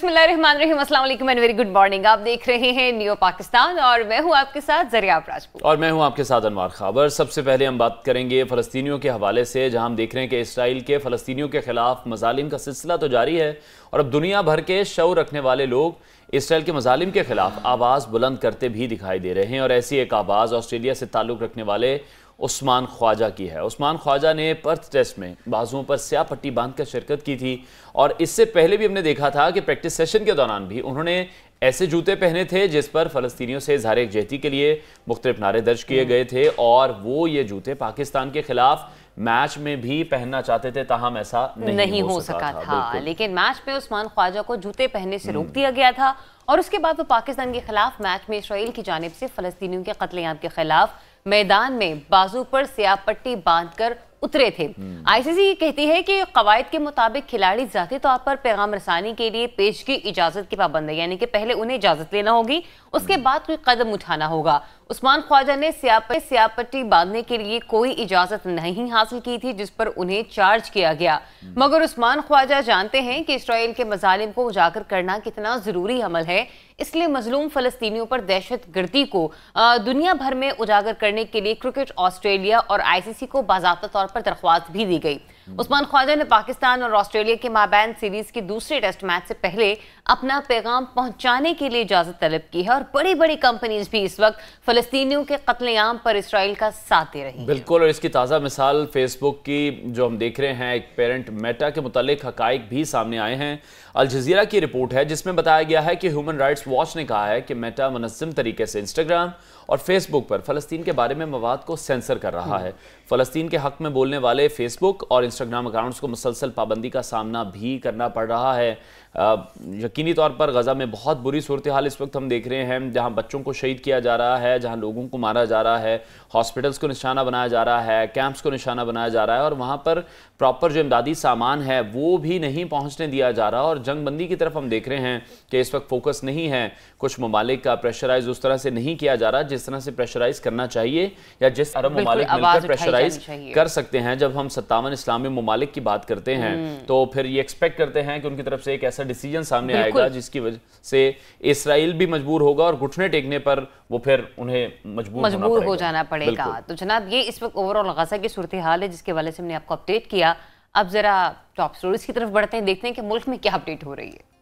बिस्मिल्लाहिर्रहमानिर्रहीम, अस्सलाम वालेकुम एंड वेरी गुड मॉर्निंग। आप देख रहे हैं न्यू पाकिस्तान और मैं हूं आपके साथ ज़रिया राजपूत और मैं हूं आपके साथ अनवार खाबर। सबसे पहले हम बात करेंगे फ़लस्तीनियों के हवाले से, जहां हम देख रहे हैं कि इसराइल के फ़लस्तीनियों के खिलाफ मज़ालिम का सिलसिला तो जारी है और अब दुनिया भर के शऊर रखने वाले लोग इसराइल के मज़ालिम के खिलाफ आवाज़ बुलंद करते भी दिखाई दे रहे हैं। और ऐसी एक आवाज़ ऑस्ट्रेलिया से ताल्लुक़ रखने वाले उस्मान ख्वाजा की है। उस्मान ख्वाजा ने पर्थ टेस्ट में बाजुओं पर स्याह पट्टी बांधकर शिरकत की थी और इससे पहले भी हमने देखा था कि प्रैक्टिस सेशन के दौरान भी उन्होंने ऐसे जूते पहने थे जिस पर फ़लस्तीनियों से इज़हार यकजहती के लिए मुख्तलिफ नारे दर्ज किए गए थे और वो ये जूते पाकिस्तान के खिलाफ मैच में भी पहनना चाहते थे, ताहम ऐसा नहीं हो सका था। लेकिन मैच में उस्मान ख्वाजा को जूते पहनने से रोक दिया गया था और उसके बाद वो पाकिस्तान के खिलाफ मैच में इसराइल की जानिब से फ़लस्तीनियों के कत्लेआम के खिलाफ मैदान में बाजू पर स्याह पट्टी बांधकर उतरे थे। आईसीसी कहती है कि कवायद के मुताबिक खिलाड़ी जाती तौर पर पैगाम रसानी के लिए पेश की इजाजत की पाबंद है, यानी कि पहले उन्हें इजाजत लेना होगी, उसके बाद कोई कदम उठाना होगा। उस्मान ख्वाजा ने स्याह पट्टी बांधने के लिए कोई इजाजत नहीं हासिल की थी जिस पर उन्हें चार्ज किया गया, मगर उस्मान ख्वाजा जानते हैं कि इसराइल के मजालिम को उजागर करना कितना जरूरी अमल है, इसलिए मजलूम फलस्तीनियों पर दहशत गर्दी को दुनिया भर में उजागर करने के लिए क्रिकेट ऑस्ट्रेलिया और आईसीसी को बाज़ाब्ता तौर पर दरख्वास्त भी दी गई। उस्मान ख्वाजा ने पाकिस्तान और ऑस्ट्रेलिया के माबैन सीरीज के दूसरे टेस्ट मैच से पहले अपना पैगाम पहुंचाने के लिए इजाजत तलब की है और बड़ी बड़ी कंपनीज भी इस वक्त फलस्तीनियों के कत्लेआम पर इसराइल का साथ दे रही है। बिल्कुल, और इसकी ताज़ा मिसाल फेसबुक की जो हम देख रहे हैं, एक पेरेंट मेटा के मुतालिक हकाइक भी सामने आए हैं। अल जज़ीरा की रिपोर्ट है जिसमें बताया गया है कि ह्यूमन राइट्स वॉच ने कहा है कि मेटा मुनज़्ज़म तरीके से इंस्टाग्राम और फेसबुक पर फ़लस्तीन के बारे में मवाद को सेंसर कर रहा है। फ़लस्तीन के हक में बोलने वाले फेसबुक और इंस्टाग्राम अकाउंट्स को मुसलसल पाबंदी का सामना भी करना पड़ रहा है। यकीनी तौर पर गज़ा में बहुत बुरी सूरत हाल इस वक्त हम देख रहे हैं, जहाँ बच्चों को शहीद किया जा रहा है, जहाँ लोगों को मारा जा रहा है, हॉस्पिटल्स को निशाना बनाया जा रहा है, कैंप्स को निशाना बनाया जा रहा है और वहाँ पर प्रॉपर जो इमदादी सामान है वो भी नहीं पहुँचने दिया जा रहा। और जंगबंदी की तरफ हम देख रहे हैं कि इस वक्त फोकस नहीं है, कुछ ममालिक का प्रेशराइज उस तरह से नहीं किया जा रहा जिस तरह से प्रेशराइज करना चाहिए या जिस अरब ममालिक मिलकर प्रेशराइज कर सकते हैं। जब हम 57 इस्लामी ममालिक की बात करते हैं तो फिर ये एक्सपेक्ट करते हैं कि उनकी तरफ से एक ऐसा डिसीजन सामने आएगा जिसकी वजह से इसराइल भी मजबूर होगा और घुटने टेकने पर वो फिर उन्हें मजबूर हो जाना पड़ेगा। तो जनाब, ये इस वक्त ओवरऑल गजा की सूरत हाल है जिसके वाले से हमने आपको अपडेट किया। अब जरा टॉप स्टोरीज की तरफ बढ़ते हैं, देखते हैं कि मुल्क में क्या अपडेट हो रही है।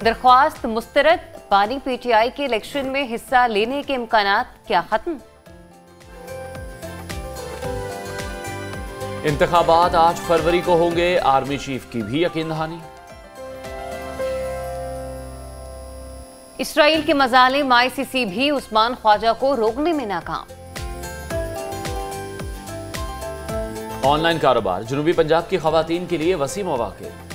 दरख्वास्त मुस्तरद, बानी पीटीआई के इलेक्शन में हिस्सा लेने के इम्कानात क्या खत्म? इंतखाबात 8 फरवरी को होंगे, आर्मी चीफ की भी यकीन दहानी। इसराइल के मजालिम आईसीसी भी उस्मान ख्वाजा को रोकने में नाकाम। ऑनलाइन कारोबार, जनूबी पंजाब की खवातीन के लिए वसी मौके।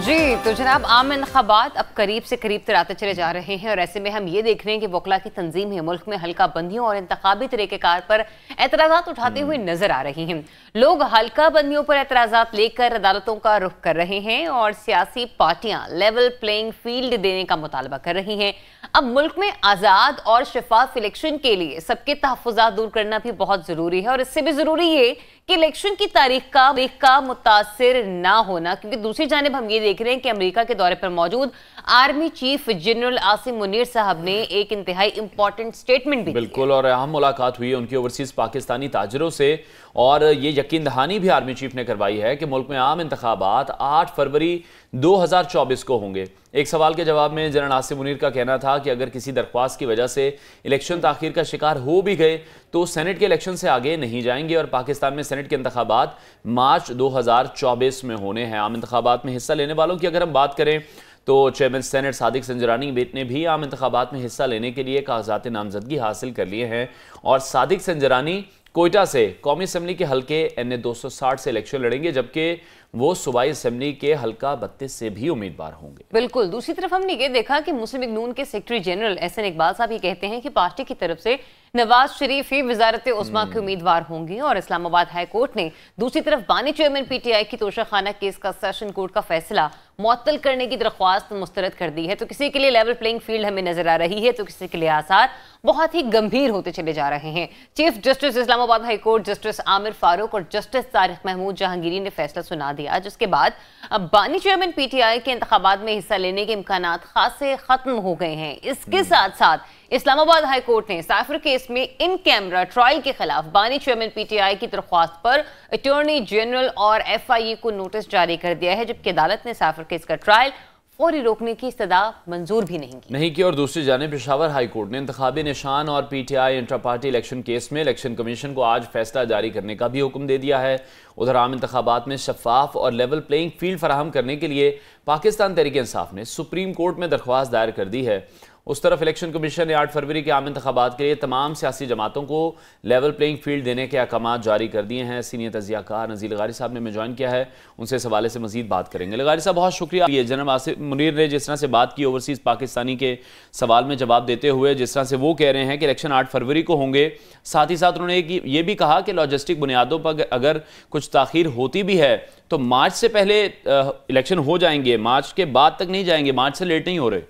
जी तो जनाब, आम इंतखाबात अब करीब से करीब तर आते चले जा रहे हैं और ऐसे में हम ये देख रहे हैं कि वकला की तंजीम है मुल्क में हल्का बंदियों और इंतखाबी तरीक़ेकार पर एतराज़ात उठाते हुए नजर आ रही हैं। लोग हल्का बंदियों पर एतराज़ात लेकर अदालतों का रुख कर रहे हैं और सियासी पार्टियां लेवल प्लेइंग फील्ड देने का मुतालबा कर रही हैं। अब मुल्क में आज़ाद और शफाफ इलेक्शन के लिए सबके तहफ़्फ़ुज़ात दूर करना भी बहुत ज़रूरी है और इससे भी ज़रूरी है कि इलेक्शन की तारीख का मुतासिर ना होना, क्योंकि दूसरी जानिब हम ये देख रहे हैं कि अमेरिका के दौरे पर मौजूद army chief general Asim Munir साहब ने एक इंतहाई इंपॉर्टेंट स्टेटमेंट भी बिल्कुल, और अहम मुलाकात हुई है उनकी ओवरसीज पाकिस्तानी ताजरों से और ये यकीन दहानी भी आर्मी चीफ ने करवाई है कि मुल्क में आम इंतखाबात 8 फरवरी 2024 को होंगे। एक सवाल के जवाब में जनरल आसिम मुनीर का कहना था कि अगर किसी दरख्वास्त की वजह से इलेक्शन ताखीर का शिकार हो भी गए तो सेनेट के इलेक्शन से आगे नहीं जाएंगे और पाकिस्तान में सेनेट के इंतखाबात मार्च 2024 में होने हैं। आम इंतखाबात में हिस्सा लेने वालों की अगर हम बात करें तो चेयरमैन सेनेट सादिक संजरानी ने भी आम इंतखाबात में हिस्सा लेने के लिए कागजात नामजदगी हासिल कर लिए हैं और सादिक संजरानी कोयटा से कौमी असम्बली के हल्के NA 260 से इलेक्शन लड़ेंगे, जबकि वो सूबाई असम्बली के हल्का 32 से भी उम्मीदवार होंगे। बिल्कुल, दूसरी तरफ हमने ये देखा कि मुस्लिम लीग नून के सेक्रेटरी जनरल एहसन इकबाल साहब ये कहते हैं कि पार्टी की तरफ से नवाज शरीफ ही वजारत उस्मा के उम्मीदवार होंगे और इस्लामाबाद हाई कोर्ट ने दूसरी तरफ बानी चेयरमैन पीटीआई की तोशाखाना केस का सेशन कोर्ट का फैसला मुअत्तल करने की दरख्वास्त मुस्तरद कर दी है। तो किसी के लिए लेवल प्लेइंग फील्ड हमें नजर आ रही है तो किसी के लिए आसार बहुत ही गंभीर होते चले जा रहे हैं। Chief justice Islamabad high court justice Aamir Farooq और जस्टिस तारिक महमूद जहांगीरी ने फैसला सुना दिया, जिसके बाद अब बानी चेयरमैन पीटीआई के इंतखाबात में हिस्सा लेने के इम्कानात खासे खत्म हो गए हैं। इसके साथ साथ इस्लामाबाद हाई कोर्ट ने साइफर केस में इन कैमरा ट्रायल के खिलाफ बानी चेयरमैन पीटीआई की दरख्वास्त पर अटॉर्नी जनरल और एफआईए को नोटिस जारी कर दिया है, जबकि अदालत ने साइफर केस का ट्रायल फौरी रोकने की इस्तदा मंजूर भी नहीं की। और दूसरी जानिब पेशावर हाई कोर्ट ने इंतखाबी निशान और PTI intra party election case में इलेक्शन कमीशन को आज फैसला जारी करने का भी हुक्म दे दिया है। उधर आम इंतखाबात में शफाफ और लेवल प्लेइंग फील्ड फराहम करने के लिए पाकिस्तान तहरीक इंसाफ ने सुप्रीम कोर्ट में दरख्वास्त दायर कर दी है। उस तरफ इलेक्शन कमीशन ने 8 फरवरी के आम इंतखाबात के लिए तमाम सियासी जमातों को लेवल प्लेइंग फील्ड देने के अहकाम जारी कर दिए हैं। सीनियर तजियाकार नज़ीर लगारी साहब ने हमें ज्वाइन किया है, उनसे इस हवाले से मजीद बात करेंगे। लगारी साहब बहुत शुक्रिया। ये जनरल आसिफ मुनीर ने जिस तरह से बात की ओवरसीज़ पाकिस्तानी के सवाल में जवाब देते हुए, जिस तरह से वो कह रहे हैं कि इलेक्शन 8 फरवरी को होंगे, साथ ही साथ उन्होंने ये भी कहा कि लॉजिस्टिक बुनियादों पर अगर कुछ ताख़ीर होती भी है तो मार्च से पहले इलेक्शन हो जाएंगे, मार्च के बाद तक नहीं जाएंगे, मार्च से लेट नहीं हो रहे।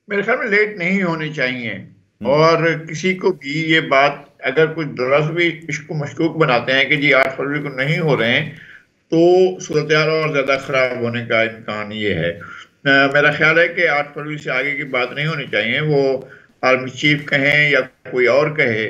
मेरे ख्याल में लेट नहीं होनी चाहिए, और किसी को भी ये बात अगर कुछ दरअसल भी इसको मशकूक बनाते हैं कि जी 8 फरवरी को नहीं हो रहे हैं, तो सूरत हाल और ज़्यादा ख़राब होने का इम्कान ये है। मेरा ख्याल है कि 8 फरवरी से आगे की बात नहीं होनी चाहिए। वो आर्मी चीफ कहें या कोई और कहे,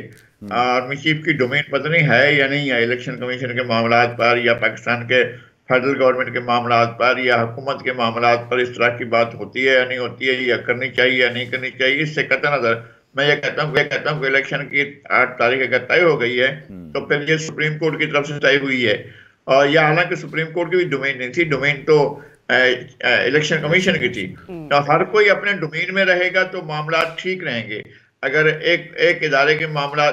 आर्मी चीफ की डोमेन पता नहीं है या नहीं है इलेक्शन कमीशन के मामलात पर, या पाकिस्तान के फेडरल गवर्नमेंट के मामलात पर, या हुकूमत के मामलात पर इस तरह की बात होती है या नहीं होती है, या करनी चाहिए या नहीं करनी चाहिए। इससे कतई नजर मैं ये कहता हूँ कि इलेक्शन की 8 तारीख अगर तय हो गई है तो फिर ये सुप्रीम कोर्ट की तरफ से तय हुई है, और यह हालांकि सुप्रीम कोर्ट की भी डोमेन नहीं थी, डोमेन तो इलेक्शन कमीशन की थी। तो हर कोई अपने डोमेन में रहेगा तो मामला ठीक रहेंगे। अगर एक इदारे के मामला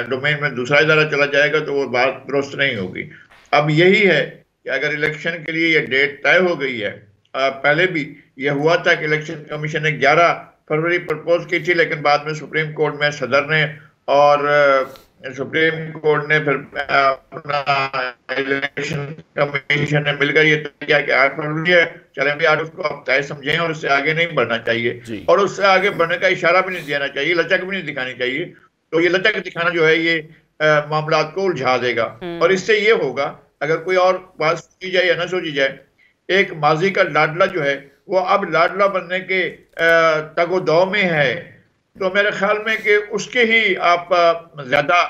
डोमेन में दूसरा इदारा चला जाएगा तो वो बात दुरुस्त नहीं होगी। अब यही है कि अगर इलेक्शन के लिए ये डेट तय हो गई है, पहले भी ये हुआ था कि इलेक्शन कमीशन ने 11 फरवरी प्रपोज की थी, लेकिन बाद में सुप्रीम कोर्ट में सदर ने और सुप्रीम कोर्ट ने फिर अपना इलेक्शन कमीशन ने मिलकर ये तय किया कि 8 फरवरी है, चलें भी 8 उसको आप तय समझें और उससे आगे नहीं बढ़ना चाहिए, और उससे आगे बढ़ने का इशारा भी नहीं देना चाहिए, लचक भी नहीं दिखानी चाहिए। तो ये लचक दिखाना जो है ये मामला को उलझा देगा, और इससे ये होगा, अगर कोई और बात सोची जाए या ना सोची जाए, एक माजी का लाडला जो है वो अब लाडला बनने के तगोदौ में है, तो मेरे ख्याल में कि उसके ही आप ज्यादा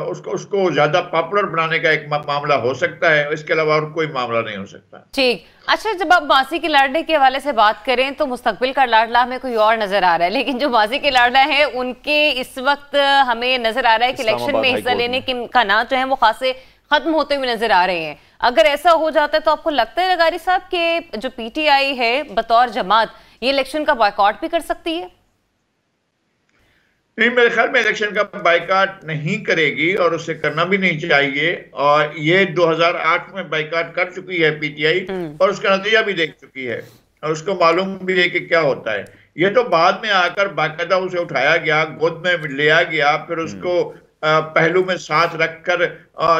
उसको ज्यादा पॉपुलर बनाने का एक मामला हो सकता है, इसके अलावा और कोई मामला नहीं हो सकता। ठीक। अच्छा, जब आप मासी के लाडले के हवाले से बात करें तो मुस्तकबिल का लाडला हमें कोई और नजर आ रहा है, लेकिन जो मासी के लाडला है उनके इस वक्त हमें नजर आ रहा है कि इलेक्शन में हिस्सा लेने के इम्कानात जो है वो खासे खत्म होते हुए नजर आ रहे हैं। अगर ऐसा हो जाता है तो आपको लगता है लगारी साहब कि जो पीटीआई है बतौर जमात ये इलेक्शन का बॉयकॉट भी कर सकती है? नहीं, मेरे ख्याल में इलेक्शन का बाइकाट नहीं करेगी और उसे करना भी नहीं चाहिए, और ये 2008 में बाइकाट कर चुकी है पीटीआई, और उसका नतीजा भी देख चुकी है, और उसको मालूम भी है कि क्या होता है। ये तो बाद में आकर बाकायदा उसे उठाया गया, गोद में लिया गया, फिर उसको पहलू में साथ रखकर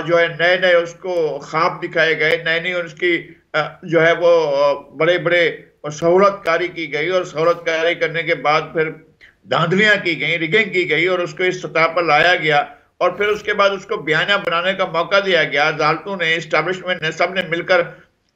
जो है नए नए उसको ख्वाब दिखाए गए, नई नई उसकी जो है वो बड़े बड़े सहूलतकारी की गई, और सहूलतकारी करने के बाद फिर धांधलियां की गई, रिगिंग की गई, और उसको इस सतह पर लाया गया, और फिर उसके बाद उसको बयानिया बनाने का मौका दिया गया। अदालतों ने, एस्टैब्लिशमेंट ने, सब ने मिलकर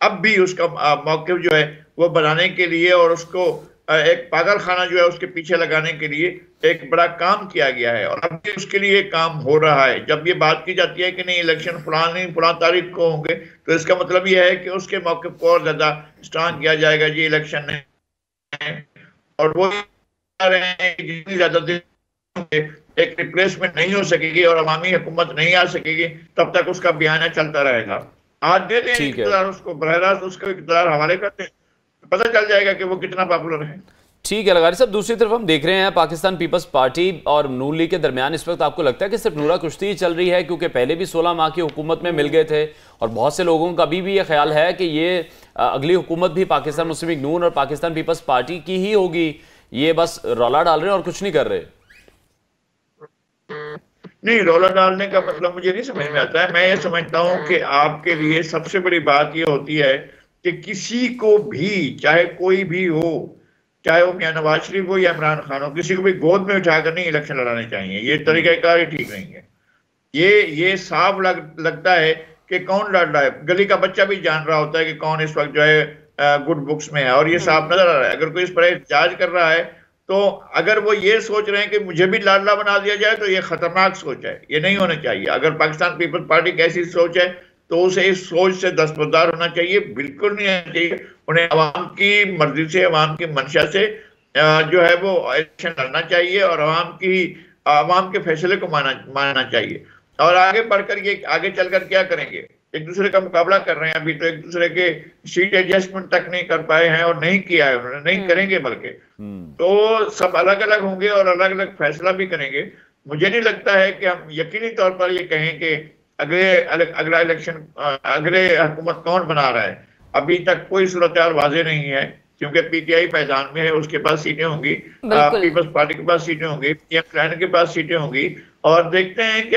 अब भी उसका मौक़िफ़ जो है वो बनाने के लिए और उसको एक पागल खाना जो है उसके पीछे लगाने के लिए एक बड़ा काम किया गया है, और अब भी उसके लिए काम हो रहा है। जब ये बात की जाती है कि नहीं इलेक्शन फलां तारीख को होंगे, तो इसका मतलब यह है कि उसके मौके को और ज्यादा स्ट्रांग किया जाएगा, जी इलेक्शन है, और वो रहे हैं जितनी ज्यादा दिन एक रिप्लेसमेंट नहीं हो सकेगी और अवामी हुकूमत नहीं आ सकेगी, तब तक उसका बयाना चलता रहेगा। आज दे दें इक़्तिदार उसको, बरह रास्त उसको इक़्तिदार हवाले करते हैं, पता चल जाएगा कि वो कितना पॉपुलर है। ठीक है लगारी साहब, दूसरी तरफ हम देख रहे हैं पाकिस्तान पीपल्स पार्टी और नून लीग के दरमियान इस वक्त आपको लगता है कि सिर्फ नूरा कुश्ती ही चल रही है, क्योंकि पहले भी 16 माह की हुकूमत में मिल गए थे, और बहुत से लोगों का अभी भी ये ख्याल है कि ये अगली हुकूमत भी पाकिस्तान मुस्लिम लीग नून और पाकिस्तान पीपल्स पार्टी की ही होगी, ये बस रौला डाल रहे हैं और कुछ नहीं कर रहे। नहीं, रौला डालने का मतलब मुझे नहीं समझ में आता है। मैं ये समझता हूँ कि आपके लिए सबसे बड़ी बात ये होती है कि किसी को भी, चाहे कोई भी हो, चाहे वो मियां नवाज शरीफ हो या इमरान खान हो, किसी को भी गोद में उठाकर नहीं इलेक्शन लड़ाने चाहिए। ये तरीकाकार ही ठीक नहीं है। ये साफ लगता है कि कौन लाडला है। गली का बच्चा भी जान रहा होता है कि कौन इस वक्त जो है गुड बुक्स में है, और ये साफ नजर आ रहा है। अगर कोई इस पर एहतजाज कर रहा है तो अगर वो ये सोच रहे हैं कि मुझे भी लाडला बना दिया जाए तो ये खतरनाक सोच है, ये नहीं होना चाहिए। अगर पाकिस्तान पीपल्स पार्टी की ऐसी सोच है तो उसे इस सोच से दस्तबरदार होना चाहिए, बिल्कुल नहीं होना चाहिए। उन्हें अवाम की मर्जी से, अवाम की मंशा से जो है वो इलेक्शन लड़ना चाहिए और अवाम के फैसले को मानना चाहिए। और आगे बढ़कर ये आगे चलकर क्या करेंगे, एक दूसरे का मुकाबला कर रहे हैं। अभी तो एक दूसरे के सीट एडजस्टमेंट तक नहीं कर पाए हैं और नहीं किया है उन्होंने, नहीं करेंगे बल्कि। तो सब अलग अलग होंगे और अलग अलग फैसला भी करेंगे। मुझे नहीं लगता है कि हम यकीनी तौर पर ये कहें कि अगला इलेक्शन अगले हुकूमत कौन बना रहा है। अभी तक कोई सूरत वाज़ेह नहीं है, क्योंकि पीटीआई मैदान में है, उसके पास सीटें होंगी, पीपल्स पार्टी के पास सीटें होंगी, पीएम के पास सीटें होंगी, और देखते हैं कि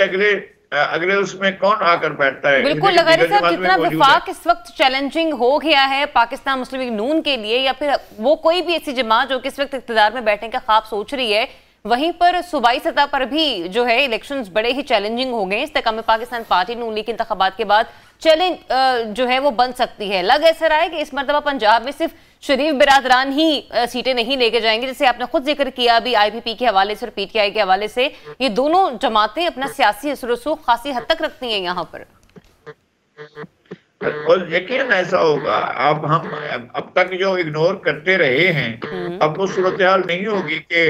अगले उसमें कौन आकर बैठता है। बिल्कुल लगारी साहब, जितना विफाक इस वक्त चैलेंजिंग हो गया है पाकिस्तान मुस्लिम लीग नून के लिए, या फिर वो कोई भी ऐसी जमात जो कि इस वक्त इख्तिदार में बैठने का ख्वाब सोच रही है, वहीं पर सूबाई सतह पर भी जो है इलेक्शंस बड़े ही चैलेंजिंग हो गए। इस्तेकाम पाकिस्तान पार्टी नून लीग के इंतखाबात के बाद चैलेंज जो है वो बन सकती है। लग ऐसा रहा है कि इस मरतबा पंजाब में सिर्फ शरीफ बिरादरान ही सीटें नहीं लेके जाएंगे, जैसे आपने खुद जिक्र किया अभी आईपीपी के हवाले से और पीटीआई के हवाले से। ये दोनों जमातें अपना सियासी असर रसूख खासी हद तक रखती हैं यहाँ पर, और यकीन ऐसा होगा। अब हम अब तक जो इग्नोर करते रहे हैं, अब वो सूरत हाल नहीं होगी कि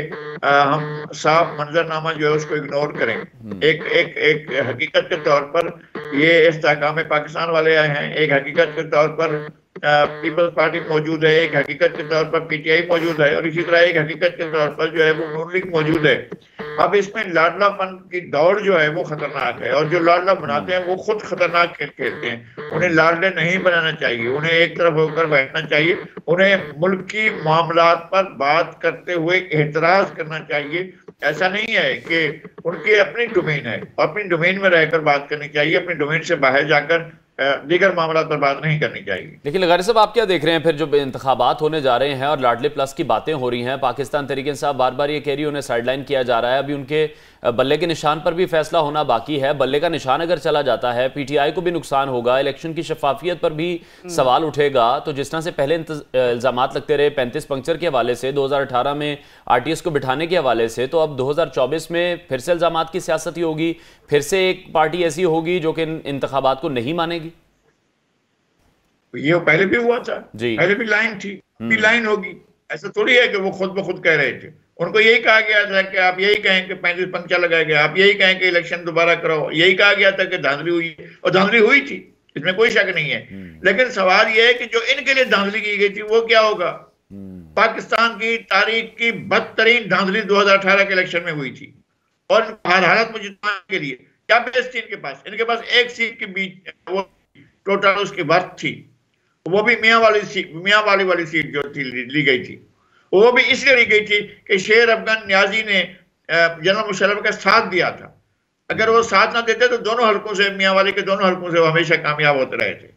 हम साफ मंजरनामा जो है उसको इग्नोर करेंगे। एक हकीकत के तौर पर ये इस्तेहकाम पाकिस्तान वाले आए हैं, एक हकीकत के तौर पर पीपल्स पार्टी मौजूद है, एक हकीकत के तौर पर पीटीआई मौजूद है, और इसी तरह एक हकीकत के तौर पर जो है वो नून लीग मौजूद है। अब इसमें लाडलापन की दौड़ जो है वो खतरनाक है, और जो लाडला बनाते हैं वो खुद खतरनाक खेल खेलते हैं। उन्हें लाडले नहीं बनाना चाहिए, उन्हें एक तरफ होकर बैठना चाहिए। उन्हें मुल्क की मामलात पर बात करते हुए एहतराज करना चाहिए। ऐसा नहीं है कि उनकी अपनी डोमेन है, अपनी डोमेन में रहकर बात करनी चाहिए, अपनी डोमेन से बाहर जाकर दीगर मामला पर बात नहीं करनी चाहिए। लेकिन लगारी साहब, आप क्या देख रहे हैं फिर जो इंतखाबात होने जा रहे हैं और लाडले प्लस की बातें हो रही हैं, पाकिस्तान तहरीक इंसाफ बार बार ये कह रही है उन्हें साइडलाइन किया जा रहा है। अभी उनके बल्ले के निशान पर भी फैसला होना बाकी है। बल्ले का निशान अगर चला जाता है, पीटीआई को भी नुकसान होगा, इलेक्शन की शफाफियत पर भी सवाल उठेगा। तो जिस तरह से पहले इल्जामात लगते रहे 35 पंक्चर के हवाले से, 2018 में आरटीएस को बिठाने के हवाले से, तो अब 2024 में फिर से इल्जामात की सियासत ही होगी, फिर से एक पार्टी ऐसी होगी जो कि इंतखाबात को नहीं मानेगी। ये पहले भी हुआ था जी, पहले भी लाइन थी, भी लाइन होगी। ऐसा थोड़ी है कि वो खुद ब खुद कह रहे थे। उनको यही कहा गया था कि आप यही कहें कि 35 पंक्चा लगाया गया, आप यही कहें कि इलेक्शन दोबारा कराओ। यही कहा गया था कि धांधली हुई, और धांधली हुई थी, इसमें कोई शक नहीं है। लेकिन सवाल यह है कि जो इनके लिए धांधली की गई थी वो क्या होगा। पाकिस्तान की तारीख की बदतरीन धांधली 2018 के इलेक्शन में हुई थी, और हर हालत में जिताने के लिए क्या बेस थी इनके पास एक सीट के बीच वो टोटल उसकी वर्थ थी, वो भी मियाँ वाली सीट जो थी ली गई थी, वो भी इसलिए ली गई थी कि शेर अफगान न्याजी ने जनरल मुशर्रफ का साथ दिया था। अगर वो साथ ना देते तो दोनों हलकों से, मियाँ वाले के दोनों हलकों से वो हमेशा कामयाब होते रहे थे।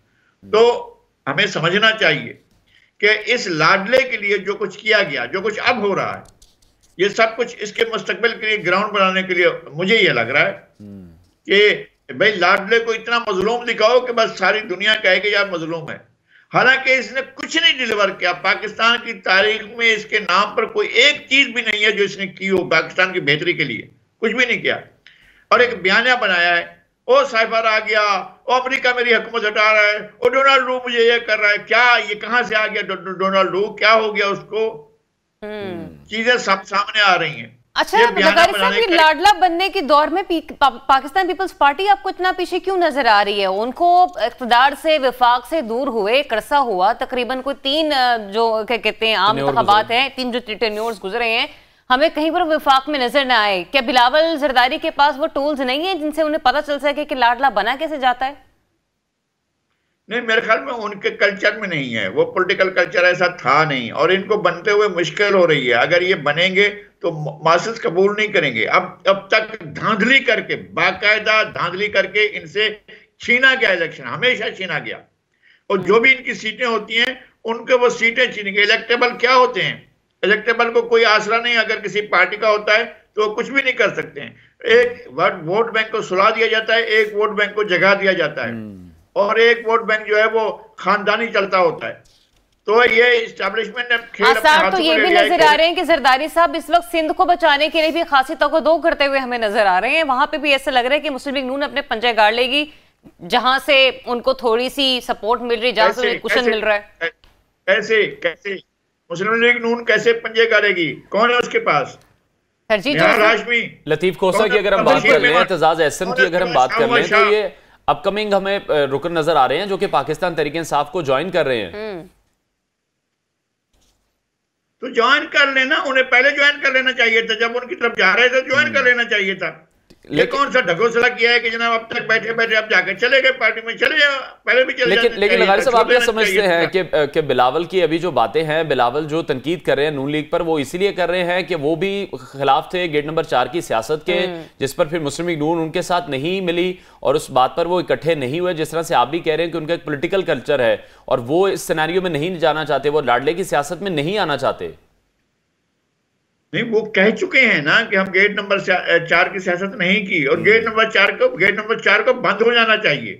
तो हमें समझना चाहिए कि इस लाडले के लिए जो कुछ किया गया, जो कुछ अब हो रहा है, ये सब कुछ इसके मुस्तकबिल के लिए ग्राउंड बनाने के लिए मुझे ये लग रहा है कि भाई लाडले को इतना मजलूम दिखाओ कि बस सारी दुनिया कहेगी यार मजलूम है। हालांकि इसने कुछ नहीं डिलीवर किया। पाकिस्तान की तारीख में इसके नाम पर कोई एक चीज भी नहीं है जो इसने की हो पाकिस्तान की बेहतरी के लिए, कुछ भी नहीं किया। और एक बयानिया बनाया है, ओ साइफर आ गया, ओ अमेरिका मेरी हुकूमत हटा रहा है, ओ डोनाल्ड ट्रम्प मुझे ये कर रहा है। क्या ये कहां से आ गया डोनाल्ड ट्रम्प, क्या हो गया उसको? चीजें सब सामने आ रही हैं। अच्छा लगारी साहब, ये लाडला बनने के दौर में पाकिस्तान पीपल्स पार्टी आपको इतना पीछे क्यों नजर आ रही है? उनको इख्तिदार से, विफाक से दूर हुए करसा हुआ तकरीबन कोई 3 जो क्या कहते हैं आम इंतखाबात हैं, 3 जो टेन्योर्स गुजरे हैं, हमें कहीं पर विफाक में नजर ना आए। क्या बिलावल जरदारी के पास वो टूल्स नहीं है जिनसे उन्हें पता चल सके कि लाडला बना कैसे जाता है? नहीं, मेरे ख्याल में उनके कल्चर में नहीं है, वो पॉलिटिकल कल्चर ऐसा था नहीं, और इनको बनते हुए मुश्किल हो रही है। अगर ये बनेंगे तो मासेस कबूल नहीं करेंगे। अब तक धांधली करके, बाकायदा धांधली करके इनसे छीना गया, इलेक्शन हमेशा छीना गया, और जो भी इनकी सीटें होती हैं उनके वो सीटें छीनी गई। इलेक्टेबल क्या होते हैं? इलेक्टेबल को कोई आसरा नहीं, अगर किसी पार्टी का होता है तो कुछ भी नहीं कर सकते हैं। एक वोट बैंक को सुला दिया जाता है, एक वोट बैंक को जगा दिया जाता है। और एक वोट बैंक जो है वो खानदानी चलता होता है। तो ये इस्टेब्लिशमेंट ने खेल अपने आसार हाथों तो में ये ले भी लिया है नजर आ रहे हैं कि जरदारी साहब इस वक्त सिंध को बचाने के लिए भी खासी तकदो करते हुए हमें नजर आ रहे हैं। वहां पे भी ऐसा लग रहा है कि मुस्लिम लीग नून अपने पंजे गाड़ लेगी, जहां से उनको थोड़ी सी सपोर्ट मिल रही है, जहां से कुशन मिल रहा है। कैसे कैसे मुस्लिम लीग नून कैसे पंजे गाड़ेगी? कौन है उसके पास? हाशमी, लतीफ खोसा की अगर हम बात कर लें, एतजाज एहसन की अगर हम बात कर लें, तो ये अपकमिंग हमें रुकन नजर आ रहे हैं जो कि पाकिस्तान तहरीक इंसाफ को ज्वाइन कर रहे हैं। तो ज्वाइन कर लेना, उन्हें पहले ज्वाइन कर लेना चाहिए था। जब उनकी तरफ जा रहे थे ज्वाइन कर लेना चाहिए था। ये कौन सा ढकोसला किया है कि जनाब अब तक बैठे बैठे अब जाकर चले गए पार्टी में, चले जाओ, पहले भी चले जाते। लेकिन लगारी साहब, आप क्या समझते हैं कि बिलावल की अभी जो बातें हैं, बिलावल जो तनकीद कर रहे हैं नून लीग पर, वो इसीलिए कर रहे हैं कि वो भी खिलाफ थे गेट नंबर 4 की सियासत के, जिस पर फिर मुस्लिम लीग नून उनके साथ नहीं मिली और उस बात पर वो इकट्ठे नहीं हुए, जिस तरह से आप भी कह रहे हैं कि उनका एक पॉलिटिकल कल्चर है और वो इस सिनेरियो में नहीं जाना चाहते, वो लाडले की सियासत में नहीं आना चाहते? नहीं, वो कह चुके हैं ना कि हम गेट नंबर 4 की सियासत नहीं की, और गेट नंबर 4 को बंद हो जाना चाहिए।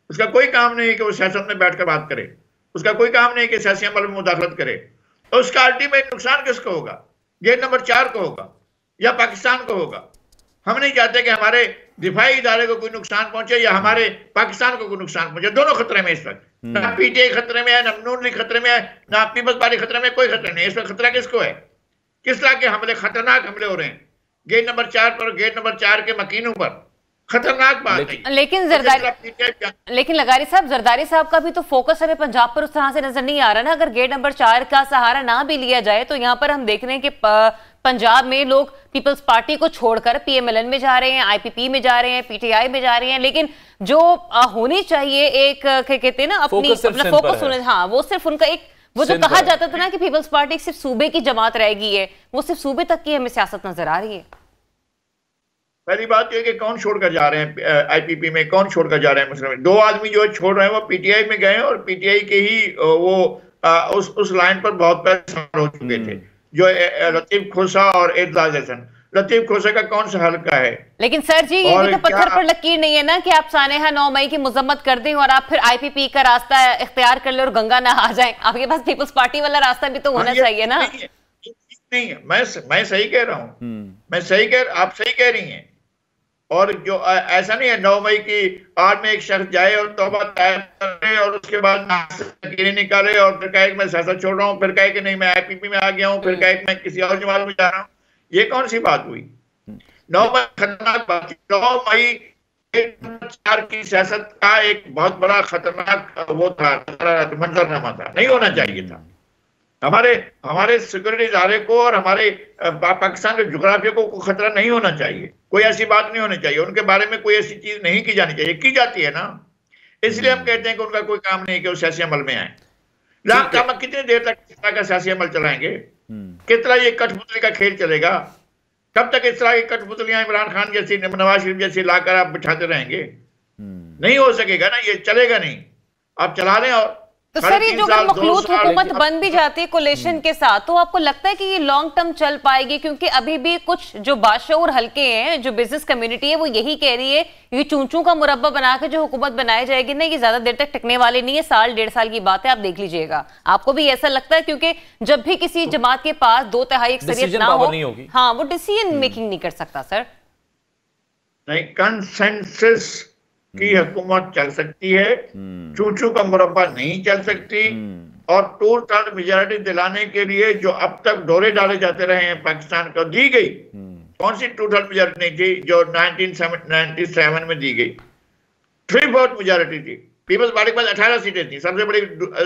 उसका कोई काम नहीं है कि वो सियासत में बैठकर बात करे, उसका कोई काम नहीं है कि सियासी अमल में मुदाखलत करे। तो उसका अल्टीमेट नुकसान किसको होगा? गेट नंबर 4 को होगा या पाकिस्तान को होगा? हम नहीं चाहते कि हमारे दिफाई इदारे को कोई नुकसान पहुंचे या हमारे पाकिस्तान को कोई नुकसान पहुंचे। दोनों खतरे में इस वक्त, ना पीटीआई खतरे में है, ना नून लीग खतरे में है, ना पीपल्स पार्टी खतरे में, कोई खतरा नहीं। इस वक्त खतरा किसको है? किस तरह के हमले, खतरनाक हमले हो रहे हैं गेट नंबर 4 पर, गेट नंबर 4 के मकीनों पर। खतरनाक बात है। लेकिन लगारी साहब, जरदारी साहब का भी तो फोकस हमें पंजाब पर उस तरह से नजर नहीं आ रहा ना। अगर गेट नंबर 4 का सहारा ना भी लिया जाए तो यहाँ पर हम देख रहे हैं कि पंजाब में लोग पीपल्स पार्टी को छोड़कर पीएमएलएन में जा रहे हैं, आईपीपी में जा रहे हैं, पीटीआई में जा रहे हैं। लेकिन जो होनी चाहिए एक कहते हैं ना अपना फोकस होना, हाँ, वो सिर्फ उनका एक, वो जो कहा जाता था ना कि पीपल्स पार्टी सिर्फ सूबे की जमात रह गई है, वो सिर्फ सूबे तक की हमें सियासत नजर आ रही है। पहली बात यह कि कौन छोड़कर जा रहे हैं आईपीपी में, कौन छोड़कर जा रहे हैं मुस्लिम? 2 आदमी जो छोड़ रहे हैं वो पीटीआई में गए और पीटीआई के ही वो उस लाइन पर बहुत पहले सवार हो चुके थे, जो लतीफ खोसा और एतजाज एहसन। लतीफ खोसा का कौन सा हल्का है? लेकिन सर जी, ये भी तो पत्थर पर लकीर नहीं है ना कि आप सानेहा 9 मई की मजम्मत कर दें और आप फिर आईपीपी का रास्ता इख्तियार कर ले और गंगा ना आ जाए। आपके पास पीपल्स पार्टी वाला रास्ता भी तो होना चाहिए ना। नहीं है, मैं सही कह रहा हूँ, आप सही कह रही हैं। और जो ऐसा नहीं है 9 मई की आड़ में एक शख्स जाए और तौबा तैयार करे और उसके बाद लकीरें निकाले और फिर कहे कि मैं सियासत छोड़ रहा हूँ, फिर कहे कि नहीं मैं आईपीपी में आ गया हूँ, फिर कहे कि मैं किसी और जमात में जा रहा हूँ। ये कौन सी बात हुई? 9 मई खतरनाक बात थी। 9 मई 4 की सियासत का एक बहुत बड़ा खतरनाक वो था, मंजरनामा था, नहीं होना चाहिए था। हमारे सिक्योरिटी इदारे को और हमारे पाकिस्तान के जुग्राफिया को खतरा नहीं होना चाहिए। कोई ऐसी बात नहीं होनी चाहिए, उनके बारे में कोई ऐसी चीज नहीं की जानी चाहिए। की जाती है ना, इसलिए हम कहते हैं कि उनका कोई काम नहीं कि वो सियासी अमल में आए। कितनी देर तक इस तरह का सियासी अमल चलाएंगे? कितना ये कठपुतली का खेल चलेगा? कब तक इस तरह की कठपुतलियां इमरान खान जैसी, नवाज शरीफ जैसी लाकर आप बिठाते रहेंगे? नहीं हो सकेगा ना, ये चलेगा नहीं। आप चला रहे और तो सर, ये जो अगर मखलूत हुकूमत बन भी जाती है कोलेशन के साथ, तो आपको लगता है कि ये लॉन्ग टर्म चल पाएगी? क्योंकि अभी भी कुछ जो बाशऊर हल्के हैं, जो बिजनेस कम्युनिटी है, वो यही कह रही है ये चूंचू का मुरब्बा बना के जो हुकूमत बनाई जाएगी ना, ये ज्यादा देर तक टिकने वाली नहीं है। 1-1.5 साल की बात है, आप देख लीजिएगा। आपको भी ऐसा लगता है? क्योंकि जब भी किसी जमात के पास 2/3 अक्सरियत ना हो, हाँ, वो डिसीजन मेकिंग नहीं कर सकता। सर नहीं, कंसेंसस की हुकूमत चल सकती है, चूचू का मुरब्बा नहीं चल सकती। और 2/3 मेजॉरिटी दिलाने के लिए जो अब तक दौरे डाले जाते रहे हैं पाकिस्तान को दी गई, कौन सी 2/3 मेजॉरिटी नहीं थी जो 1997 में दी गई? 3/4 मेजॉरिटी थी। पीपल्स पार्टी के पास 18 सीटें थी, सबसे बड़ी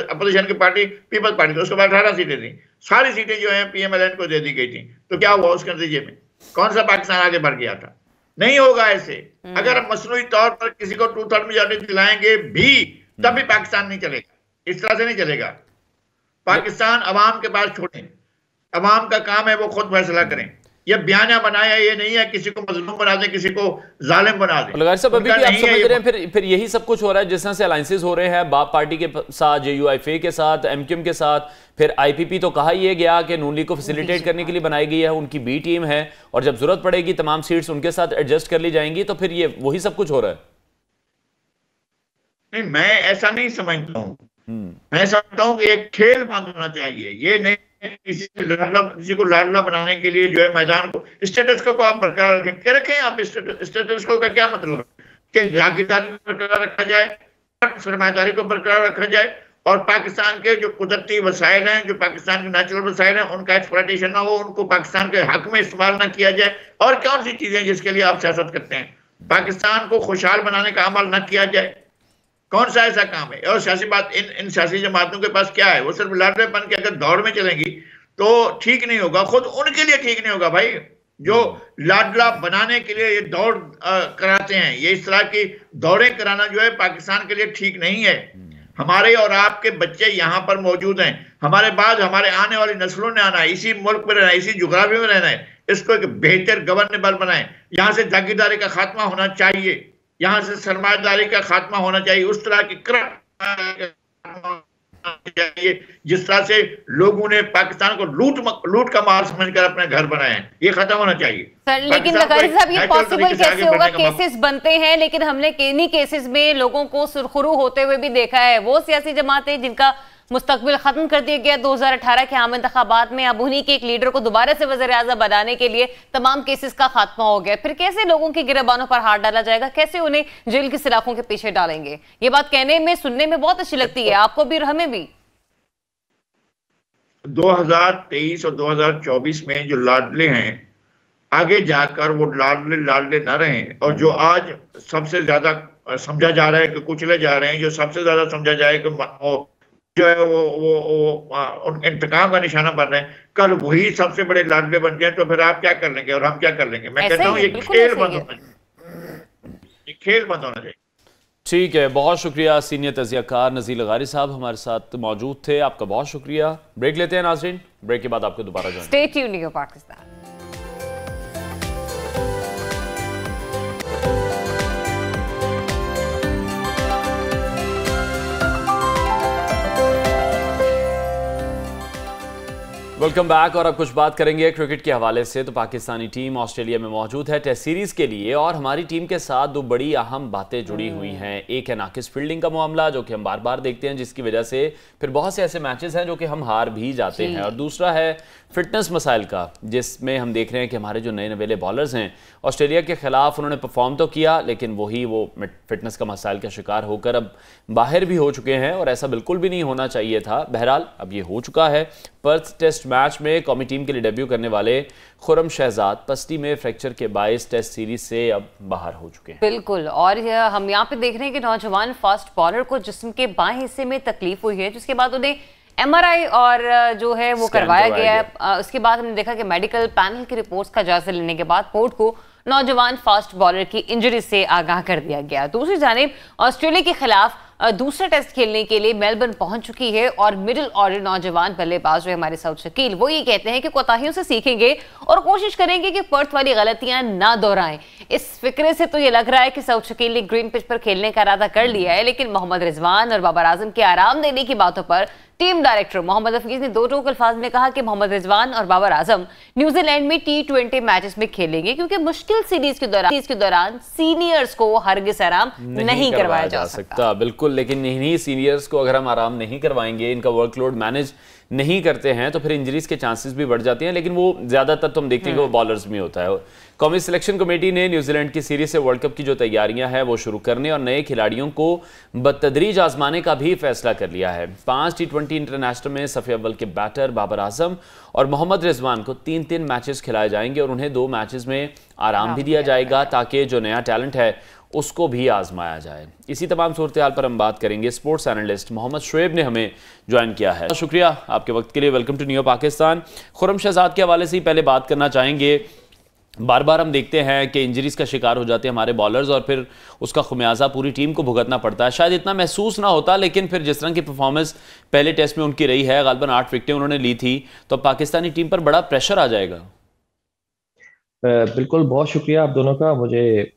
अपोजिशन की पार्टी पीपल्स पार्टी थी, उसके पास 18 सीटें थी। सारी सीटें जो है पीएमएलएन को दे दी गई थी। तो क्या हुआ उसके नतीजे में? कौन सा पाकिस्तान आगे बढ़ गया था? नहीं होगा ऐसे। अगर हम मसनूई तौर पर किसी को 2/3 मेजॉरिटी दिलाएंगे भी, तब भी पाकिस्तान नहीं चलेगा। इस तरह से नहीं चलेगा। पाकिस्तान अवाम के पास छोड़ें, अवाम का काम है वो खुद फैसला करें। ये बयाना बनाया, ये नहीं है किसी को मजलूम बना दे, किसी को जालिम बना दे। लगारी साहब, अभी भी आप समझ रहे हैं फिर यही सब कुछ हो रहा है जिस तरह से अलायंसेस हो रहे हैं बाप पार्टी के साथ, जेयूआईफे के साथ, एमक्यूएम के साथ, फिर आईपीपी तो कहा यह गया कि नून लीग को फैसिलिटेट करने के लिए बनाई गई है, उनकी बी टीम है और जब जरूरत पड़ेगी तमाम सीट्स उनके साथ एडजस्ट कर ली जाएंगी। तो फिर ये वही सब कुछ हो रहा है। नहीं, मैं ऐसा नहीं समझता हूँ। मैं समझता हूँ कि एक खेल बंद होना चाहिए। ये नहीं किसी को लाडला बनाने के लिए जो है मैदान को, स्टेटस को आप बरकरार रखें, क्या रखें आप स्टेटस को का क्या मतलब कि जागीरदारी को बरकरार रखा जाए, सरमायादारी को बरकरार रखा जाए, और पाकिस्तान के जो कुदरती वसाइल हैं, जो पाकिस्तान के नेचुरल वसाइल हैं, उनका एक्सप्लॉयटेशन ना हो, उनको पाकिस्तान के हक में इस्तेमाल ना किया जाए। और कौन सी चीजें जिसके लिए आप सियासत करते हैं? पाकिस्तान को खुशहाल बनाने का अमल न किया जाए, कौन सा ऐसा काम है? और सियासी बात, इन सियासी जमातों के पास क्या है? वो सिर्फ लाडलेपन के अगर दौड़ में चलेंगी तो ठीक नहीं होगा, खुद उनके लिए ठीक नहीं होगा भाई, जो लाडला बनाने के लिए ये दौड़ कराते हैं। ये इस तरह की दौड़ें कराना जो है पाकिस्तान के लिए ठीक नहीं है। हमारे और आपके बच्चे यहाँ पर मौजूद हैं, हमारे बाद हमारे आने वाली नस्लों ने आना है, इसी मुल्क में रहना है, इसी जुग्राफी में रहना है। इसको एक बेहतर गवर्नेबल बनाएं। यहाँ से जागीरदारी का खात्मा होना चाहिए, यहाँ से सरमायादारी का खात्मा होना चाहिए, उस तरह की चाहिए जिस तरह से लोगों ने पाकिस्तान को लूट का माल समझकर अपने घर बनाए हैं, ये खत्म होना चाहिए। सर लेकिन लकारी साहब ये पॉसिबल कैसे होगा? केसेस बनते हैं लेकिन हमने किन्हीं केसेस में लोगों को सुरखरू होते हुए भी देखा है। वो सियासी जमातें जिनका मुस्तकबिल खत्म कर दिया गया 2018 के आम इंतखाबात में, अब उन्हीं के एक लीडर को दोबारा से वज़ीर आज़म बनाने के लिए तमाम केसेस का खात्मा हो गया। फिर कैसे लोगों की गिरबानों पर हाथ डाला जाएगा? कैसे उन्हें जेल की सलाखों के पीछे डालेंगे? ये बात कहने में, सुनने में बहुत अच्छी लगती है, आपको भी और हमें भी। 2023 और 2024 में जो लाडले हैं, आगे जाकर वो लाडले न रहें। और जो आज सबसे ज्यादा समझा जा रहा है कि कुचले जा रहे हैं, जो सबसे ज्यादा समझा जाए कि जो है वो इंतकाम का निशाना बन रहे हैं, कल वही सबसे बड़े लाडले बन जाए तो फिर आप क्या कर लेंगे और हम क्या कर लेंगे? मैं कहता हूँ ये खेल बंद होना चाहिए, ये खेल बंद होना चाहिए। ठीक है, बहुत शुक्रिया सीनियर तजियाकार नज़ीर लगारी साहब हमारे साथ मौजूद थे, आपका बहुत शुक्रिया। ब्रेक लेते हैं नाज़रीन, ब्रेक के बाद आपको दोबारा जाना। Stay tuned to Pakistan. Welcome back. और अब कुछ बात करेंगे क्रिकेट के हवाले से। तो पाकिस्तानी टीम ऑस्ट्रेलिया में मौजूद है टेस्ट सीरीज के लिए, और हमारी टीम के साथ दो बड़ी अहम बातें जुड़ी हुई हैं। एक है नाकिस फील्डिंग का मामला, जो कि हम बार बार देखते हैं, जिसकी वजह से फिर बहुत से ऐसे मैचेस हैं जो कि हम हार भी जाते हैं। और दूसरा है फिटनेस मसाइल का, जिसमें हम देख रहे हैं कि हमारे जो नए नवेले बॉलर्स हैं, ऑस्ट्रेलिया के खिलाफ उन्होंने परफॉर्म तो किया, लेकिन वही वो फिटनेस का मसाइल का शिकार होकर अब बाहर भी हो चुके हैं, और ऐसा बिल्कुल भी नहीं होना चाहिए था। बहरहाल अब ये हो चुका है। पर्थ टेस्ट मैच में कौमी टीम के लिए डेब्यू करने वाले खुरम शहजाद पस्टी में फ्रैक्चर के बायस टेस्ट सीरीज से अब बाहर हो चुके हैं। बिल्कुल, और हम यहाँ पे देख रहे हैं कि नौजवान फास्ट बॉलर को जिस्म के बाएं हिस्से में तकलीफ हुई है, जिसके बाद उन्हें MRI और जो है वो करवाया गया है। उसके बाद हमने देखा कि मेडिकल पैनल की रिपोर्ट्स का जायजा लेने के बाद बोर्ड को नौजवान फास्ट बॉलर की इंजरी से आगाह कर दिया गया। दूसरी जानिब ऑस्ट्रेलिया के खिलाफ दूसरा टेस्ट खेलने के लिए मेलबर्न पहुंच चुकी है, और मिडिल ऑर्डर नौजवान बल्लेबाज जो हमारे साउथ शकील, वो ये कहते हैं कि कोताहियों से सीखेंगे और कोशिश करेंगे कि पर्थ वाली गलतियां ना दोहराएं। इस फिक्रे से तो ये लग रहा है कि साउथ शकील ने ग्रीन पिच पर खेलने का इरादा कर लिया है, लेकिन मोहम्मद रिजवान और बाबर आजम के आराम देने की बातों पर टीम डायरेक्टर मोहम्मद हफीज ने दो टोक अल्फाज में कहा कि मोहम्मद रिजवान और बाबर आजम न्यूजीलैंड में T20 मैचेस में खेलेंगे, क्योंकि मुश्किल सीरीज के दौरान सीनियर्स को हरगिज आराम नहीं करवाया जा सकता। बिल्कुल, लेकिन इन्हीं सीनियर्स को अगर हम आराम नहीं करवाएंगे, इनका वर्कलोड मैनेज नहीं करते हैं, तो फिर इंजरीज के चांसेस भी बढ़ जाते हैं। लेकिन वो ज्यादातर तो हम देखते हैं कि वो बॉलर्स में होता है। कौमी सिलेक्शन कमेटी ने न्यूजीलैंड की सीरीज से वर्ल्ड कप की जो तैयारियां हैं वो शुरू करने और नए खिलाड़ियों को बतदरीज आजमाने का भी फैसला कर लिया है। 5 T20 इंटरनेशनल में सफ़े अव्वल के बैटर बाबर आजम और मोहम्मद रिजवान को 3-3 मैचेस खिलाए जाएंगे, और उन्हें 2 मैचेस में आराम भी दिया जाएगा, ताकि जो नया टैलेंट है उसको भी आजमाया जाए। इसी तमाम सूरत हाल पर हम बात करेंगे। स्पोर्ट्स एनालिस्ट मोहम्मद शुएब ने हमें ज्वाइन किया है। शुक्रिया आपके वक्त के लिए। Welcome to new Pakistan. Khurram Shahzad के हवाले से ही पहले बात करना चाहेंगे। बार बार हम देखते हैं कि इंजरीज का शिकार हो जाते हैं हमारे बॉलर्स, और फिर उसका खुमियाजा पूरी टीम को भुगतना पड़ता है। शायद इतना महसूस ना होता, लेकिन फिर जिस तरह की परफॉर्मेंस पहले टेस्ट में उनकी रही है, गालिबन 8 विकेटें उन्होंने ली थी, तो पाकिस्तानी टीम पर बड़ा प्रेशर आ जाएगा। बिल्कुल, बहुत शुक्रिया आप दोनों का मुझे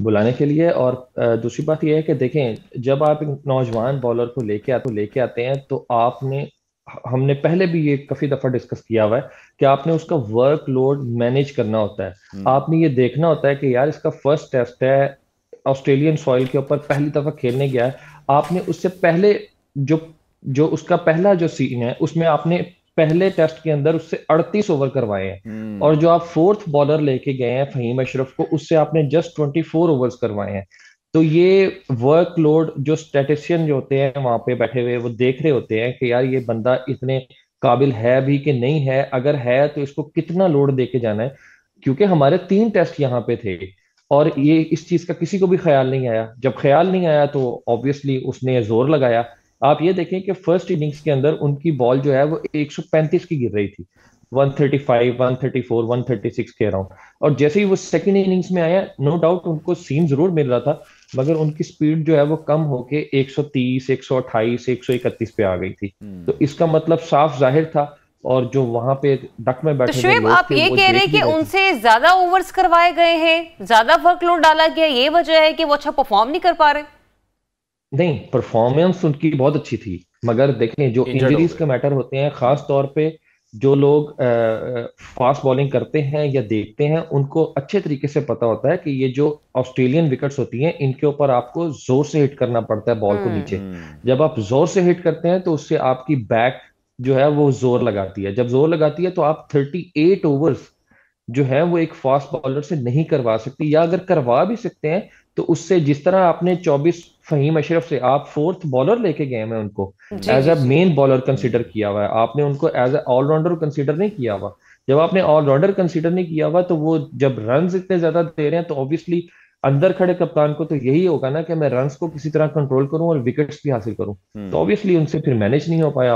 बुलाने के लिए। और दूसरी बात यह है कि देखें, जब आप एक नौजवान बॉलर को लेके आते हैं, तो हमने पहले भी ये काफ़ी दफ़ा डिस्कस किया हुआ है कि आपने उसका वर्कलोड मैनेज करना होता है। आपने ये देखना होता है कि यार इसका फर्स्ट टेस्ट है, ऑस्ट्रेलियन सॉइल के ऊपर पहली दफ़ा खेलने गया है, आपने उससे पहले जो जो उसका पहला जो सीन है उसमें आपने पहले टेस्ट के अंदर उससे 38 ओवर करवाए हैं, और जो आप फोर्थ बॉलर लेके गए हैं फहीम अशरफ को, उससे आपने जस्ट 24 ओवर्स करवाए हैं। तो ये वर्कलोड जो स्टैटिस्टिशियन जो होते हैं वहां पे बैठे हुए वो देख रहे होते हैं कि यार ये बंदा इतने काबिल है भी कि नहीं है, अगर है तो इसको कितना लोड दे के जाना है, क्योंकि हमारे 3 टेस्ट यहाँ पे थे और ये इस चीज का किसी को भी ख्याल नहीं आया। जब ख्याल नहीं आया तो ऑब्वियसली उसने जोर लगाया। आप ये देखें कि फर्स्ट इनिंग्स के अंदर उनकी बॉल जो है वो 135 की गिर रही थी, 135, 134, 136 के अराउंड। और जैसे ही वो सेकंड इनिंग्स में आया, नो डाउट उनको सीम जरूर मिल रहा था, मगर उनकी स्पीड जो है वो कम होके 130, 128, 131 पे आ गई थी। तो इसका मतलब साफ जाहिर था, और जो वहां पे डक में तो बैठे हुए शुएब, लोग आप थे ये वो कह रहे देख हैं भी कि रहे थे। उनसे ज्यादा ओवर्स करवाए गए हैं, ज्यादा वर्कलोड डाला गया, ये वजह है कि वो अच्छा परफॉर्म नहीं कर पा रहे? नहीं, परफॉर्मेंस उनकी बहुत अच्छी थी, मगर देखें जो इंजर्ड हो इंजरीज गए। के मैटर होते हैं, खास तौर पे जो लोग फास्ट बॉलिंग करते हैं या देखते हैं, उनको अच्छे तरीके से पता होता है कि ये जो ऑस्ट्रेलियन विकेट्स होती हैं इनके ऊपर आपको जोर से हिट करना पड़ता है बॉल को नीचे। जब आप जोर से हिट करते हैं तो उससे आपकी बैक जो है वो जोर लगाती है, जब जोर लगाती है तो आप 38 ओवर्स जो है वो एक फास्ट बॉलर से नहीं करवा सकती, या अगर करवा भी सकते हैं तो उससे जिस तरह आपने 24 फहीम अशरफ से आप फोर्थ बॉलर लेके गए हैं उनको जी एज जी अ जी। मेन बॉलर कंसीडर किया हुआ है, आपने उनको एज अ ऑलराउंडर कंसीडर नहीं किया हुआ। जब आपने ऑलराउंडर कंसीडर नहीं किया हुआ तो वो जब रन इतने ज्यादा दे रहे हैं तो ऑब्वियसली अंदर खड़े कप्तान को तो यही होगा ना कि मैं रन्स को किसी तरह कंट्रोल करूं और विकेट्स भी हासिल करूं। तो ऑब्वियसली उनसे फिर मैनेज नहीं हो पाया।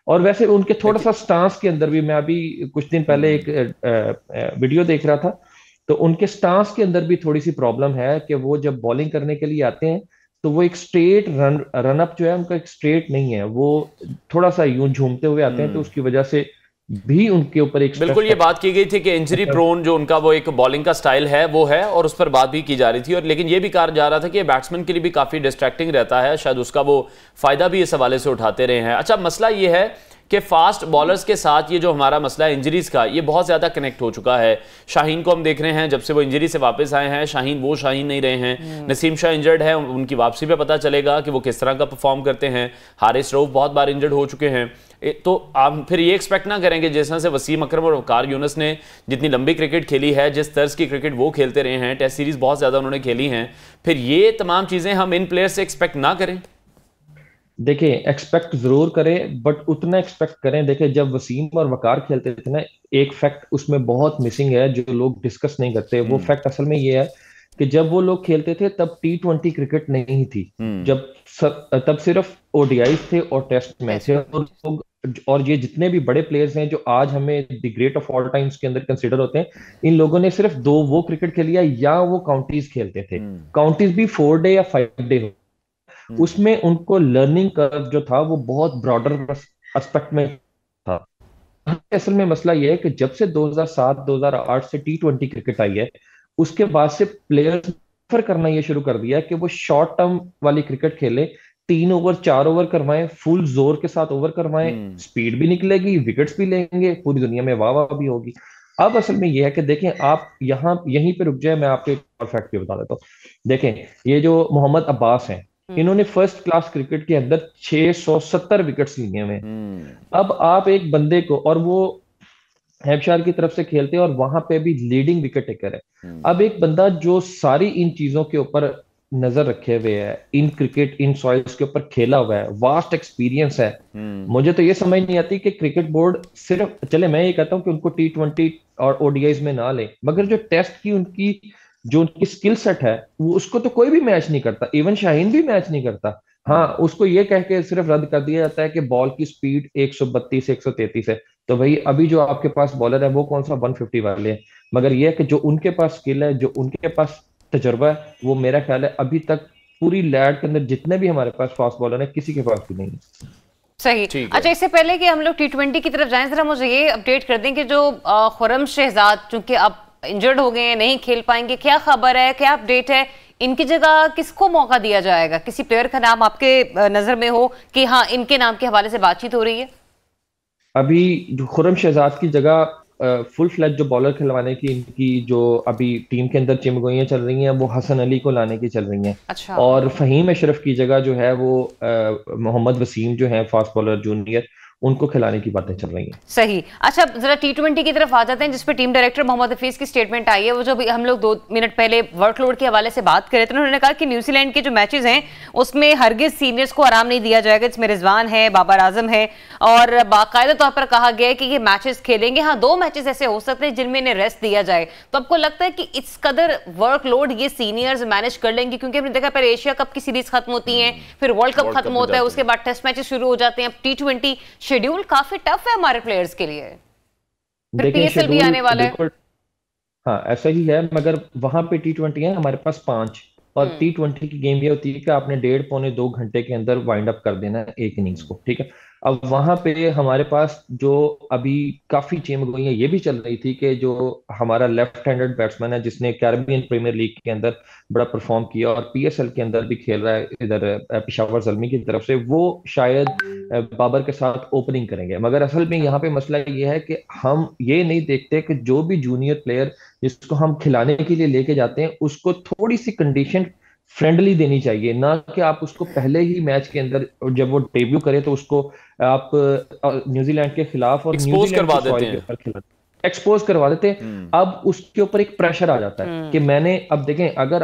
और वैसे उनके थोड़ा सा स्टांस के अंदर भी, मैं अभी कुछ दिन पहले एक वीडियो देख रहा था, तो उनके स्टांस के अंदर भी थोड़ी सी प्रॉब्लम है कि वो जब बॉलिंग करने के लिए आते हैं तो वो एक स्ट्रेट रन अप जो है उनका एक स्ट्रेट नहीं है, वो थोड़ा सा यूं झूमते हुए आते हैं, तो उसकी वजह से भी उनके ऊपर एक बिल्कुल, ये बात की गई थी कि इंजरी स्ट्रेस। प्रोन जो उनका वो एक बॉलिंग का स्टाइल है वो है, और उस पर बात भी की जा रही थी, और लेकिन ये भी कहा जा रहा था कि बैट्समैन के लिए भी काफी डिस्ट्रैक्टिंग रहता है, शायद उसका वो फायदा भी इस हवाले से उठाते रहे हैं। अच्छा, मसला ये है कि फास्ट बॉलर्स के साथ ये जो हमारा मसला है इंजरीज का, ये बहुत ज्यादा कनेक्ट हो चुका है। शाहीन को हम देख रहे हैं, जब से वो इंजरी से वापस आए हैं शाहीन वो शाहीन नहीं रहे हैं। नसीम शाह इंजर्ड है, उनकी वापसी पे पता चलेगा कि वो किस तरह का परफॉर्म करते हैं। हारिस रऊफ बहुत बार इंजर्ड हो चुके हैं। तो आप फिर ये एक्सपेक्ट ना करेंगे जिस तरह से वसीम अकरम और वकार यूनुस ने जितनी लंबी क्रिकेट खेली है, जिस तर्ज की क्रिकेट वो खेलते रहे हैं, टेस्ट सीरीज बहुत ज्यादा उन्होंने खेली हैं, फिर ये तमाम चीजें हम इन प्लेयर से एक्सपेक्ट ना करें। देखिए, एक्सपेक्ट जरूर करें, बट उतना एक्सपेक्ट करें। देखिए, जब वसीम और वकार खेलते थे ना, एक फैक्ट उसमें बहुत मिसिंग है जो लोग डिस्कस नहीं करते। वो फैक्ट असल में ये है कि जब वो लोग खेलते थे तब T20 क्रिकेट नहीं थी, तब सिर्फ ओडीआईज थे और टेस्ट मैच थे, और ये जितने भी बड़े प्लेयर्स हैं जो आज हमें the great of all times के अंदर कंसिडर होते हैं, इन लोगों ने सिर्फ 2 वो क्रिकेट खेली है, या वो काउंटीज खेलते थे। काउंटीज भी 4 डे या 5 डे, उसमें उनको लर्निंग कर्व जो था वो बहुत ब्रॉडर एस्पेक्ट में था। असल में मसला यह है कि जब से 2007-2008 से T20 क्रिकेट आई है, उसके बाद से प्लेयर्स प्रेफर करना ये शुरू कर दिया है कि वो शॉर्ट टर्म वाली क्रिकेट खेले, 3 ओवर 4 ओवर करवाएं, फुल जोर के साथ ओवर करवाएं, स्पीड भी निकलेगी, विकेट्स भी लेंगे, पूरी दुनिया में वाह वाह भी होगी। अब असल में यह है कि देखें, आप यहीं पे रुक जाए, मैं आपको एक और फैक्ट भी बता देता हूँ। देखें, ये जो मोहम्मद अब्बास हैं, इन्होंने फर्स्ट क्लास क्रिकेट के अंदर 670 विकेट्स लिए हुए हैं। अब आप एक बंदे को, और वो हैम्पशायर की तरफ से खेलते हैं और वहां पे भी लीडिंग विकेट टेकर है। अब एक बंदा जो सारी इन चीजों के ऊपर नजर रखे हुए है, इन क्रिकेट इन सॉइल्स के ऊपर खेला हुआ है, वास्ट एक्सपीरियंस है, मुझे तो ये समझ नहीं आती कि क्रिकेट बोर्ड सिर्फ, चले मैं ये कहता हूँ कि उनको T20 और ओडीआईज में ना ले, मगर जो टेस्ट की उनकी स्किल सेट है वो, उसको तो कोई भी मैच नहीं करता, इवन शाहीन भी मैच नहीं करता। हाँ, उसको ये कह के सिर्फ रद्द कर दिया जाता है कि बॉल की स्पीड 132 133 है। तो भाई अभी जो आपके पास बॉलर है वो कौन सा 150 वाले हैं, मगर ये है कि जो उनके पास स्किल है, जो उनके पास तजर्बा है, वो मेरा ख्याल है अभी तक पूरी लैड के अंदर जितने भी हमारे पास फास्ट बॉलर है किसी के पास भी नहीं है। सही। अच्छा, इससे पहले कि हम लोग T20 की तरफ जाएं, जरा मुझे ये अपडेट कर दें कि जो खुर्रम शहजाद, चूंकि अब इंजर्ड हो गए हैं, नहीं खेल पाएंगे, क्या खबर है, क्या अपडेट है, इनकी जगह किसको मौका दिया जाएगा? किसी प्लेयर का नाम आपके नजर में हो कि हाँ इनके नाम के हवाले से बातचीत हो रही है? अभी खुर्रम शहजाद की जगह फुल फ्लैज जो बॉलर खिलवाने की इनकी जो अभी टीम के अंदर चिमगोइयां चल रही हैं वो हसन अली को लाने की चल रही हैं। अच्छा। और फहीम अशरफ की जगह जो है वो मोहम्मद वसीम जो है फास्ट बॉलर जूनियर, उनको खिलाने की बातें चल रही हैं। सही। अच्छा, जरा T20 की तरफ आ जाते हैं, जिसपे टीम डायरेक्टर मोहम्मद हफीज की स्टेटमेंट आई है। वो जो हम लोग 2 मिनट पहले वर्कलोड के हवाले से बात कर रहे थे, उन्होंने कहा कि न्यूजीलैंड के जो मैचेस हैं उसमें हरगिज सीनियर्स को आराम नहीं दिया जाएगा। इसमें रिजवान है, बाबर आजम है, और बाकायदा तौर पर कहा गया है कि ये मैचेस खेलेंगे। हाँ, 2 मैचेस ऐसे हो सकते हैं जिनमें इन्हें रेस्ट दिया जाए। तो आपको लगता है कि इस कदर वर्कलोड ये सीनियर्स मैनेज कर लेंगे? क्योंकि हमने देखा पहले एशिया कप की सीरीज खत्म होती है, फिर वर्ल्ड कप खत्म होता है, उसके बाद टेस्ट मैचेस शुरू हो जाते हैं। अब T20 शेड्यूल काफी टफ है हमारे प्लेयर्स के लिए, फिर देखिए PSL भी आने वाला है। हाँ ऐसा ही है, मगर वहां पे T20 है, हमारे पास 5, और T20 की गेम ये होती है कि आपने 1.5-2 घंटे के अंदर वाइंड अप कर देना है एक इनिंग्स को, ठीक है। अब वहां पे हमारे पास जो अभी काफी चेमगोइयां ये भी चल रही थी कि जो हमारा लेफ्ट हैंडेड बैट्समैन है जिसने कैरेबियन प्रीमियर लीग के अंदर बड़ा परफॉर्म किया और PSL के अंदर भी खेल रहा है इधर पेशावर ज़ल्मी की तरफ से, वो शायद बाबर के साथ ओपनिंग करेंगे। मगर असल में यहाँ पे मसला ये है कि हम ये नहीं देखते कि जो भी जूनियर प्लेयर जिसको हम खिलाने के लिए लेके जाते हैं उसको थोड़ी सी कंडीशन फ्रेंडली देनी चाहिए, ना कि आप उसको पहले ही मैच के अंदर जब वो डेब्यू करे तो उसको आप न्यूजीलैंड के खिलाफ और एक्सपोज करवा देते हैं, एक्सपोज करवा देते हैं। अब उसके ऊपर एक प्रेशर आ जाता है कि मैंने, अब देखें, अगर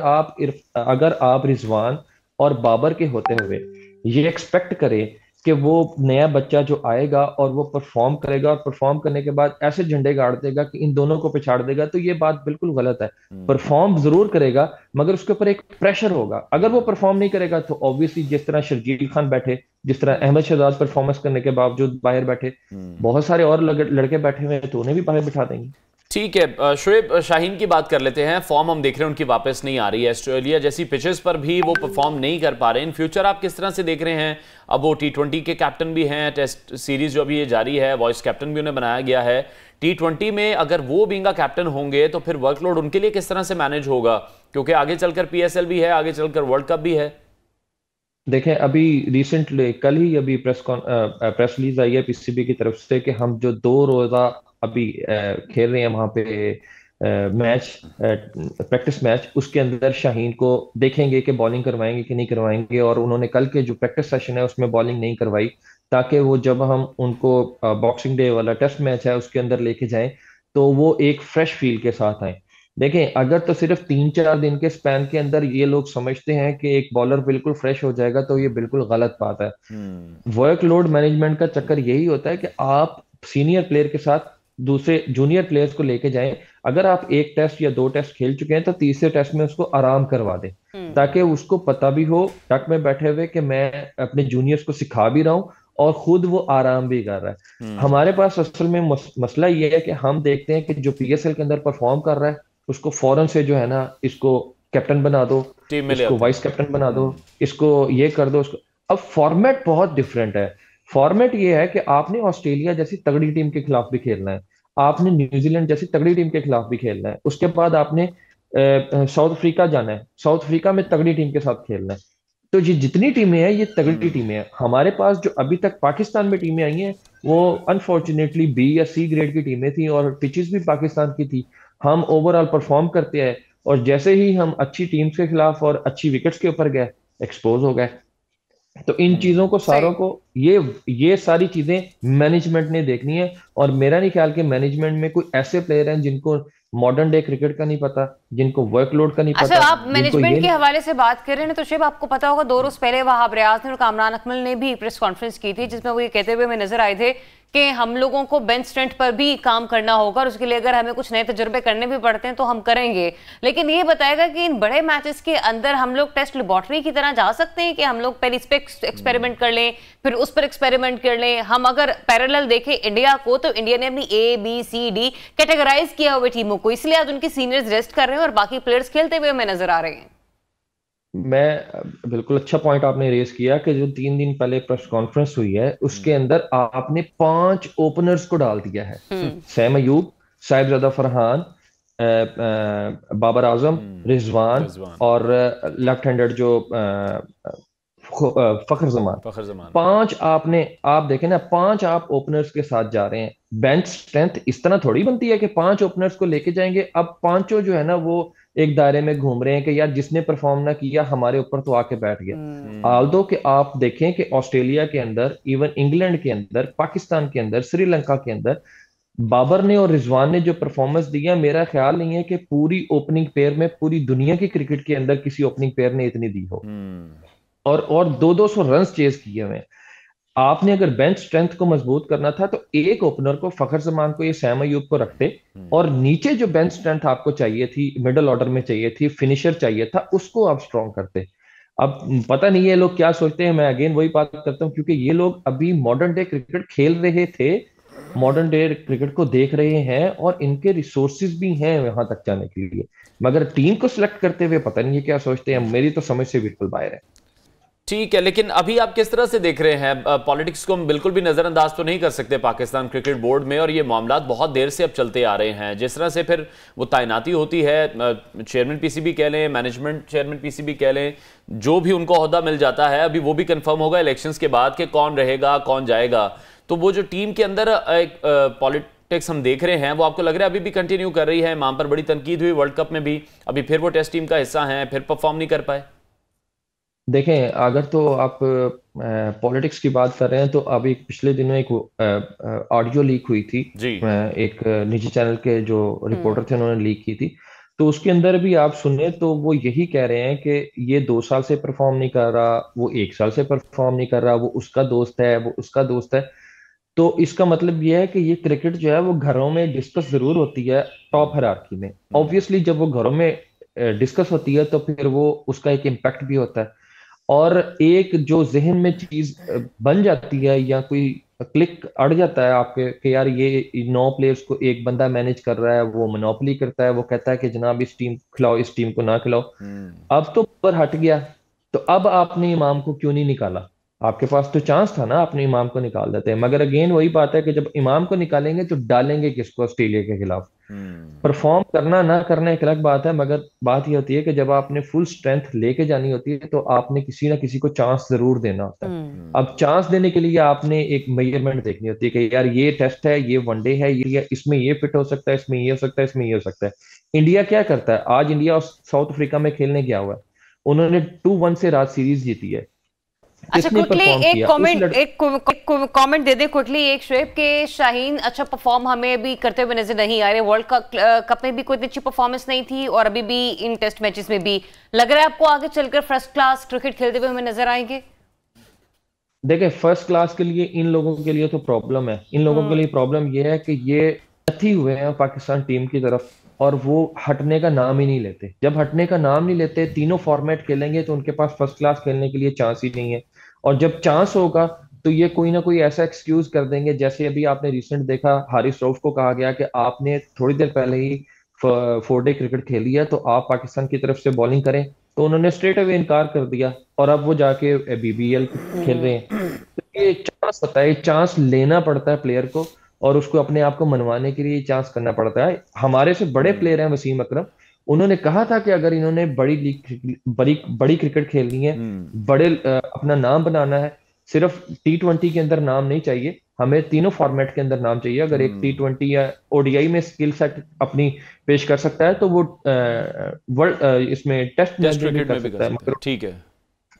आप रिजवान और बाबर के होते हुए ये एक्सपेक्ट करें कि वो नया बच्चा जो आएगा और वो परफॉर्म करेगा और परफॉर्म करने के बाद ऐसे झंडे गाड़ देगा कि इन दोनों को पिछाड़ देगा, तो ये बात बिल्कुल गलत है। परफॉर्म जरूर करेगा मगर उसके ऊपर एक प्रेशर होगा। अगर वो परफॉर्म नहीं करेगा तो ऑब्वियसली जिस तरह शर्जील खान बैठे, जिस तरह अहमद शहजाद परफॉर्मेंस करने के बावजूद बाहर बैठे, बहुत सारे और लड़के बैठे हुए हैं तो उन्हें भी बाहर बिठा देंगे। ठीक है, शुएब शाहीन की बात कर लेते हैं। फॉर्म हम देख रहे हैं उनकी वापस नहीं आ रही है, ऑस्ट्रेलिया जैसी पिचेस पर भी वो परफॉर्म नहीं कर पा रहे। इन फ्यूचर आप किस तरह से देख रहे हैं? अब वो T20 के कैप्टन भी हैं, टेस्ट सीरीज जो अभी ये जारी है वाइस कैप्टन भी उन्हें बनाया गया है। T20 में अगर वो बीइंग कैप्टन होंगे तो फिर वर्कलोड उनके लिए किस तरह से मैनेज होगा? क्योंकि आगे चलकर PSL भी है, आगे चलकर वर्ल्ड कप भी है। देखें, अभी रिसेंटली कल ही अभी प्रेस रिलीज आई है PCB की तरफ से कि हम जो 2 रोजा अभी खेल रहे हैं वहां पे मैच, प्रैक्टिस मैच, उसके अंदर शाहीन को देखेंगे कि बॉलिंग करवाएंगे कि नहीं करवाएंगे। और उन्होंने कल के जो प्रैक्टिस सेशन है उसमें बॉलिंग नहीं करवाई, ताकि वो जब हम उनको बॉक्सिंग डे वाला टेस्ट मैच है उसके अंदर लेके जाएं तो वो एक फ्रेश फील के साथ आए। देखें, अगर तो सिर्फ 3-4 दिन के स्पैन के अंदर ये लोग समझते हैं कि एक बॉलर बिल्कुल फ्रेश हो जाएगा तो ये बिल्कुल गलत बात है। वर्कलोड मैनेजमेंट का चक्कर यही होता है कि आप सीनियर प्लेयर के साथ दूसरे जूनियर प्लेयर्स को लेके जाएं। अगर आप 1 टेस्ट या 2 टेस्ट खेल चुके हैं तो तीसरे टेस्ट में उसको आराम करवा दें, ताकि उसको पता भी हो टक में बैठे हुए कि मैं अपने जूनियर्स को सिखा भी रहा हूँ और खुद वो आराम भी कर रहा है। हमारे पास असल में मसला ये है कि हम देखते हैं कि जो PSL के अंदर परफॉर्म कर रहा है उसको फौरन से जो है ना, इसको कैप्टन बना दो, इसको वाइस कैप्टन बना दो, इसको ये कर दो, उसको। अब फॉर्मेट बहुत डिफरेंट है। फॉर्मेट ये है कि आपने ऑस्ट्रेलिया जैसी तगड़ी टीम के खिलाफ भी खेलना है, आपने न्यूजीलैंड जैसी तगड़ी टीम के खिलाफ भी खेलना है, उसके बाद आपने साउथ अफ्रीका जाना है, साउथ अफ्रीका में तगड़ी टीम के साथ खेलना है। तो ये जितनी टीमें हैं ये तगड़ी टीमें हैं। हमारे पास जो अभी तक पाकिस्तान में टीमें आई हैं वो अनफॉर्चुनेटली B या C ग्रेड की टीमें थी और पिचेस भी पाकिस्तान की थी। हम ओवरऑल परफॉर्म करते हैं और जैसे ही हम अच्छी टीम्स के खिलाफ और अच्छी विकेट्स के ऊपर गए, एक्सपोज हो गए। तो इन चीजों को सारों को ये सारी चीजें मैनेजमेंट ने देखनी है। और मेरा नहीं ख्याल कि मैनेजमेंट में कोई ऐसे प्लेयर हैं जिनको मॉडर्न डे क्रिकेट का नहीं पता, जिनको वर्कलोड का नहीं पता। अच्छा, आप मैनेजमेंट के हवाले से बात कर रहे हैं तो शिव, आपको पता होगा 2 रोज पहले वहाब रियाज ने और कामरान अकमल ने भी प्रेस कॉन्फ्रेंस की थी जिसमें वो ये कहते हुए हमें नजर आए थे कि हम लोगों को बेंच स्ट्रेंथ पर भी काम करना होगा और उसके लिए अगर हमें कुछ नए तजुर्बे करने भी पड़ते हैं तो हम करेंगे। लेकिन ये बताएगा कि इन बड़े मैचेस के अंदर हम लोग टेस्ट लेबोरेटरी की तरह जा सकते हैं कि हम लोग पहले इस पे एक्सपेरिमेंट कर लें, फिर उस पर एक्सपेरिमेंट कर लें। हम अगर पैरेलल देखें इंडिया को तो इंडिया ने अपनी A, B, C, D categorize किया हुए टीमों को, इसलिए आज उनके सीनियर्स रेस्ट कर रहे हैं और बाकी प्लेयर्स खेलते हुए हमें नजर आ रहे हैं। मैं बिल्कुल अच्छा पॉइंट आपने रेज किया कि जो 3 दिन पहले प्रेस कॉन्फ्रेंस हुई है उसके अंदर आपने 5 ओपनर्स को डाल दिया है। सैम अयूब, साहिबजादा फरहान, बाबर आजम, रिजवान और लेफ्ट हैंडेड जो फखर जमान। 5 आप देखें ना, 5 आप ओपनर्स के साथ जा रहे हैं। बेंच स्ट्रेंथ इस तरह थोड़ी बनती है कि 5 ओपनर्स को लेके जाएंगे। अब पांचों जो है ना वो एक दायरे में घूम रहे हैं कि यार जिसने परफॉर्म ना किया हमारे ऊपर तो आके बैठ गया। आल्दो कि आप देखें कि ऑस्ट्रेलिया के अंदर, इवन इंग्लैंड के अंदर, पाकिस्तान के अंदर, श्रीलंका के अंदर बाबर ने और रिजवान ने जो परफॉर्मेंस दिया, मेरा ख्याल नहीं है कि पूरी ओपनिंग पेयर में, पूरी दुनिया की क्रिकेट के अंदर किसी ओपनिंग पेयर ने इतनी दी हो। और 200 रन चेज किए हुए। आपने अगर बेंच स्ट्रेंथ को मजबूत करना था तो एक ओपनर को, फखर जमान को, ये सैम अयूब को रखते, और नीचे जो बेंच स्ट्रेंथ आपको चाहिए थी, मिडिल ऑर्डर में चाहिए थी, फिनिशर चाहिए था, उसको आप स्ट्रॉन्ग करते। अब पता नहीं ये लोग क्या सोचते हैं। मैं अगेन वही बात करता हूँ, क्योंकि ये लोग अभी मॉडर्न डे क्रिकेट खेल रहे थे, मॉडर्न डे क्रिकेट को देख रहे हैं, और इनके रिसोर्सेज भी हैं वहां तक जाने के लिए, मगर टीम को सिलेक्ट करते हुए पता नहीं है क्या सोचते हैं। मेरी तो समझ से बिल्कुल बाहर है। ठीक है, लेकिन अभी आप किस तरह से देख रहे हैं पॉलिटिक्स को? हम बिल्कुल भी नजरअंदाज तो नहीं कर सकते पाकिस्तान क्रिकेट बोर्ड में, और ये मामला बहुत देर से अब चलते आ रहे हैं। जिस तरह से फिर वो तैनाती होती है, चेयरमैन पीसीबी कह लें, मैनेजमेंट चेयरमैन पीसीबी कह लें, जो भी उनको ओहदा मिल जाता है, अभी वो भी कंफर्म होगा इलेक्शंस के बाद कि कौन रहेगा कौन जाएगा। तो वो जो टीम के अंदर एक पॉलिटिक्स हम देख रहे हैं, वो आपको लग रहा है अभी भी कंटिन्यू कर रही है? इमाम पर बड़ी तनकीद हुई वर्ल्ड कप में भी, अभी फिर वो टेस्ट टीम का हिस्सा हैं, फिर परफॉर्म नहीं कर पाए। देखें, अगर तो आप पॉलिटिक्स की बात कर रहे हैं तो अभी पिछले दिनों एक ऑडियो लीक हुई थी जी। एक निजी चैनल के जो रिपोर्टर थे उन्होंने लीक की थी। तो उसके अंदर भी आप सुने तो वो यही कह रहे हैं कि ये 2 साल से परफॉर्म नहीं कर रहा, वो 1 साल से परफॉर्म नहीं कर रहा, वो उसका दोस्त है, वो उसका दोस्त है। तो इसका मतलब ये है कि ये क्रिकेट जो है वो घरों में डिस्कस जरूर होती है, टॉप हायरार्की में। ऑब्वियसली जब वो घरों में डिस्कस होती है तो फिर वो उसका एक इम्पैक्ट भी होता है, और एक जो जहन में चीज बन जाती है या कोई क्लिक अड़ जाता है आपके कि यार ये 9 प्लेयर्स को एक बंदा मैनेज कर रहा है, वो मोनोपोली करता है, वो कहता है कि जनाब इस टीम को खिलाओ, इस टीम को ना खिलाओ। अब तो पर हट गया, तो अब आपने इमाम को क्यों नहीं निकाला? आपके पास तो चांस था ना, अपने इमाम को निकाल देते हैं। मगर अगेन वही बात है कि जब इमाम को निकालेंगे तो डालेंगे किसको ऑस्ट्रेलिया के खिलाफ? परफॉर्म करना ना करना एक अलग बात है, मगर बात ये होती है कि जब आपने फुल स्ट्रेंथ लेके जानी होती है तो आपने किसी ना किसी को चांस जरूर देना होता है। अब चांस देने के लिए आपने एक मेजरमेंट देखनी होती है कि यार ये टेस्ट है, ये वनडे है, ये इसमें ये फिट हो सकता है, इसमें ये हो सकता है, इसमें ये हो सकता है। इंडिया क्या करता है? आज इंडिया और साउथ अफ्रीका में खेलने गया हुआ है, उन्होंने 2-1 से रात सीरीज जीती है। अच्छा, क्विकली एक कमेंट दे दे क्विकली एक शुएब के शाहीन अच्छा परफॉर्म हमें अभी करते हुए नजर नहीं आ रहे। वर्ल्ड कप में भी कोई अच्छी परफॉर्मेंस नहीं थी, और अभी भी इन टेस्ट मैचेस में भी लग रहा है आपको आगे चलकर फर्स्ट क्लास क्रिकेट खेलते हुए हमें नजर आएंगे। देखिए, फर्स्ट क्लास के लिए इन लोगों के लिए तो प्रॉब्लम है। इन लोगों के लिए प्रॉब्लम यह है कि ये अथी हुए हैं पाकिस्तान टीम की तरफ, और वो हटने का नाम ही नहीं लेते। जब हटने का नाम नहीं लेते, तीनों फॉर्मेट खेलेंगे तो उनके पास फर्स्ट क्लास खेलने के लिए चांस ही नहीं है। और जब चांस होगा तो ये कोई ना कोई ऐसा एक्सक्यूज कर देंगे, जैसे अभी आपने रिसेंट देखा, हारिस रऊफ को कहा गया कि आपने थोड़ी देर पहले ही 4 डे क्रिकेट खेली है तो आप पाकिस्तान की तरफ से बॉलिंग करें, तो उन्होंने स्ट्रेट अवे इनकार कर दिया, और अब वो जाके BBL खेल रहे हैं। तो ये चांस होता है, चांस लेना पड़ता है प्लेयर को, और उसको अपने आप को मनवाने के लिए चांस करना पड़ता है। हमारे से बड़े प्लेयर हैं वसीम अकरम, उन्होंने कहा था कि अगर इन्होंने बड़ी क्रिकेट खेलनी है, बड़े अपना नाम बनाना है, सिर्फ T20 के अंदर नाम नहीं चाहिए, हमें तीनों फॉर्मेट के अंदर नाम चाहिए। अगर एक T20 या ODI में स्किल सेट अपनी पेश कर सकता है तो वो वर्ल्ड इसमें टेस्ट क्रिकेट में कर सकता है। ठीक है,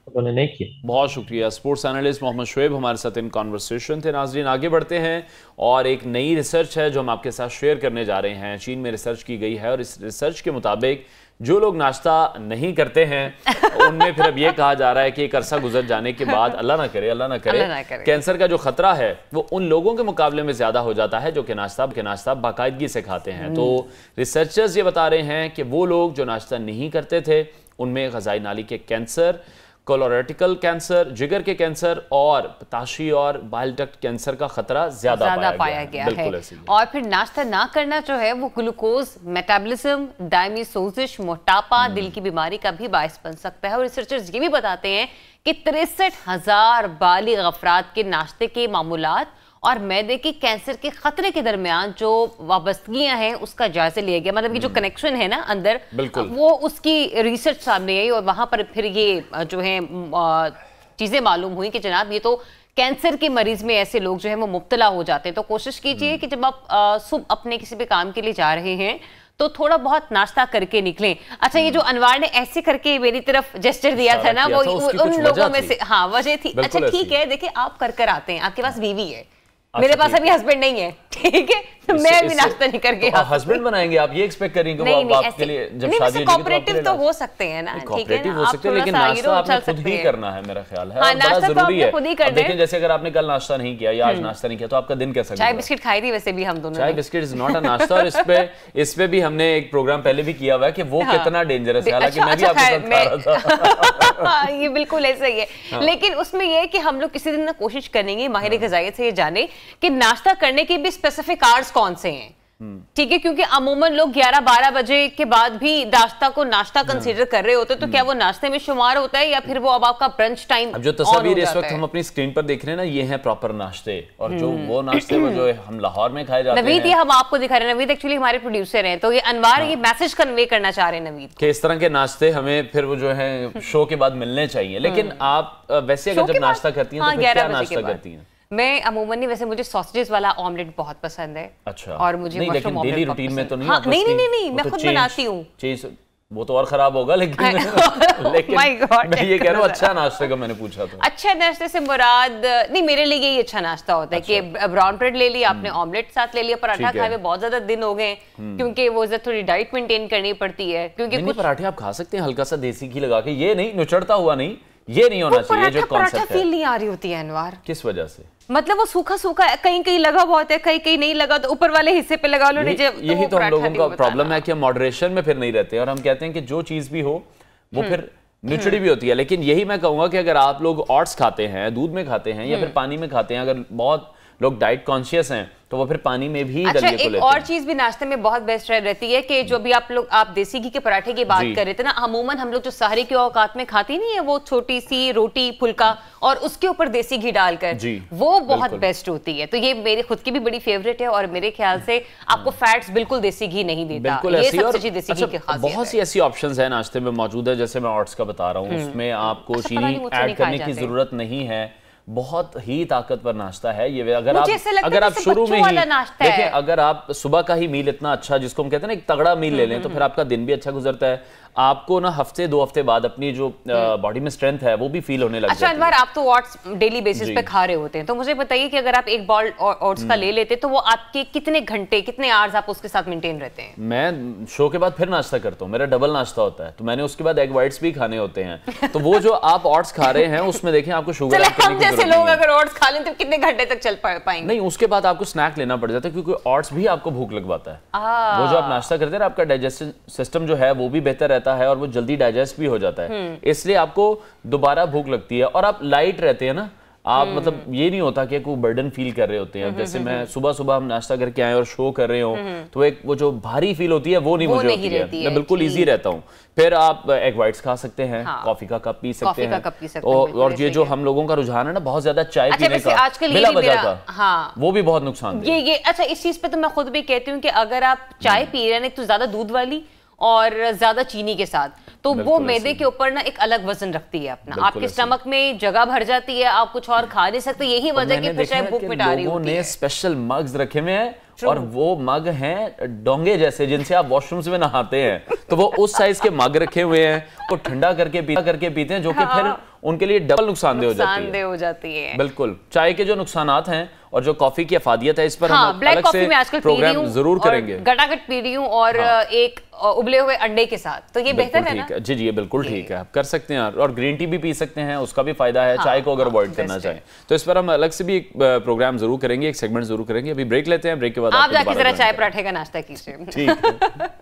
उन्होंने नहीं किया। बहुत शुक्रिया। स्पोर्ट्स एनालिस्ट मोहम्मद शुएब हमारे साथ इन कॉन्वर्सेशन थे। नाजरीन, आगे बढ़ते हैं और एक नई रिसर्च है जो हम आपके साथ शेयर करने जा रहे हैं। चीन में रिसर्च की गई है, और इस रिसर्च के मुताबिक जो लोग नाश्ता नहीं करते हैं उनमें फिर अब ये कहा जा रहा है कि एक अरसा गुजर जाने के बाद अल्लाह ना करे कैंसर का जो खतरा है वो उन लोगों के मुकाबले में ज्यादा हो जाता है जो कि नाश्ता बाकायदगी से खाते हैं। तो रिसर्चर्स ये बता रहे हैं कि वो लोग जो नाश्ता नहीं करते थे उनमें ग़िज़ाई नाली के कैंसर, कोलोरेक्टल कैंसर, जिगर के कैंसर और पताशी और बाइल डक्ट कैंसर का खतरा ज्यादा पाया गया है। और फिर नाश्ता ना करना जो है वो ग्लूकोज मेटाबॉलिज्म, दायमी सोजिश, मोटापा, दिल की बीमारी का भी बायस बन सकता है। और रिसर्चर्स ये भी बताते हैं कि 63,000 बालिग अफराद के नाश्ते के मामूलात और मैदे की कैंसर के खतरे के दरमियान जो वाबस्तगियां हैं उसका जायजा लिया गया। मतलब कि जो कनेक्शन है ना अंदर, वो उसकी रिसर्च सामने आई, और वहां पर फिर ये जो है चीजें मालूम हुई कि जनाब ये तो कैंसर के मरीज में ऐसे लोग जो है वो मुब्तला हो जाते हैं। तो कोशिश कीजिए कि जब आप सुबह अपने किसी भी काम के लिए जा रहे हैं तो थोड़ा बहुत नाश्ता करके निकलें। अच्छा, ये जो अनवार ने ऐसे करके मेरी तरफ जेस्चर दिया था ना, वो उन लोगों में से, हाँ, वजह थी। अच्छा ठीक है, देखिए आप कर आते हैं, आपके पास बीवी है, मेरे पास अभी हस्बैंड नहीं है, ठीक है, तो मैं अभी नाश्ता नहीं करके तो हस्बैंड बनाएंगे आप, ये एक्सपेक्ट करेंगे नहीं, वो आपके लिए जब शादी कोऑपरेटिव तो हो सकते हैं ना, ठीक है ना, हो सकते हैं, लेकिन नाश्ता आपने खुद ही करना है, मेरा ख्याल है, बड़ा जरूरी है। देखिए जैसे अगर आपने कल नाश्ता नहीं किया या आज नाश्ता नहीं किया तो आपका दिन कैसा चाय बिस्किट खाई थी वैसे भी हम दोनों, चाय बिस्किट इज नॉट अ नाश्ता। और इस पे भी हमने एक प्रोग्राम पहले भी किया हुआ है कि वो कितना डेंजरस है, हालांकि मैं भी आपके साथ खा रहा था। ये बिल्कुल ऐसा ही है, लेकिन उसमें ये है कि हम लोग किसी दिन ना कोशिश करेंगे माहिर ग़िज़ाइयत से ये जाने कि नाश्ता करने के भी स्पेसिफिक आवर्स कौन से हैं, ठीक है, क्योंकि अमूमन लोग 11-12 बजे के बाद भी नाश्ता को नाश्ता कंसीडर कर रहे होते हैं, तो क्या वो नाश्ते में शुमार होता है या फिर वो अब आपका ब्रंच टाइम? अब जो तस्वीर इस वक्त हम अपनी स्क्रीन पर देख रहे हैं ना, ये है प्रॉपर नाश्ते, और जो वो नाश्ते वो जो हम लाहौर में खाए जाते हैं। नवीद, ये हम आपको दिखा रहे हैं, नवीद एक्चुअली हमारे प्रोड्यूसर हैं, तो ये अनवार ये मैसेज कन्वे करना चाह रहे हैं नवीद कि इस तरह के नाश्ते हमें फिर वो जो है शो के बाद मिलने चाहिए। लेकिन आप वैसे अगर जब नाश्ता करती हैं तो क्या नाश्ता करती हैं? मैं अमूमन नहीं, वैसे मुझे सॉसेजेस वाला ऑमलेट बहुत पसंद है। अच्छा, और मुझे नहीं, लेकिन डेली रूटीन में तो नहीं। हाँ, नहीं, मैं खुद बनाती हूँ। चीज वो तो और खराब होगा, लेकिन मैं ये कह रहा हूँ अच्छा नाश्ते का मैंने पूछा था। अच्छा नाश्ते से मुराद नहीं, मेरे लिए यही अच्छा नाश्ता होता है कि ब्राउन ब्रेड ले लिया आपने, ऑमलेट साथ ले लिया, पराठा खाए हुए बहुत ज्यादा दिन हो गए क्योंकि वो थोड़ी डाइट मेंटेन करनी पड़ती है, क्योंकि कुछ पराठे आप खा सकते हैं हल्का सा देसी घी लगा के, ये नहीं नुचड़ता हुआ नहीं, ये नहीं होना चाहिए जो कॉन्सेप्ट है। फील नहीं आ रही होती है अनवार, किस वजह से? मतलब वो सूखा सूखा कहीं कहीं लगा हुआ होता है, कहीं कहीं नहीं लगा, तो ऊपर वाले हिस्से पे लगा लो नीचे। यही तो हम लोगों का प्रॉब्लम है कि हम मॉडरेशन में फिर नहीं रहते हैं, और हम कहते हैं कि जो चीज भी हो वो फिर न्यूट्रिडी भी होती है। लेकिन यही मैं कहूंगा कि अगर आप लोग ओट्स खाते हैं, दूध में खाते हैं या फिर पानी में खाते हैं, अगर बहुत लोग डाइट कॉन्शियस हैं तो वो फिर पानी में भी अच्छा, दलिए को लेते हैं। और चीज भी नाश्ते में बहुत बेस्ट रहती है कि जो भी आप देसी घी के पराठे की बात कर रहे थे ना, अमूमन हम लोग जो सहरी के औकात में खाती नहीं है वो छोटी सी रोटी फुल्का और उसके ऊपर देसी घी डालकर, वो बहुत बेस्ट होती है। तो ये मेरी खुद की भी बड़ी फेवरेट है और मेरे ख्याल से आपको फैट्स बिल्कुल देसी घी नहीं देता, ये सबसे देसी घी की खासियत है। बहुत सी ऐसी ऑप्शंस है नाश्ते में मौजूद है, जैसे मैं ओट्स का बता रहा हूँ, उसमें आपको चीनी ऐड करने की जरूरत नहीं है, बहुत ही ताकतवर नाश्ता है ये। अगर आप शुरू में ही देखिए, अगर आप सुबह का ही मील इतना अच्छा, जिसको हम कहते हैं ना एक तगड़ा मील ले लें, तो फिर आपका दिन भी अच्छा गुजरता है। आपको ना हफ्ते 2 हफ्ते बाद अपनी जो बॉडी में स्ट्रेंथ है वो भी फील होने लग जाती है। अच्छा अनवर, आप तो ओट्स डेली बेसिस पे खा रहे होते हैं, तो मुझे बताइए कि अगर आप एक बॉल ओट्स का ले लेते तो वो आपके कितने घंटे कितने आवर्स आप उसके साथ मेंटेन रहते हैं? मैं शो के बाद फिर नाश्ता करता हूँ, मेरा डबल नाश्ता होता है, तो मैंने उसके बाद एग वाइट्स भी खाने होते हैं। तो वो जो आप ओट्स खा रहे हैं उसमें देखें आपको शुगर जैसे लोग अगर ओट्स खा लें तो कितने घंटे तक चल पाएंगे? नहीं, उसके बाद आपको स्नैक लेना पड़ जाता है, क्योंकि ओट्स भी आपको भूख लगवाता है। वो जो आप नाश्ता करते हैं आपका डाइजेस्टिव सिस्टम जो है वो भी बेहतर रहता है और वो जल्दी डाइजेस्ट भी हो जाता है, इसलिए आपको दोबारा भूख लगती है और आप लाइट रहते हैं ना, आप मतलब ये नहीं होता कि कोई बर्डन फील कर रहे होते हैं। जैसे मैं सुबह हम नाश्ता करके आए और शो कर रहे हो तो एक वो जो भारी फील होती है वो नहीं मुझे होती है, मैं बिल्कुल इजी रहता हूँ। फिर आप एग वाइट्स खा सकते हैं, कॉफी का कप पी सकते हैं, और ये जो हम लोगों का रुझान है ना बहुत ज्यादा चाय पीने का, आजकल बिला वजह का, वो भी बहुत नुकसान ये अच्छा, इस चीज पे तो मैं खुद भी कहती हूँ कि अगर आप चाय पी रहे हैं तो ज्यादा दूध वाली और ज्यादा चीनी के साथ, तो वो मैदे के ऊपर ना एक अलग वजन रखती है अपना, आपके स्टमक में जगह भर जाती है, आप कुछ और खा नहीं सकते। यही वजह कि फिर चाहे भूख मिटा रही होती है। लोगों ने स्पेशल मग्स रखे हुए हैं और वो मग हैं डोंगे जैसे, जिनसे आप वॉशरूम्स में नहाते हैं, तो वो उस साइज के मग रखे हुए हैं, वो ठंडा करके पीते हैं, जो कि फिर उनके लिए डबल नुकसानदेह हो जाती है। बिल्कुल, चाय के जो नुकसानात हैं और जो कॉफी की अफादियत है, इस पर हम ब्लैक कॉफी में आजकल प्रोग्राम जरूर करेंगे, गटागट पी रही हूं और एक उबले हुए अंडे के साथ, तो ये बेहतर है ना? जी ये बिल्कुल ठीक है, आप कर सकते हैं और ग्रीन टी भी पी सकते हैं, उसका भी फायदा है। चाय को अगर अवॉइड करना चाहें तो इस पर हम अलग से भी एक प्रोग्राम जरूर करेंगे, एक सेगमेंट जरूर करेंगे। अभी ब्रेक लेते हैं, ब्रेक के बाद आप जाके जरा चाय पराठे का नाश्ता कीजिए। ठीक है।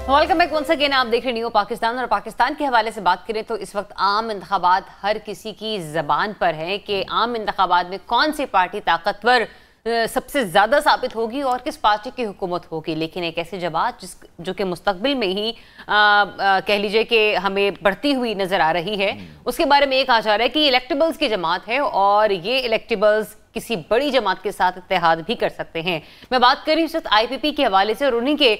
वेलकम बैक वंस अगेन, आप देख रहे न्यू पाकिस्तान। और पाकिस्तान के हवाले से बात करें तो इस वक्त आम इंतखाबात हर किसी की जबान पर है कि आम इंतखाबात में कौन सी पार्टी ताकतवर सबसे ज्यादा साबित होगी और किस पार्टी की हुकूमत होगी। लेकिन एक ऐसी जमात जो कि मुस्तकबिल में ही कह लीजिए कि हमें बढ़ती हुई नजर आ रही है, उसके बारे में ये कहा जा रहा है कि इलेक्टेबल्स की जमात है और ये इलेक्टेबल्स किसी बड़ी जमात के साथ इत्तेहाद भी कर सकते हैं। मैं बात कर रही हूँ IPP के हवाले से और उन्हीं के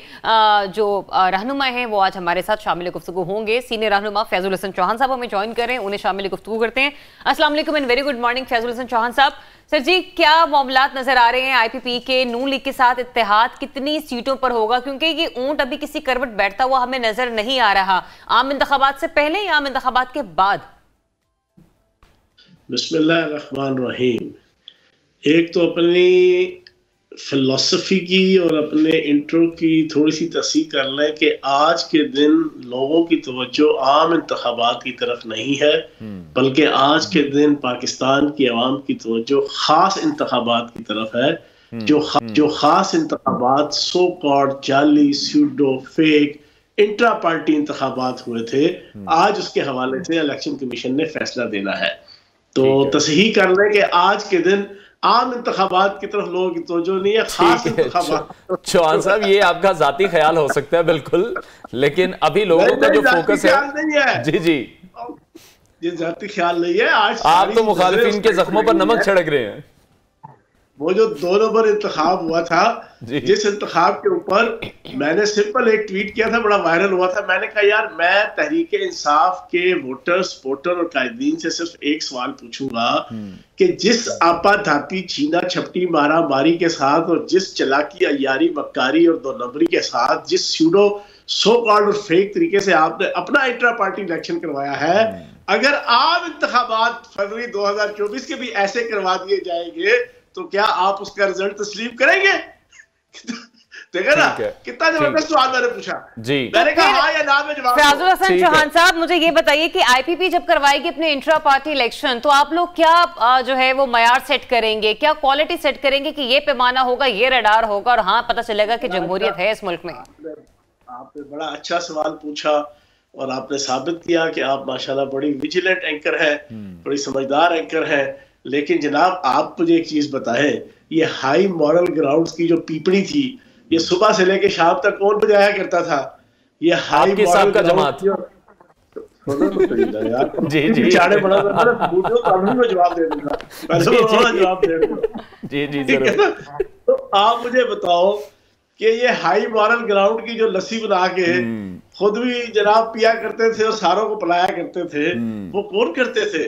जो रहनुमा हैं वो आज हमारे साथ शामिल गुफ्तगू होंगे। सीनियर रहनुमा फैजुल हसन चौहान साहब हमें ज्वाइन कर रहे हैं, उन्हें शामिल गुफ्तगू करते हैं। अस्सलाम वालेकुम and very good morning Faizul Hasan Chauhan साहब। सर जी, क्या मामलात नजर आ रहे हैं IPP के नून लीग के साथ इत्तेहाद कितनी सीटों पर होगा, क्योंकि ये ऊंट अभी किसी करवट बैठता हुआ हमें नजर नहीं आ रहा, आम इंतखाबात से पहले या आम इंतखाबात के बाद? बिस्मिल्लाहिर्रहमानिर्रहीम। एक तो अपनी फिलॉसफी की और अपने इंट्रो की थोड़ी सी तस्दीक कर लें कि आज के दिन लोगों की तवज्जो आम इंतखाबात की तरफ नहीं है, बल्कि आज के दिन पाकिस्तान की आवाम की तवज्जो खास इंतखाबात की तरफ है। जो खास इंतखाबात सो कॉल्ड जाली, स्यूडो, फेक इंट्रा पार्टी इंतखाबात हुए थे, आज उसके हवाले से इलेक्शन कमीशन ने फैसला देना है। तो तस्हीह कर लें कि आज के दिन आम इंतखाबात की तरफ लोगों की तवज्जो नहीं है, खास इंतखाबात। चौहान साहब, ये आपका जाती ख्याल हो सकता है बिल्कुल, लेकिन अभी लोगों का जो फोकस है जी जी ये जाती ख्याल नहीं है। आज आप तो मुखालिफिन के जख्मों पर नमक छिड़क रहे हैं। वो जो 2 नंबर इंतखाब हुआ था, जिस इंतखाब के ऊपर मैंने सिंपल एक ट्वीट किया था, बड़ा वायरल हुआ था। मैंने कहा यार, मैं तहरीक इंसाफ के वोटर्स, वोटर और कायदीन से सिर्फ एक सवाल पूछूंगा कि जिस आपाधापी, छीना छपटी, मारा मारी के साथ और जिस चलाकी, अय्यारी, मक्कारी और 2 नंबरी के साथ जिस स्यूडो, सो कॉल्ड और फेक तरीके से आपने अपना इंट्रा पार्टी इलेक्शन करवाया है, अगर आम इंतखाबात फरवरी 2024 के भी ऐसे करवा दिए जाएंगे तो क्या आप उसका रिजल्ट तस्लीम करेंगे? देखा ना कितना जबरदस्त सवाल मैंने पूछा जी। मैंने कहा हाँ या ना में जवाब। फैजुल हसन चौहान साहब, मुझे ये बताइए कि IPP जब करवाएगी अपने इंट्रा पार्टी इलेक्शन, तो आप लोग क्या जो है वो मयार सेट करेंगे, क्या क्वालिटी सेट करेंगे कि ये पैमाना होगा, ये रडार होगा और हाँ पता चलेगा कि जमहूरियत है इस मुल्क में? आपने बड़ा अच्छा सवाल पूछा और आपने साबित किया कि आप माशाल्लाह बड़ी विजिलेंट एंकर है, बड़ी समझदार एंकर है। लेकिन जनाब, आप मुझे एक चीज बताएं, ये हाई मॉरल ग्राउंड्स की जो पीपड़ी थी, ये सुबह से लेके शाम तक कौन बजाया करता था? ये हाई मॉरल का जमात जी जी चाड़े बड़ा में जवाब दे दूंगा, पहले जवाब दे दूंगा जी जी जरूर। तो आप मुझे बताओ कि ये हाई मॉरल ग्राउंड की जो लस्सी बना के खुद भी जनाब पिया करते थे और सारों को पिलाया करते थे, वो कौन करते थे?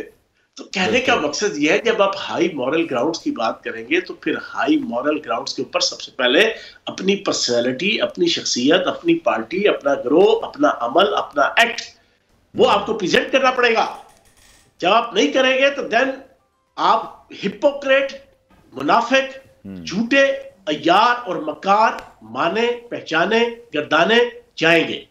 तो कहने का मकसद यह है, जब आप हाई मॉरल ग्राउंड्स की बात करेंगे तो फिर हाई मॉरल ग्राउंड्स के ऊपर सबसे पहले अपनी पर्सनैलिटी, अपनी शख्सियत, अपनी पार्टी, अपना ग्रोह, अपना अमल, अपना एक्ट, वो आपको प्रेजेंट करना पड़ेगा। जब आप नहीं करेंगे तो देन आप हिपोक्रेट, मुनाफिक, झूठे, अय्यार और मकार माने, पहचाने, गर्दाने जाएंगे।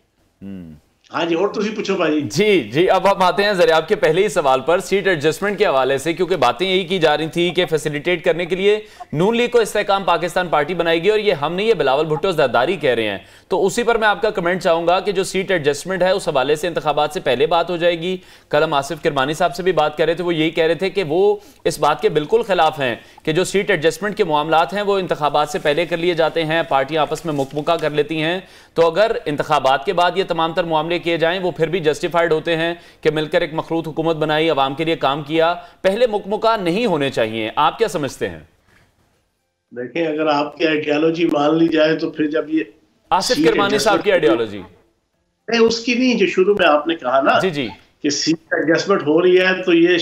हाँ जी, और तुम पूछो भाई। जी जी, अब हम आते हैं जरा आपके पहले ही सवाल पर, सीट एडजस्टमेंट के हवाले से, क्योंकि बातें यही की जा रही थी कि फैसिलिटेट करने के लिए नून लीग को इस्तेहकाम पाकिस्तान पार्टी बनाएगी, और ये हम नहीं, ये बिलावल भुट्टो ज़रदारी कह रहे हैं। तो उसी पर मैं आपका कमेंट चाहूंगा कि जो सीट एडजस्टमेंट है उस हवाले से इंतखाबात से पहले बात हो जाएगी। कल हम आसिफ किरमानी साहब से भी बात कर रहे थे, वो यही कह रहे थे कि वो इस बात के बिल्कुल खिलाफ हैं कि जो सीट एडजस्टमेंट के मामलात हैं वो इंतखाबात से पहले कर लिए जाते हैं, पार्टियां आपस में मुकमुका कर लेती हैं। तो अगर इंतखाबात के बाद ये तमाम तर मामले किए जाएं, वो फिर भी जस्टिफाइड होते हैं कि मिलकर एक मखलूत हुकूमत बनाई, अवाम के लिए काम किया, पहले मुकमुका नहीं होने चाहिए। आप क्या समझते हैं? देखें, अगर आपकी आइडियोलॉजी मान ली जाए तो फिर जब ये आसिफ किरमानी साहब की आइडियोलॉजी नहीं, उसकी नहीं, जो शुरू में आपने कहा ना जी जी कि सीट एडजस्टमेंट हो रही है, तो ये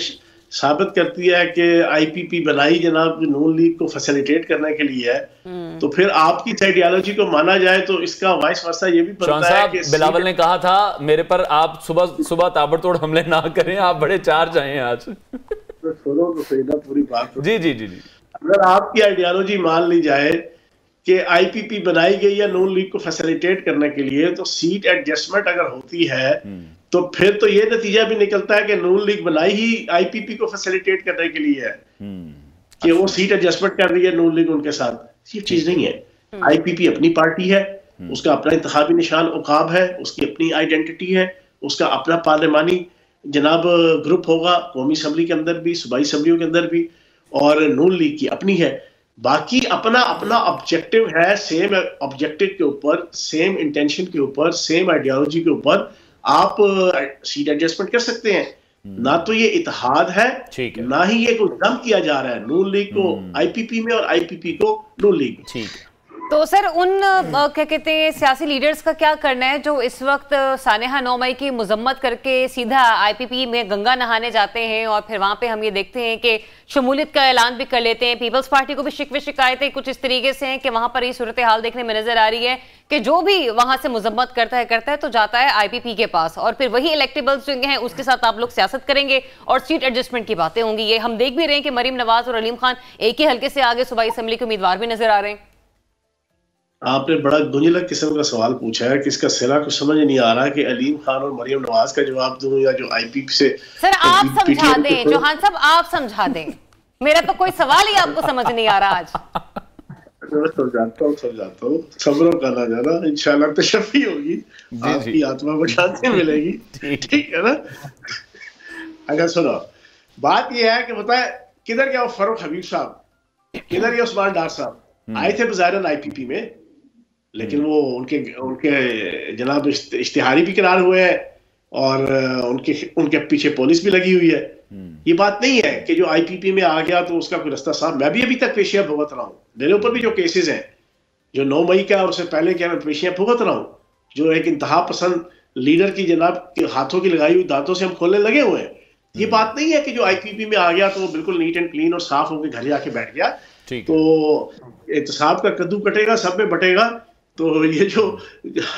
साबित करती है कि IPP बनाई जनाब नून लीग को फैसिलिटेट करने के लिए है। तो फिर आपकी आइडियोलॉजी को माना जाए तो इसका वाइस वर्सा ये भी बनता है कि बिलावल ने कहा था मेरे पर आप सुबह ताबड़तोड़ हमले ना करें, आप बड़े चार्ज आए हैं आज। तो छोड़ो तो सही ना, पूरी बात जी जी जी जी। अगर आपकी आइडियोलॉजी मान ली जाए कि IPP बनाई गई है नून लीग को फैसिलिटेट करने के लिए, तो सीट एडजस्टमेंट अगर होती है तो फिर तो ये नतीजा भी निकलता है कि नून लीग बनाई ही IPP को फैसिलिटेट करने के लिए है कि वो सीट एडजस्टमेंट कर रही है नून लीग उनके साथ। ये चीज नहीं है। IPP अपनी पार्टी है, उसका अपना इंतखाबी निशान उकाब है, उसकी अपनी आइडेंटिटी है, उसका अपना पार्लिमानी जनाब ग्रुप होगा, कौमी असम्बली के अंदर भी, सूबाई असम्बलियों के अंदर भी, और नून लीग की अपनी है। बाकी अपना अपना ऑब्जेक्टिव है, सेम ऑब्जेक्टिव के ऊपर, सेम इंटेंशन के ऊपर, सेम आइडियोलॉजी के ऊपर आप सीट एडजस्टमेंट कर सकते हैं। ना तो ये इत्तेहाद है, ना ही ये कोई दम किया जा रहा है नून लीग को आईपीपी में और आईपीपी को नून लीग में। ठीक। तो सर उन क्या कहते हैं सियासी लीडर्स का क्या करना है जो इस वक्त सानेहा 9 मई की मजम्मत करके सीधा आईपीपी में गंगा नहाने जाते हैं और फिर वहां पे हम ये देखते हैं कि शमूलियत का ऐलान भी कर लेते हैं। पीपल्स पार्टी को भी शिकवे शिकायतें कुछ इस तरीके से हैं कि वहां पर ये सूरत हाल देखने में नजर आ रही है कि जो भी वहां से मजम्मत करता है तो जाता है आईपीपी के पास और फिर वही इलेक्टेबल्स जो हैं उसके साथ आप लोग सियासत करेंगे और सीट एडजस्टमेंट की बातें होंगी। ये हम देख भी रहे हैं कि मरीम नवाज और अलीम खान एक ही हल्के से आगे सूबाई असेंबली के उम्मीदवार भी नजर आ रहे हैं। आपने बड़ा गुंजलक किस्म का सवाल पूछा है कि इसका सिरा कुछ समझ नहीं आ रहा कि अलीम खान और मरियम नवाज का जवाब दूं या जो आईपीपी से। सर आप समझा दें, चौहान साहब आप समझा दें, मेरा तो कोई सवाल ही आपको समझ नहीं आ रहा आज। समझाता हूँ सब्र का ना जाना, इंशाल्लाह तशफ़ी होगी, आपकी आत्मा को शांति मिलेगी। ठीक है ना। अगर सुनो, बात यह है कि बताए किधर गया वो फरूक हबीब साहब, किधर गया उस्मान डार साहब, आए थे बज़ाहिरन आईपीपी में, लेकिन वो उनके जनाब इश्तिहारी भी करार हुए हैं और उनके पीछे पुलिस भी लगी हुई है। ये बात नहीं है कि जो आईपीपी में आ गया तो उसका कोई रास्ता साफ। मैं भी अभी तक पेशियां भुगत रहा हूँ, मेरे ऊपर भी जो केसेस हैं जो 9 मई का और उससे पहले क्या मैं पेशियां भुगत रहा हूँ, जो एक इंतहा पसंद लीडर की जनाब के हाथों की लगाई हुई दांतों से हम खोलने लगे हुए हैं। ये बात नहीं है कि जो आईपीपी में आ गया तो बिल्कुल नीट एंड क्लीन और साफ होकर घर जाके बैठ गया। तो एहतसाब का कद्दू कटेगा, सब में बटेगा। तो ये जो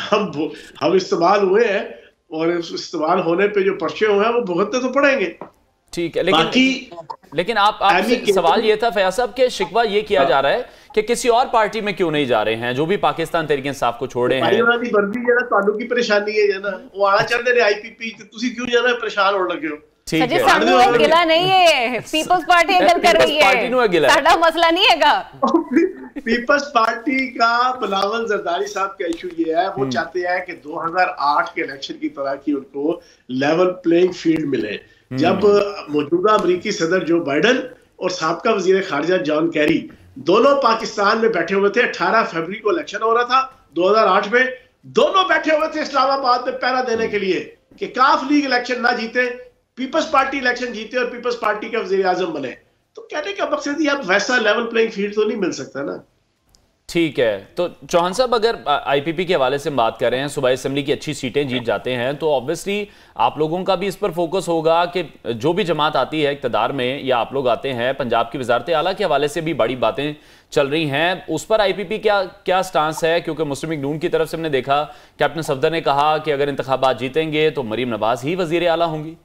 हम इस्तेमाल हुए हैं और इस्तेमाल होने पे जो पर्चे हुए हैं वो भुगतने तो पड़ेंगे। ठीक है, लेकिन आप सवाल ये था फयाज साहब के शिकवा ये किया जा रहा है कि किसी और पार्टी में क्यों नहीं जा रहे हैं जो भी पाकिस्तान तहरीक इंसाफ को छोड़े हैं। की परेशानी है ना, वो आना चाहते हैं आईपीपी, तुसी क्यों जाना परेशान होने लगे हो। ठीक है, गिला नहीं है, पीपल्स पार्टी हल कर रही है, साडा मसला नहीं हैगा। पीपल्स पार्टी का बिलावल जरदारी साहब का इशू ये है, वो चाहते हैं कि 2008 के इलेक्शन की तरह की उनको लेवल प्लेइंग फील्ड मिले। जब मौजूदा अमेरिकी सदर जो बाइडन और साबका वजीर खारजा जॉन कैरी दोनों पाकिस्तान में बैठे हुए थे, 18 फरवरी को इलेक्शन हो रहा था 2008 में, दोनों बैठे हुए थे इस्लामाबाद में पहरा देने के लिए कि काफ लीग इलेक्शन ना जीते, पीपल्स पार्टी इलेक्शन जीते और पीपल्स पार्टी का वजीर आजम बने। तो कहने का मकसद ये, अब वैसा लेवल प्लेइंग फील्ड तो नहीं मिल सकता ना। ठीक है, तो चौहान साहब अगर आईपीपी के हवाले से बात कर रहे हैं, सूबाई असेंबली की अच्छी सीटें जीत जाते हैं तो ऑब्वियसली आप लोगों का भी इस पर फोकस होगा कि जो भी जमात आती है इक़्तिदार में या आप लोग आते हैं, पंजाब की वजारत आला के हवाले से भी बड़ी बातें चल रही हैं, उस पर आईपीपी क्या स्टांस है? क्योंकि मुस्लिम लीग नून की तरफ से हमने देखा कैप्टन सफदर ने कहा कि अगर इंतखाबात जीतेंगे तो मरीम नवाज ही वजीर आला होंगी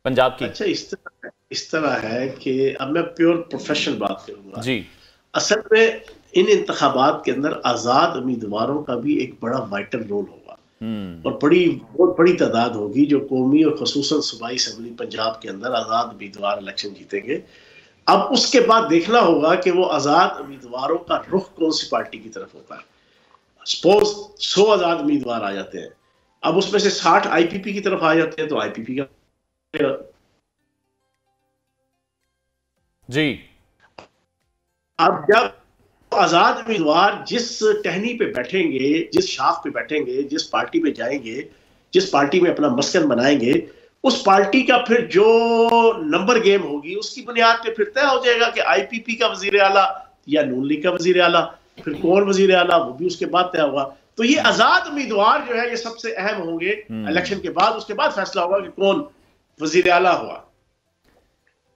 पंजाब की। अच्छा, इस तरह है कि अब मैं प्योर प्रोफेशनल बात करूंगा जी। असल में इन इंतखाबात के अंदर आजाद उम्मीदवारों का भी एक बड़ा वाइटल रोल होगा और बहुत बड़ी तादाद होगी जो कौमी और खुसूसन सूबाई असेंबली पंजाब के अंदर आजाद उम्मीदवार इलेक्शन जीतेंगे। अब उसके बाद देखना होगा कि वो आजाद उम्मीदवारों का रुख कौन सी पार्टी की तरफ होता है। सपोज 100 आजाद उम्मीदवार आ जाते हैं, अब उसमें से 60 आईपीपी की तरफ आ जाते हैं तो आईपीपी का जी। अब जब आजाद उम्मीदवार जिस टहनी पे बैठेंगे, जिस शाख पे बैठेंगे, जिस पार्टी पे जाएंगे, जिस पार्टी में अपना मस्कन बनाएंगे, उस पार्टी का फिर जो नंबर गेम होगी उसकी बुनियाद पे फिर तय हो जाएगा कि आईपीपी का वजीर आला या नून लीग का वजीर आला, फिर कौन वजीर आला वो भी उसके बाद तय होगा। तो ये आजाद उम्मीदवार जो है ये सबसे अहम होंगे इलेक्शन के बाद, उसके बाद फैसला होगा कि कौन वजीर आला हुआ।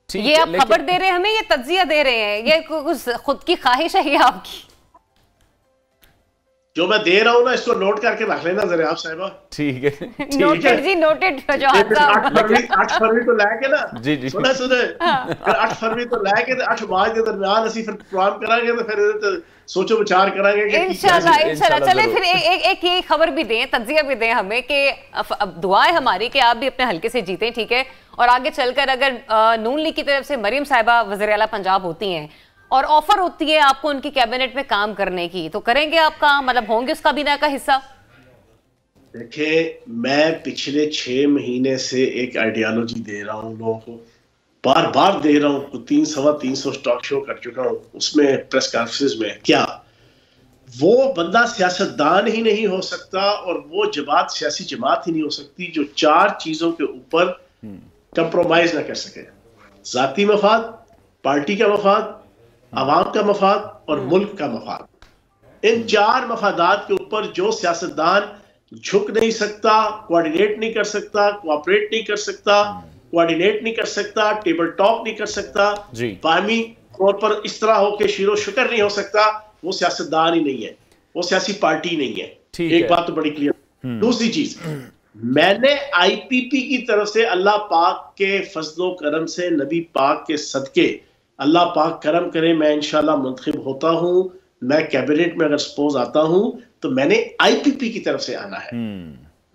ये आप खबर दे रहे हैं हमें, ये तज्जिया दे रहे हैं, ये कुछ खुद की ख्वाहिश है ये आपकी? जो मैं दे रहा हूँ ना इसको नोट करके रख लेना जरा आप साहिबा। ठीक है, नोटेड जी, नोटेड। जो 8 फरवरी तो लेके ना जी जी सुने 8 फरवरी तो लेके 8 मार्च के दरमियान ਅਸੀਂ फिर प्रोग्राम करांगे तो फिर सोचो विचार करांगे कि इंशाल्लाह। चले फिर एक ये खबर भी दें, तज्जिया भी दें हमें कि दुआ है हमारी कि आप भी अपने हल्के से जीतें, ठीक है, और आगे चलकर अगर नून लीग की तरफ से मरीम साहिबा वज़ीर आला पंजाब होती हैं और ऑफर होती है आपको उनकी कैबिनेट में काम करने की, तो करेंगे आप काम, मतलब होंगे उस काबीना का हिस्सा? देखिए, मैं पिछले 6 महीने से एक आइडियोलॉजी दे रहा हूँ लोगों को, बार बार दे रहा हूं, 300 स्टॉक शो कर चुका हूं, उसमें प्रेस कॉन्फ्रेंस में, क्या वो बंदा सियासतदान ही नहीं हो सकता और वो जमात सियासी जमात ही नहीं हो सकती जो 4 चीजों के ऊपर कंप्रोमाइज ना कर सके। जाती मफाद, पार्टी का मफाद, आवाम का मफाद और मुल्क का मफाद। इन 4 मफादात के ऊपर जो सियासतदान झुक नहीं सकता, कोऑर्डिनेट नहीं कर सकता, कोऑपरेट नहीं कर सकता, कोऑर्डिनेट नहीं कर सकता, टेबल टॉक नहीं कर सकता, बाहमी तौर पर इस तरह हो के शीरो शुक्र नहीं हो सकता, वो सियासतदान ही नहीं है, वो सियासी पार्टी नहीं है। एक बात तो बड़ी क्लियर। दूसरी चीज, मैंने आईपीपी की तरफ से अल्लाह पाक के फजलो करम से, नबी पाक के सदके, अल्लाह पाक करम करे मैं इंशाल्लाह मुंतखब होता हूं, मैं कैबिनेट में अगर सपोज आता हूं, तो मैंने आईपीपी की तरफ से आना है,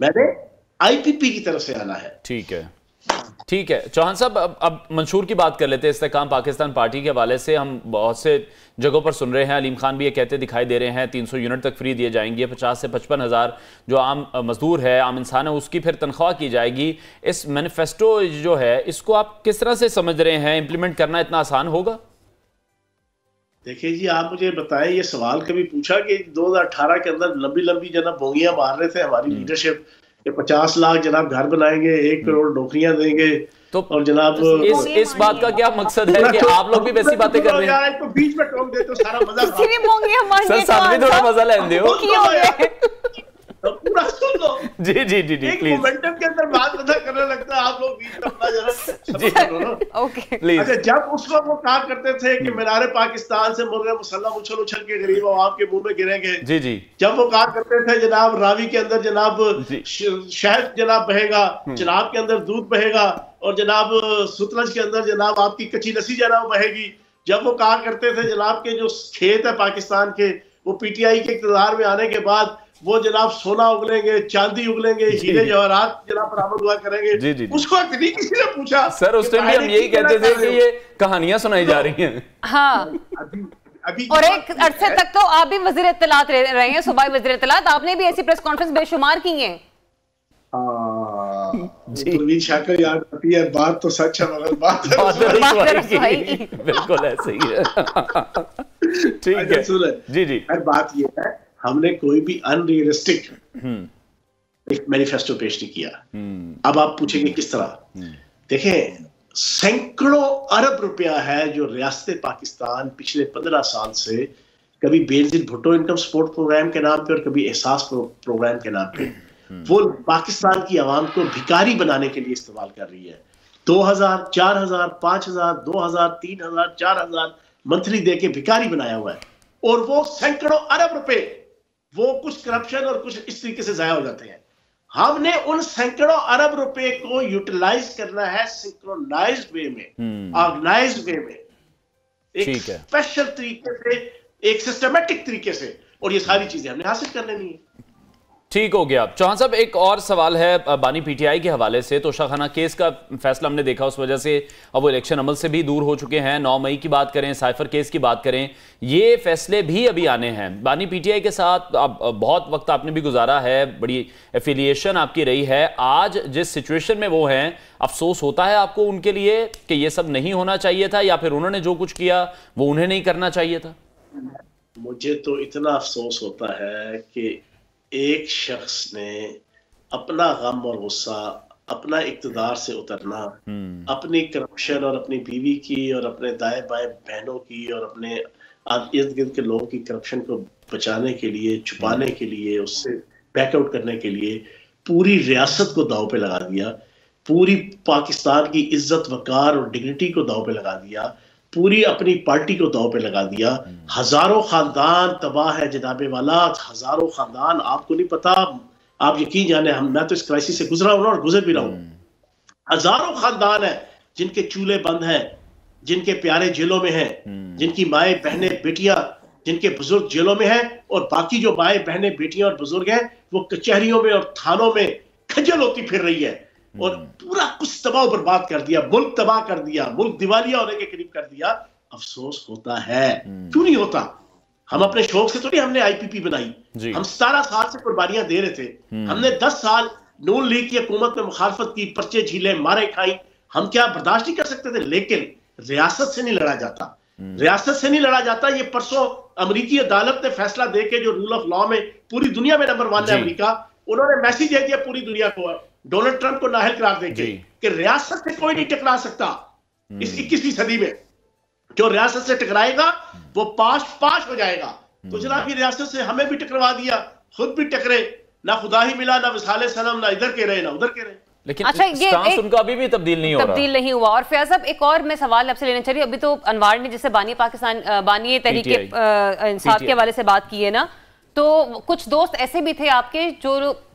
मैंने आईपीपी की तरफ से आना है। ठीक है, ठीक है। चौहान साहब, अब मंशूर की बात कर लेते हैं। इस्तेकाम पाकिस्तान पार्टी के हवाले से हम बहुत से जगहों पर सुन रहे हैं, अलीम खान भी ये कहते दिखाई दे रहे हैं 300 यूनिट तक फ्री दिए जाएंगे, 50 से 55 हज़ार जो आम मजदूर है, आम इंसान है, उसकी फिर तनख्वाह की जाएगी। इस मैनिफेस्टो जो है, इसको आप किस तरह से समझ रहे हैं? इम्प्लीमेंट करना इतना आसान होगा? देखिए जी, आप मुझे बताएं, ये सवाल कभी पूछा कि 2018 के अंदर लंबी लंबी जनाब बोंगियां मार रहे थे हमारी लीडरशिप कि 50 लाख जनाब घर बनाएंगे, 1 करोड़ नौकरियां देंगे, तो और जनाब इस बात का क्या मकसद है कि आप लोग भी वैसी बातें कर रहे हैं? तो बीच में टोक देते हो, सारा मजा सर, साथ में थोड़ा मजा लेने दो। पूरा सुन लो। जी जी जी जी, एक मोमेंटम के अंदर बात पता करने लगता है, आप लोग बीच में अपना जरा ओके प्लीज। अच्छा, जब उस वक्त वो कहा करते थे कि मीनारे पाकिस्तान से मुर्गे मुसल्लम उछल उछल के गरीब आवाम के मुंह में गिरेंगे, जी जी, जब वो कहा करते थे जनाब रावी के अंदर जनाब शहद जनाब बहेगा, चिनाब के अंदर दूध बहेगा और जनाब सुतलज के अंदर जनाब आपकी कच्ची लस्सी जनाब बहेगी, जब वो कहा करते थे जनाब के जो खेत है पाकिस्तान के, वो पीटीआई के इक़्तिदार में आने के बाद वो जनाब सोना उगलेंगे, चांदी उगलेंगे, हीरे जवाहरात जनाब बरामद हुआ करेंगे। जी जी, उसको नहीं किसी ने पूछा। सर, उस टाइम भी हम यही कहते थे कि ये कहानियां सुनाई जा रही हैं। हाँ, अभी और एक अरसे तक तो आप भी वज़ीर इत्तलात रहे हैं, सूबाई वज़ीर इत्तलात, आपने भी ऐसी प्रेस कॉन्फ्रेंस बेशुमार की हैं। परवीन शाकिर याद आती है, बात तो सच है मगर बात बिल्कुल ऐसे ही है। ठीक है जी जी। बात ये है, हमने कोई भी अनरियलिस्टिक एक मैनिफेस्टो पेश नहीं किया। अब आप पूछेंगे किस तरह? देखें, सैकड़ों अरब रुपया है जो रियासत पाकिस्तान पिछले 15 साल से कभी Benazir Bhutto income support programme के नाम पे और कभी एहसास प्रोग्राम के नाम पे वो पाकिस्तान की आवाम को भिखारी बनाने के लिए इस्तेमाल कर रही है। 2000, 4000, 5000, 2000, 3000, 4000 मंथली दे के भिखारी बनाया हुआ है, और वो सैकड़ों अरब रुपए वो कुछ करप्शन और कुछ इस तरीके से जाया हो जाते हैं। हमने उन सैकड़ों अरब रुपए को यूटिलाइज करना है सिंक्रोनाइज्ड वे में, ऑर्गेनाइज्ड वे में, एक स्पेशल तरीके से, एक सिस्टमेटिक तरीके से, और ये सारी चीजें हमने हासिल कर लेनी है। ठीक हो गया। चौहान साहब, एक और सवाल है बानी पीटीआई के हवाले से। तोशाखाना केस का फैसला हमने देखा, उस वजह से अब वो इलेक्शन अमल से भी दूर हो चुके हैं। 9 मई की बात करें, साइफर केस की बात करें, ये फैसले भी अभी आने हैं। बानी पीटीआई के साथ अब बहुत वक्त आपने भी गुजारा है, बड़ी एफिलिएशन आपकी रही है। आज जिस सिचुएशन में वो हैं, अफसोस होता है आपको उनके लिए कि ये सब नहीं होना चाहिए था, या फिर उन्होंने जो कुछ किया वो उन्हें नहीं करना चाहिए था? मुझे तो इतना अफसोस होता है कि एक शख्स ने अपना गम और गुस्सा, अपना इक़्तिदार से उतरना, अपनी करप्शन और अपनी बीवी की और अपने दाएं बाएं बहनों की और अपने इर्द गिर्द के लोगों की करप्शन को बचाने के लिए, छुपाने के लिए, उससे बैकआउट करने के लिए पूरी रियासत को दांव पे लगा दिया, पूरी पाकिस्तान की इज्जत वकार और डिग्निटी को दांव पे लगा दिया, पूरी अपनी पार्टी को दांव पे लगा दिया। हजारों खानदान तबाह है जनाबे वाला, हजारों खानदान, आपको नहीं पता, आप यकीन जाने, मैं तो इस क्राइसिस से गुजरा हूं और गुजर भी रहा हूं। हजारों खानदान है जिनके चूल्हे बंद हैं, जिनके प्यारे जेलों में हैं, जिनकी माएँ बहनें बेटियां, जिनके बुजुर्ग जेलों में हैं, और बाकी जो माएँ बहनें बेटियां और बुजुर्ग हैं वो कचहरियों में और थानों में खज्जल होती फिर रही है, और पूरा कुछ तबाह बर्बाद कर दिया, मुल्क तबाह कर दिया, मुल्क दिवालिया होने के करीब कर दिया। अफसोस होता है, क्यों नहीं होता? हम अपने शौक से तो नहीं हमने आईपीपी बनाई, हम 17 साल से कुर्बानियां दे रहे थे। हमने 10 साल नून लीग की हुकूमत में मुखालफत की, पर्चे झीले, मारे खाई, हम क्या बर्दाश्त नहीं कर सकते थे? लेकिन रियासत से नहीं लड़ा जाता, रियासत से नहीं लड़ा जाता। ये परसों अमेरिकी अदालत ने फैसला देके, जो रूल ऑफ लॉ में पूरी दुनिया में नंबर 1 है अमेरिका, उन्होंने मैसेज दे दिया पूरी दुनिया को, डोनाल्ड ट्रंप को नाअहल करार देके कि रियासत से कोई नहीं टकरा सकता इस 21वीं सदी में। जो रियासत से टकराएगा वो पाश हो जाएगा। तो जनाब ये रियासत से हमें भी टकरवा दिया, खुद भी टकरे, ना खुदा ही मिला, ना विसाले सनम, ना इधर के रहे ना उधर के रहे। लेकिन अच्छा, ये उनका अभी भी तब्दील नहीं हुआ। और फैज साहब, एक और मैं सवाल आपसे लेना चाहिए। अभी तो अनवार ने जैसे बानी तहरीक इंसाफ के हवाले से बात की है ना, तो कुछ दोस्त ऐसे भी थे आपके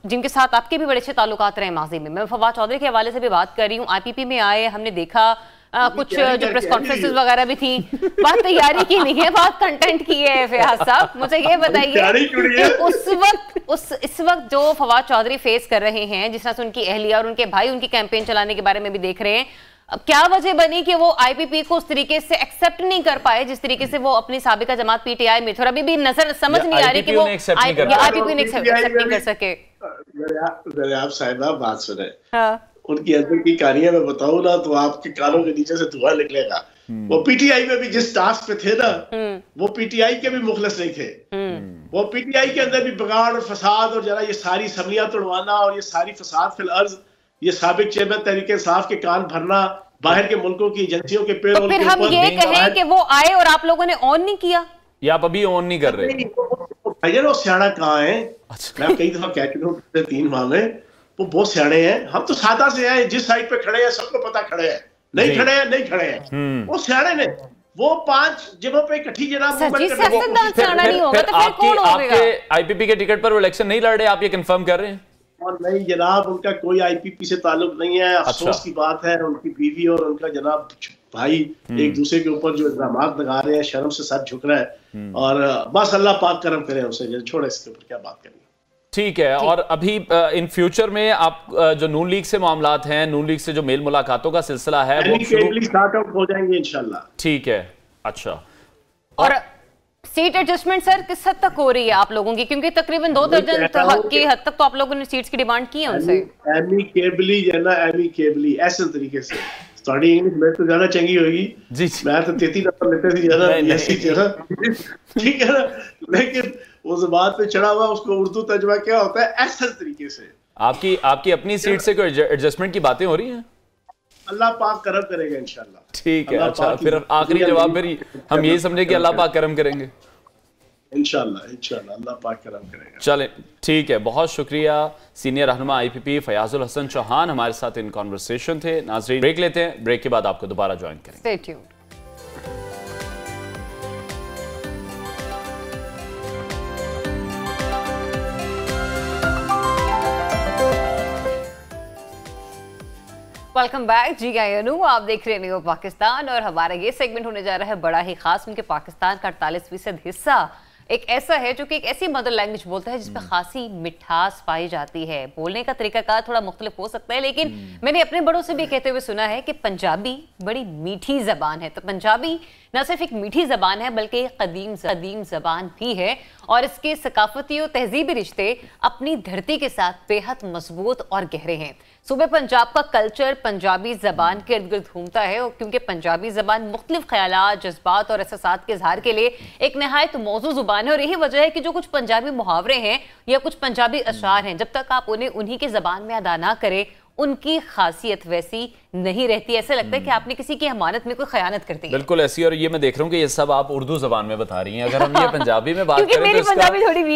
जिनके साथ आपके भी बड़े अच्छे ताल्लुकात रहे माजी में। मैं फवाद चौधरी के हवाले से भी बात कर रही हूँ। IPP में आए, हमने देखा कुछ जो प्रेस कॉन्फ्रेंसेस वगैरह भी थी। बात तैयारी की नहीं है, बात कंटेंट की है। फयाज साहब मुझे ये बताइए, इस वक्त जो फवाद चौधरी फेस कर रहे हैं, जिस तरह से उनकी अहलिया और उनके भाई उनकी कैंपेन चलाने के बारे में भी देख रहे हैं, क्या वजह बनी कि वो IPP को उस तरीके से एक्सेप्ट नहीं कर पाए जिस तरीके से वो अपनी साबिका जमात PTI में थे? और अभी भी समझ नहीं आ रही कि वो IPP ने एक्सेप्ट नहीं कर सके। आप साहिबा बात सुने, उनकी अंदर की कहानियां मैं बताऊं ना तो आपके कानों के नीचे से धुआं निकलेगा। वो PTI में भी जिस टास्क पे थे ना, वो PTI के भी मुखलिस नहीं थे। वो PTI के अंदर भी बगाड़ और फसाद और जरा ये सारी असम्बलियां तोड़वाना और ये सारी फसाद फिल अर्ज, ये साबिक चेयरमैन तहरीक इंसाफ के कान भरना, बाहर के मुल्कों की एजेंसियों के पेरोल के ऊपर। हम ये कहें कि वो आए और आप लोगों ने ऑन नहीं किया, या आप अभी ऑन नहीं कर रहे? भैया वो सियाना कहाँ है? मैं कई दफा कह चुका हूँ 3 माह में, वो बहुत सियाने हैं। हम तो सादा से हैं, जिस साइड पे खड़े हैं सबको पता खड़े हैं, नहीं खड़े हैं नहीं खड़े हैं। वो सियाने ने वो 5 जगहों पे इकट्ठी जनाब आपके IPP के टिकट पर वो इलेक्शन नहीं लड़ रहे, आप ये कंफर्म कर रहे हैं? और नहीं जनाब, उनका कोई IPP से ताल्लुक नहीं है। अफसोस की बात है, उनकी बीवी और उनका जनाब भाई एक दूसरे के ऊपर जो इल्जाम लगा रहे हैं, शर्म से सर झुक रहा है। और बस अल्लाह पाक करम करे उनसे, छोड़े इसके ऊपर क्या बात करनी। ठीक है। और अभी इन फ्यूचर में आप जो नून लीग से मामलात हैं, नून लीग से जो मेल मुलाकातों का सिलसिला है, वो स्टार्ट आउट हो जाएंगे इंशाल्लाह। ठीक है। अच्छा, और सीट एडजस्टमेंट सर किस हद तक हो रही है आप लोगों की? क्योंकि तकरीबन 2 दर्जन की हद तक तो आप लोगों ने सीट्स की डिमांड की है उनसे। एमिकेबली ऐसे तरीके से स्टडी इंग्लिश में तो ज्यादा चंगी होगी जी। मैं तो 33 नंबर लेते थे ज्यादा, ठीक है ना, लेकिन उस बात पे चढ़ा हुआ उसको उर्दू तर्जुमा क्या होता है, ऐसे तरीके से। आपकी अपनी सीट से कोई एडजस्टमेंट की बातें हो रही हैं? अल्लाह पाक करम करेगा इंशाल्लाह। ठीक है। अच्छा, फिर आखिरी जवाब फिर हम यही समझे कि अल्लाह पाक करम करेंगे इंशाल्लाह अल्लाह पाक करम करेगा। चलें, ठीक है। बहुत शुक्रिया सीनियर रहनुमा IPP फयाजुल हसन चौहान हमारे साथ इन कॉन्वर्सेशन थे। नाज़रीन, ब्रेक लेते हैं, ब्रेक के बाद आपको दोबारा ज्वाइन करेंगे। Stay tuned. वेलकम बैक जी। आप देख रहे हैं पाकिस्तान और हमारा ये सेगमेंट होने जा रहा है बड़ा ही खास, क्योंकि पाकिस्तान का 48% हिस्सा एक ऐसा है जो कि एक ऐसी मदर लैंग्वेज बोलता है जिसमें खासी मिठास पाई जाती है। बोलने का तरीकाकार थोड़ा मुख्तलिफ हो सकता है, लेकिन मैंने अपने बड़ों से भी कहते हुए सुना है कि पंजाबी बड़ी मीठी जबान है। तो पंजाबी न सिर्फ एक मीठी जबान है बल्कि कदीम जबान भी है, और इसके सकाफती और तहजीबी रिश्ते अपनी धरती के साथ बेहद मजबूत और गहरे हैं। सूबे पंजाब का कल्चर पंजाबी जबान के इर्द गिर्द घूमता है, और क्योंकि पंजाबी जबान मुख्तलिफ ख्यालात, जज्बात और एहसासात के इजहार के लिए एक नहायत मौजू जुबान है। और यही वजह है कि जो कुछ पंजाबी मुहावरे हैं या कुछ पंजाबी अशार हैं, जब तक आप उन्हें उन्हीं के जबान में अदा ना करें, उनकी खासियत वैसी नहीं रहती। ऐसा लगता है कि आपने किसी की अमानत में कोई खयानत कर दी। बिल्कुल ऐसी। और ये मैं देख रहा हूँ कि ये सब आप उर्दू जबान में बता रही हैं। अगर हम ये पंजाबी में बात करें तो इसका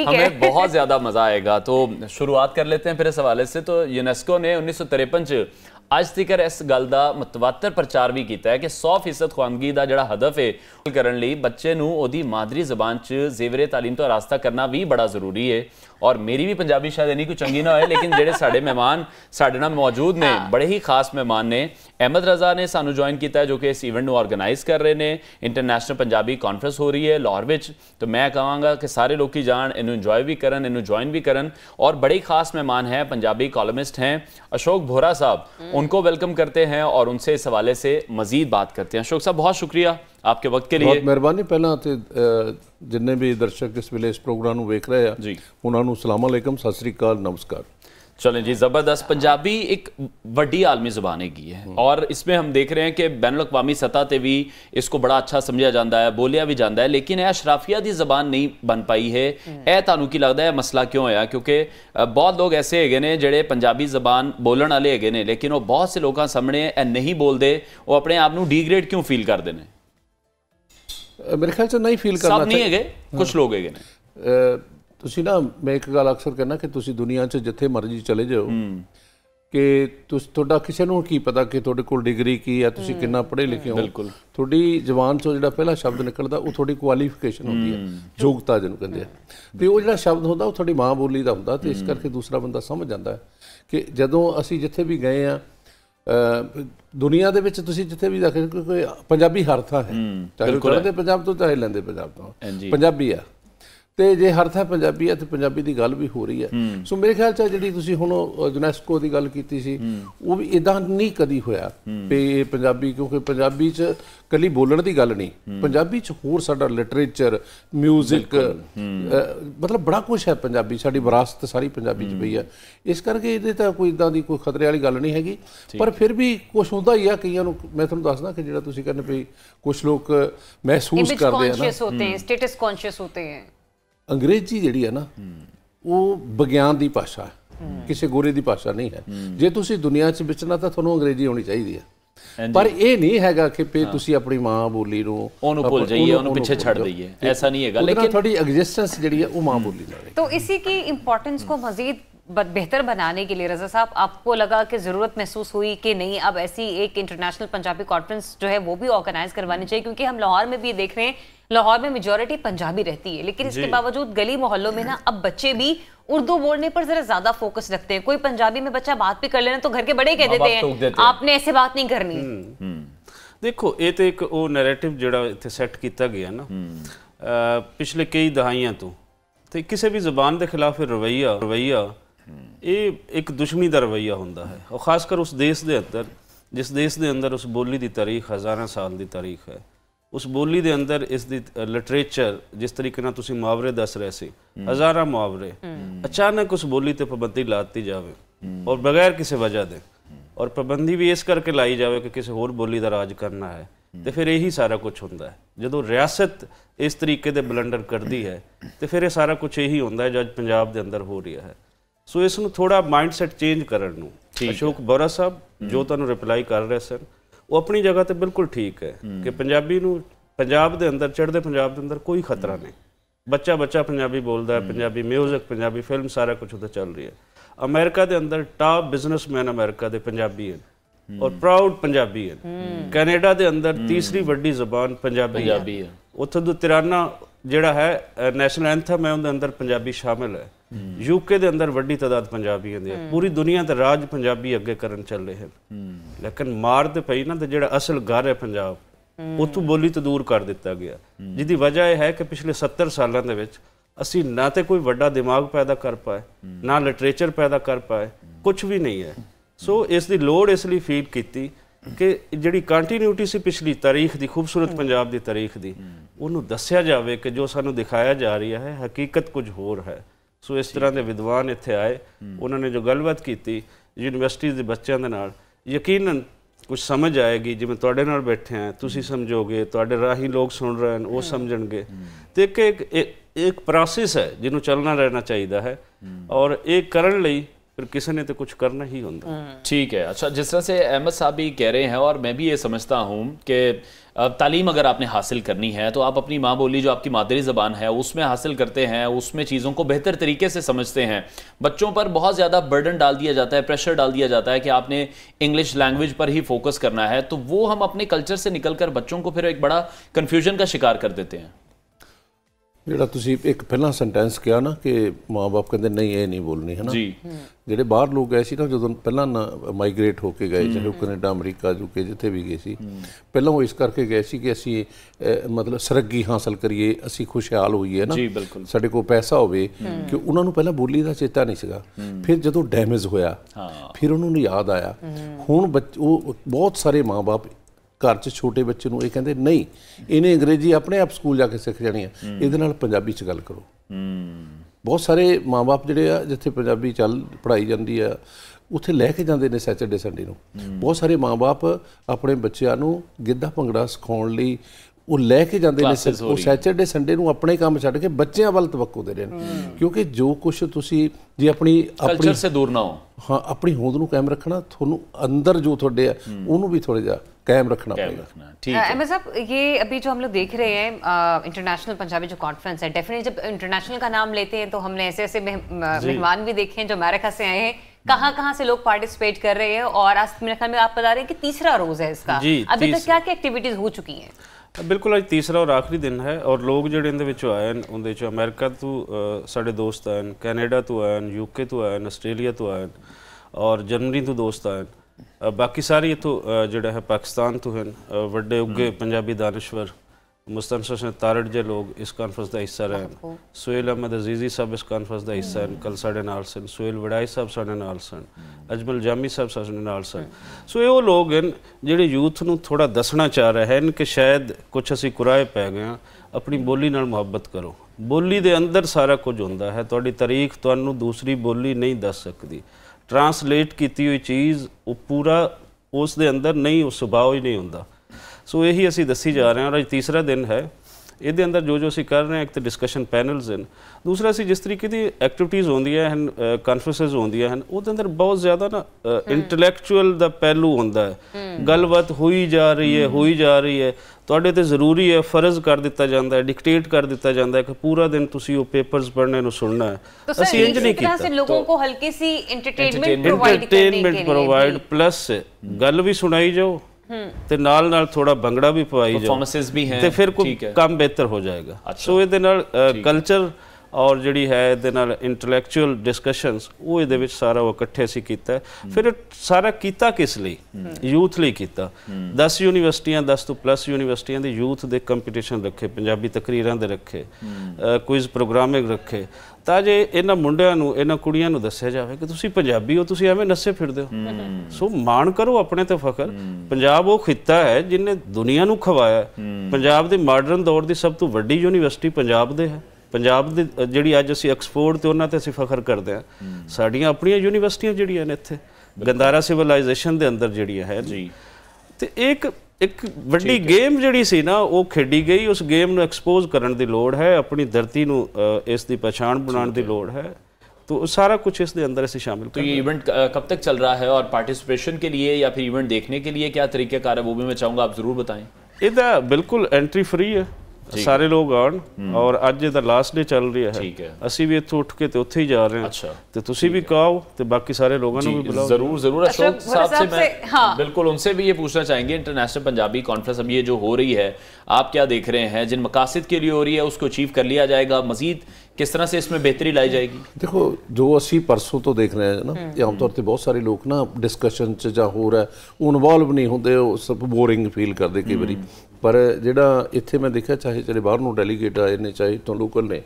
हमें बहुत ज्यादा मजा आएगा। तो शुरुआत कर लेते हैं फिर इस हवाले से। तो यूनेस्को ने 1953 ਅੱਜ ਤੀਕਰ ਇਸ ਗੱਲ ਦਾ ਮੁਤਵਾਤਰ ਪ੍ਰਚਾਰ ਵੀ ਕੀਤਾ ਹੈ ਕਿ 100% ਖਵਾਨਗੀ ਦਾ ਜਿਹੜਾ ਹਦਫ ਹੈ ਕਰਨ ਲਈ ਬੱਚੇ ਨੂੰ ਉਹਦੀ ਮਾਦਰੀ ਜ਼ਬਾਨ 'ਚ ਜ਼ੇਵਰੇ ਤਾਲੀਮ ਤੋਂ ਆਰਾਸਤਾ ਕਰਨਾ ਵੀ ਬੜਾ ਜ਼ਰੂਰੀ ਹੈ। और मेरी भी पंजाबी शायद इन्नी कोई चंगी ना हो, लेकिन जेडे साडे मेहमान साडे नाल मौजूद ने बड़े ही खास मेहमान ने। अहमद रजा ने सानू ज्वाइन किया है जो कि इस इवेंट को ऑर्गेनाइज कर रहे हैं। इंटरनेशनल पंजाबी कॉन्फ्रेंस हो रही है लाहौर में, तो मैं कहांगा कि सारे लोग जान, इनू इंजॉय भी करन, इनू ज्वाइन भी करन। और बड़े खास मेहमान हैं, पंजाबी कॉलमिस्ट हैं अशोक बोहरा साहब, उनको वेलकम करते हैं और उनसे इस हवाले से मजीद बात करते हैं। अशोक साहब बहुत शुक्रिया आपके वक्त के लिए। बहुत मेहरबानी। पहला तो जिन्ने भी दर्शक इस वेले इस प्रोग्राम को वेख रहे हैं जी, उन्होंने सलाम अलैकुम, सत श्री अकाल, नमस्कार। चलें जी, ज़बरदस्त। पंजाबी एक वड्डी आलमी ज़ुबान हैगी है और इसमें हम देख रहे हैं कि बैनुल-अक़वामी सतह पर भी इसको बड़ा अच्छा समझा जाता है, बोलिया भी जाता है, लेकिन यह अशराफिया की ज़बान नहीं बन पाई है। यह तुहानू की लगता है मसला क्यों होया? क्योंकि बहुत लोग ऐसे हैगे ने जिहड़े पंजाबी ज़बान बोलण वाले हैगे ने, लेकिन वो बहुत से लोगों सामने नहीं बोलते, वो अपने आप को डीग्रेड क्यों फील करते हैं? मेरे ख्याल से नहीं फील करना सब नहीं है, कुछ लोग है ने। ਤੁਸੀਂ ਨਾ ਮੈਂ ਇੱਕ ਗੱਲ ਅਕਸਰ ਕਹਿੰਦਾ ਕਿ ਤੁਸੀਂ ਦੁਨੀਆ 'ਚ ਜਿੱਥੇ ਮਰਜ਼ੀ ਚਲੇ ਜਾਓ ਕਿ ਤੁਹਾਡਾ ਕਿਸੇ ਨੂੰ ਕੀ ਪਤਾ ਕਿ ਤੁਹਾਡੇ ਕੋਲ ਡਿਗਰੀ ਕੀ ਹੈ, ਤੁਸੀਂ ਕਿੰਨਾ ਪੜ੍ਹੇ ਲਿਖੇ ਹੋ। ਬਿਲਕੁਲ ਤੁਹਾਡੀ ਜ਼ਬਾਨ 'ਚੋਂ ਜਿਹੜਾ ਪਹਿਲਾ ਸ਼ਬਦ ਨਿਕਲਦਾ ਉਹ ਤੁਹਾਡੀ ਕੁਆਲੀਫਿਕੇਸ਼ਨ ਹੁੰਦੀ ਹੈ, ਯੋਗਤਾ ਜਿਹਨੂੰ ਕਹਿੰਦੇ ਆ। ਤੇ ਉਹ ਜਿਹੜਾ ਸ਼ਬਦ ਹੁੰਦਾ ਉਹ ਤੁਹਾਡੀ ਮਾਂ ਬੋਲੀ ਦਾ ਹੁੰਦਾ ਤੇ ਇਸ ਕਰਕੇ ਦੂਸਰਾ ਬੰਦਾ ਸਮਝ ਜਾਂਦਾ ਹੈ ਕਿ ਜਦੋਂ ਅਸੀਂ ਜਿੱਥੇ ਵੀ ਗਏ ਆ ਦੁਨੀਆ ਦੇ ਵਿੱਚ, ਤੁਸੀਂ ਜਿੱਥੇ ਵੀ ਦੇਖੇ ਕੋਈ ਪੰਜਾਬੀ ਹਰ ਥਾਂ ਹੈ, ਚਾਹੇ ਚੜ੍ਹਦੇ ਪੰਜਾਬ ਤੋਂ ਚਾਹੇ ਲੈਂਦੇ ਪੰਜਾਬ ਤੋਂ ਪੰਜਾਬੀ ਆ। ਤੇ ਜੇ ਹਰ ਥਾਂ ਪੰਜਾਬੀ ਹੈ ਤੇ ਪੰਜਾਬੀ ਦੀ ਗੱਲ ਵੀ ਹੋ ਰਹੀ ਹੈ। ਸੋ ਮੇਰੇ ਖਿਆਲ 'ਚ ਜਿਹੜੀ ਤੁਸੀਂ ਹੁਣ ਯੂਨੈਸਕੋ ਦੀ ਗੱਲ ਕੀਤੀ ਸੀ, ਉਹ ਵੀ ਇੱਦਾਂ ਨਹੀਂ ਕਦੀ ਹੋਇਆ ਵੀ ਪੰਜਾਬੀ, ਕਿਉਂਕਿ ਪੰਜਾਬੀ 'ਚ ਇਕੱਲੀ ਬੋਲਣ ਦੀ ਗੱਲ ਨਹੀਂ, ਪੰਜਾਬੀ 'ਚ ਹੋਰ ਸਾਡਾ ਲਿਟਰੇਚਰ, ਮਿਊਜ਼ਿਕ, ਮਤਲਬ ਬੜਾ ਕੁਛ ਹੈ ਪੰਜਾਬੀ, ਸਾਡੀ ਵਿਰਾਸਤ ਸਾਰੀ ਪੰਜਾਬੀ 'ਚ ਪਈ ਹੈ। ਇਸ ਕਰਕੇ ਇਹਦੇ ਤਾਂ ਕੋਈ ਇੱਦਾਂ ਦੀ ਕੋਈ ਖਤਰੇ ਵਾਲੀ ਗੱਲ ਨਹੀਂ ਹੈਗੀ, ਪਰ ਫਿਰ ਵੀ ਕੁਛ ਹੁੰਦਾ ਹੀ ਆ ਕਈਆਂ ਨੂੰ। ਮੈਂ ਤੁਹਾਨੂੰ ਦੱਸਦਾ ਕਿ ਜਿਹੜਾ ਤੁਸੀਂ ਕਹਿੰਦੇ ਵੀ ਕੁਛ ਲੋਕ ਮਹਿਸੂਸ ਕਰਦੇ ਆ ਨਾ, ਅੰਗਰੇਜ਼ੀ ਜਿਹੜੀ ਹੈ ਨਾ ਉਹ ਵਿਗਿਆਨ ਦੀ ਭਾਸ਼ਾ ਹੈ, ਕਿਸੇ ਗੋਰੇ ਦੀ ਭਾਸ਼ਾ ਨਹੀਂ ਹੈ। ਜੇ ਤੁਸੀਂ ਦੁਨੀਆ 'ਚ ਵਿਚਰਨਾ ਤਾਂ ਤੁਹਾਨੂੰ ਅੰਗਰੇਜ਼ੀ ਆਉਣੀ ਚਾਹੀਦੀ ਹੈ, ਪਰ ਇਹ ਨਹੀਂ ਹੈਗਾ ਕਿ ਤੁਸੀਂ ਆਪਣੀ ਮਾਂ ਬੋਲੀ ਨੂੰ ਉਹਨੂੰ ਭੁੱਲ ਜਾਈਏ, ਉਹਨੂੰ ਪਿੱਛੇ ਛੱਡ ਦਈਏ, ऐसा नहीं है। लेकिन थोड़ी एग्जिस्टेंस ਜਿਹੜੀ ਹੈ ਉਹ ਮਾਂ ਬੋਲੀ ਨਾਲ है। तो इसी की इम्पोर्टेंस को मजीद बेहतर बनाने के लिए रज़ा साहब आपको लगा कि ज़रूरत महसूस हुई कि नहीं अब ऐसी एक इंटरनेशनल पंजाबी कॉन्फ्रेंस जो है वो भी ऑर्गेनाइज करवानी चाहिए? क्योंकि हम लाहौर में भी देख रहे हैं, लाहौर में मेजॉरिटी पंजाबी रहती है, लेकिन इसके बावजूद गली मोहल्लों में ना अब बच्चे भी उर्दू बोलने पर जरा ज्यादा फोकस रखते हैं। कोई पंजाबी में बच्चा बात भी कर लेना तो घर के बड़े कह देते हैं आपने ऐसे बात नहीं करनी। देखो ये तो एक वो नैरेटिव जिहड़ा इत्थे सैट किया गया ना पिछले कई दहाइयां तो किसी भी जबान के खिलाफ रवैया ये एक दुश्मनी का रवैया होंदा है, और खासकर उस देश के अंदर जिस देश के अंदर उस बोली की तारीख हज़ारां साल की तारीख है, उस बोली के अंदर इसकी लिटरेचर जिस तरीके नाल तुसीं मुहावरे दस रहे सी, हज़ारां मुहावरे, अचानक उस बोली ते पाबंदी लाती जाए और बगैर किसी वजह दे, और पाबंदी भी इस करके लाई जाए कि किसी होर बोली का राज करना है, तो फिर यही सारा कुछ होंदा है। जदों रियासत इस तरीके दे बलंडर करती है तो फिर ये सारा कुछ यही होंदा है जो अज पंजाब के अंदर हो रहा है। सो इसनूं थोड़ा माइंडसैट चेंज करन नूं अशोक बोरा साहब जो तुहानूं रिप्लाई कर रहे सन वो अपनी जगह तो बिल्कुल ठीक है कि पंजाबी नूं पंजाब के अंदर, चढ़ते पंजाब के अंदर कोई खतरा नहीं, बच्चा पंजाबी बोलता है, पंजाबी म्यूजिक, पंजाबी फिल्म, सारा कुछ उत्थे चल रही है। अमेरिका के अंदर टॉप बिजनेसमैन अमेरिका के पंजाबी हैं और प्राउड पंजाबी हैं। कैनेडा के अंदर तीसरी वड्डी जबान पंजाबी है। उत्थों दा तिराना जिहड़ा है नैशनल एंथम है उहदे अंदर पंजाबी शामिल है। यूके के अंदर वड्डी तादाद पंजाबियों की है। पूरी दुनिया का राज पंजाबी अगे करन चले हैं, लेकिन मार तो पई ना तो जिहड़ा असल घर है पंजाब उत्थों बोली तो दूर कर दिता गया, जिसकी वजह यह है कि पिछले 70 सालों के विच असी ना तो कोई वड्डा दिमाग पैदा कर पाए, ना लिटरेचर पैदा कर पाए, कुछ भी नहीं है। सो इसकी लोड़ इसलिए फील की कि जिहड़ी कंटीन्यूटी सी पिछली तारीख की, खूबसूरत पंजाब की तारीख की, उन्होंने दस्या जाए कि जो सानू दिखाया जा रही है हकीकत कुछ होर है। सो इस तरह के विद्वान इत्थे आए, उन्होंने जो गलबात की यूनिवर्सिटी के बच्चों के नाल, यकीनन कुछ समझ आएगी। जिवें तुहाडे नाल बैठे हैं तुसीं समझोगे, तुहाडे राही लोग सुन रहे हैं वो समझणगे। तो एक प्रोसेस है जिन्हों चलना रहना चाहिए है, और एक करन लई फिर किसी ने तो कुछ करना ही होता। ठीक है। अच्छा, जिस तरह से अहमद साहब भी कह रहे हैं और मैं भी ये समझता हूँ कि तालीम अगर आपने हासिल करनी है तो आप अपनी माँ बोली जो आपकी मादरी ज़बान है उसमें हासिल करते हैं, उसमें चीज़ों को बेहतर तरीके से समझते हैं। बच्चों पर बहुत ज़्यादा बर्डन डाल दिया जाता है, प्रेशर डाल दिया जाता है कि आपने इंग्लिश लैंग्वेज पर ही फोकस करना है, तो वो हम अपने कल्चर से निकल कर बच्चों को फिर एक बड़ा कन्फ्यूजन का शिकार कर देते हैं। ਜਿਹੜਾ ਤੁਸੀਂ ਇੱਕ ਪਹਿਲਾਂ ਸੈਂਟੈਂਸ ਕਿਹਾ ਨਾ ਕਿ ਮਾਂ-ਬਾਪ ਕਹਿੰਦੇ ਨਹੀਂ ਇਹ ਨਹੀਂ ਬੋਲਣੀ ਹੈ ਨਾ ਜੀ, ਜਿਹੜੇ ਬਾਹਰ ਲੋਕ ਗਏ ਸੀ ਨਾ ਜਦੋਂ ਪਹਿਲਾਂ ਮਾਈਗ੍ਰੇਟ ਹੋ ਕੇ ਗਏ, ਚਾਹੇ ਉਹ ਕੈਨੇਡਾ, ਅਮਰੀਕਾ, ਯੂਕੇ ਜਿੱਥੇ ਵੀ ਗਏ ਸੀ, ਪਹਿਲਾਂ ਉਹ ਇਸ ਕਰਕੇ ਗਏ ਸੀ ਕਿ ਅਸੀਂ ਮਤਲਬ ਸਰੱਗੀ ਹਾਸਲ ਕਰੀਏ, ਅਸੀਂ ਖੁਸ਼ਹਾਲ ਹੋਈਏ ਨਾ, ਸਾਡੇ ਕੋਲ ਪੈਸਾ ਹੋਵੇ, ਕਿ ਉਹਨਾਂ ਨੂੰ ਪਹਿਲਾਂ ਬੋਲੀ ਦਾ ਚੇਤਾ ਨਹੀਂ ਸੀਗਾ। ਫਿਰ ਜਦੋਂ ਡੈਮੇਜ ਹੋਇਆ ਫਿਰ ਉਹਨਾਂ ਨੂੰ ਯਾਦ ਆਇਆ। ਹੁਣ ਉਹ ਬਹੁਤ ਸਾਰੇ ਮਾਂ-ਬਾਪ घर च छोटे बच्चे नूं ये कहते नहीं इन्हें अंग्रेजी अपने आप स्कूल जाके सीख जानी है, ये पंजाबी च गल करो। ਬਹੁਤ ਸਾਰੇ ਮਾਂ-ਬਾਪ ਜਿਹੜੇ ਆ ਜਿੱਥੇ ਪੰਜਾਬੀ ਪੜ੍ਹਾਈ ਜਾਂਦੀ ਆ ਉੱਥੇ ਲੈ ਕੇ ਜਾਂਦੇ ਨੇ ਸੈਚਰਡੇ ਸੰਡੇ ਨੂੰ। ਬਹੁਤ ਸਾਰੇ ਮਾਂ-ਬਾਪ ਆਪਣੇ ਬੱਚਿਆਂ ਨੂੰ ਗਿੱਧਾ ਭੰਗੜਾ ਸਿਖਾਉਣ ਲਈ ਉਹ ਲੈ ਕੇ ਜਾਂਦੇ ਨੇ, ਉਹ ਸੈਚਰਡੇ ਸੰਡੇ ਨੂੰ ਆਪਣੇ ਕੰਮ ਛੱਡ ਕੇ ਬੱਚਿਆਂ ਵੱਲ ਤਵੱਕੂ ਦੇ ਰਹੇ ਨੇ। ਕਿਉਂਕਿ ਜੋ ਕੁਛ ਤੁਸੀਂ ਜੇ ਆਪਣੀ ਕਲਚਰ ਸੇ ਦੂਰ ਨਾ ਹੋ, हाँ अपनी होंद नूं कायम रखना, थोनू अंदर जो थोड़े है उन्होंने भी थोड़ा जा कायम रखना पड़ेगा। अहमद साहब, ये अभी जो हम लोग देख रहे हैं इंटरनेशनल पंजाबी जो कॉन्फ्रेंस है, डेफिनेटली जब इंटरनेशनल का नाम लेते हैं तो हमने ऐसे ऐसे मेहमान भी देखे हैं जो अमेरिका से आए हैं, कहाँ से लोग पार्टिसिपेट कर रहे हैं। और आज मेरे ख्याल में आप बता रहे हैं कि तीसरा रोज है इसका, अभी तक क्या क्या एक्टिविटीज हो चुकी हैं? बिल्कुल अज तीसरा और आखिरी दिन है और लोग जो आए हैं उनके अमेरिका तो साढ़े दोस्त आए, कैनेडा तो आए, यूके तो आए, आस्ट्रेलिया तो आए और जर्मनी तो दोस्त आए, बाकी सारे तो जोड़ा है पाकिस्तान तो हैं वड्डे उगे पंजाबी दानश्वर मुस्तनसर तारड़ जे लोग इस कॉन्फ्रेंस का हिस्सा रहे। सुहेल अहमद अजीजी साहब इस कॉन्फ्रेंस का हिस्सा हैं, कल साढ़े नाल सन। सुहेल वड़ाई साहब साढ़े नाल सन, अजमल जामी साहब साढ़े नाल सन। सो ये वो लोग हैं जिहड़े यूथ नूं थोड़ा दसना चाह रहे हैं कि शायद कुछ असी कुराए पै गए हैं, अपनी बोली नाल मुहब्बत करो। बोली दे अंदर सारा कुछ होंदा है, तुहाडी तारीख तुहानूं दूसरी बोली नहीं दस सकती। ट्रांसलेट की हुई चीज़ वो पूरा उस दे अंदर नहीं, उस सुभाव ही नहीं होंदा। सो यही असी दसी जा रहे हैं और अज तीसरा दिन है। ये अंदर जो असी कर रहे हैं, एक तो डिस्कशन पैनल्स हैं, दूसरा असी जिस तरीके की एक्टिविटीज़ होंदियां हैं, कॉन्फ्रेंसिस होंदियां हैं, वो अंदर बहुत ज़्यादा ना इंटलैक्चुअल दा पहलू होंदा है। गलबात हुई जा रही है तुहाडे ते ज़रूरी है, फ़र्ज कर दिता जाता है, डिक्टेट कर दिता जाता है कि पूरा दिन तुसी वो पेपर्स पढ़ने नूं सुनना है। तो असी इंज नहीं कीता, लोगों को हल्की सी एंटरटेनमेंट प्रोवाइड प्लस गल भी सुनाई जाओ ते नाल थोड़ा भंगड़ा भी पवाई जाओ, परफॉर्मेंसेस भी हैं, ते फिर कोई काम बेहतर हो जाएगा। सो ये कल्चर और जिहड़ी है इहदे नाल इंटलैक्चुअल डिस्कशनस वो इहदे विच सारा वो इकट्ठे असीं कीता है। फिर सारा कीता किस लई? यूथ लई कीता। 10 यूनीवर्सिटियां 10 तो प्लस यूनीवर्सिटियां दे यूथ दे कंपीटीशन रखे, पंजाबी तकरीरां दे रखे, क्विज़ प्रोग्रामिंग रखे, ਤਾਂ ਜੇ ਇਹਨਾਂ ਮੁੰਡਿਆਂ ਨੂੰ ਇਹਨਾਂ ਕੁੜੀਆਂ ਨੂੰ ਦੱਸਿਆ ਜਾਵੇ ਕਿ ਤੁਸੀਂ ਪੰਜਾਬੀ ਹੋ, ਤੁਸੀਂ ਐਵੇਂ ਨੱਸੇ ਫਿਰਦੇ ਹੋ। ਸੋ ਮਾਣ ਕਰੋ ਆਪਣੇ ਤੇ ਫਖਰ। ਪੰਜਾਬ ਉਹ ਖਿੱਤਾ ਹੈ ਜਿਹਨੇ ਦੁਨੀਆ ਨੂੰ ਖਵਾਇਆ। ਪੰਜਾਬ ਦੇ ਮਾਡਰਨ ਦੌਰ ਦੀ ਸਭ ਤੋਂ ਵੱਡੀ ਯੂਨੀਵਰਸਿਟੀ ਪੰਜਾਬ ਦੇ ਹੈ। ਪੰਜਾਬ ਦੀ ਜਿਹੜੀ ਅੱਜ ਅਸੀਂ ਐਕਸਪੋਰਟ ਤੇ ਉਹਨਾਂ ਤੇ ਅਸੀਂ ਫਖਰ ਕਰਦੇ ਹਾਂ। ਸਾਡੀਆਂ ਆਪਣੀਆਂ ਯੂਨੀਵਰਸਿਟੀਆਂ ਜਿਹੜੀਆਂ ਨੇ ਇੱਥੇ ਗੰਦਾਰਾ ਸਿਵਲਾਈਜੇਸ਼ਨ ਦੇ ਅੰਦਰ ਜਿਹੜੀਆਂ ਹੈ ਜੀ, ਤੇ एक वड्डी गेम जिहड़ी सी ना वो खेडी गई। उस गेम नूं एक्सपोज करन दी लोड़ है, अपनी धरती नूं इस दी पहचान बनाने दी लोड़ है। तो सारा कुछ इस दे अंदर ऐसे शामिल। तो ये इवेंट कब तक चल रहा है और पार्टिसिपेशन के लिए या फिर इवेंट देखने के लिए क्या तरीक़ाकार है, वो भी मैं चाहूँगा आप ज़रूर बताएं। इहदा बिल्कुल एंट्री फ्री है, सारे लोग आन और अज इहदा लास्ट डे चल रहा है। असी भी इत्थों उठ के ते उत्थे ही जा रहे हैं। अच्छा, तो तुसी भी आओ ते बाकी सारे लोगों को भी बुलाओ। जरूर अशोक साहब से मैं बिल्कुल उनसे भी ये पूछना चाहेंगे, इंटरनेशनल पंजाबी कॉन्फ्रेंस अब ये जो हो रही है आप क्या देख रहे हैं? जिन मकासद के लिए हो रही है उसको अचीव कर लिया जाएगा, मजीद किस तरह से इसमें बेहतरी लाई जाएगी? देखो जो असी परसों तो देख रहे हैं ना, ये आमतौर पर बहुत सारे लोग ना डिस्कशन च जा हो रहा है वो इन्वॉल्व नहीं होंगे, सब बोरिंग फील करते कई बारी। पर जिहड़ा इत्थे मैं देखा, चाहे ਜਿਹੜੇ बाहर ਨੂੰ डेलीगेट आए ने चाहे तो लोकल ने,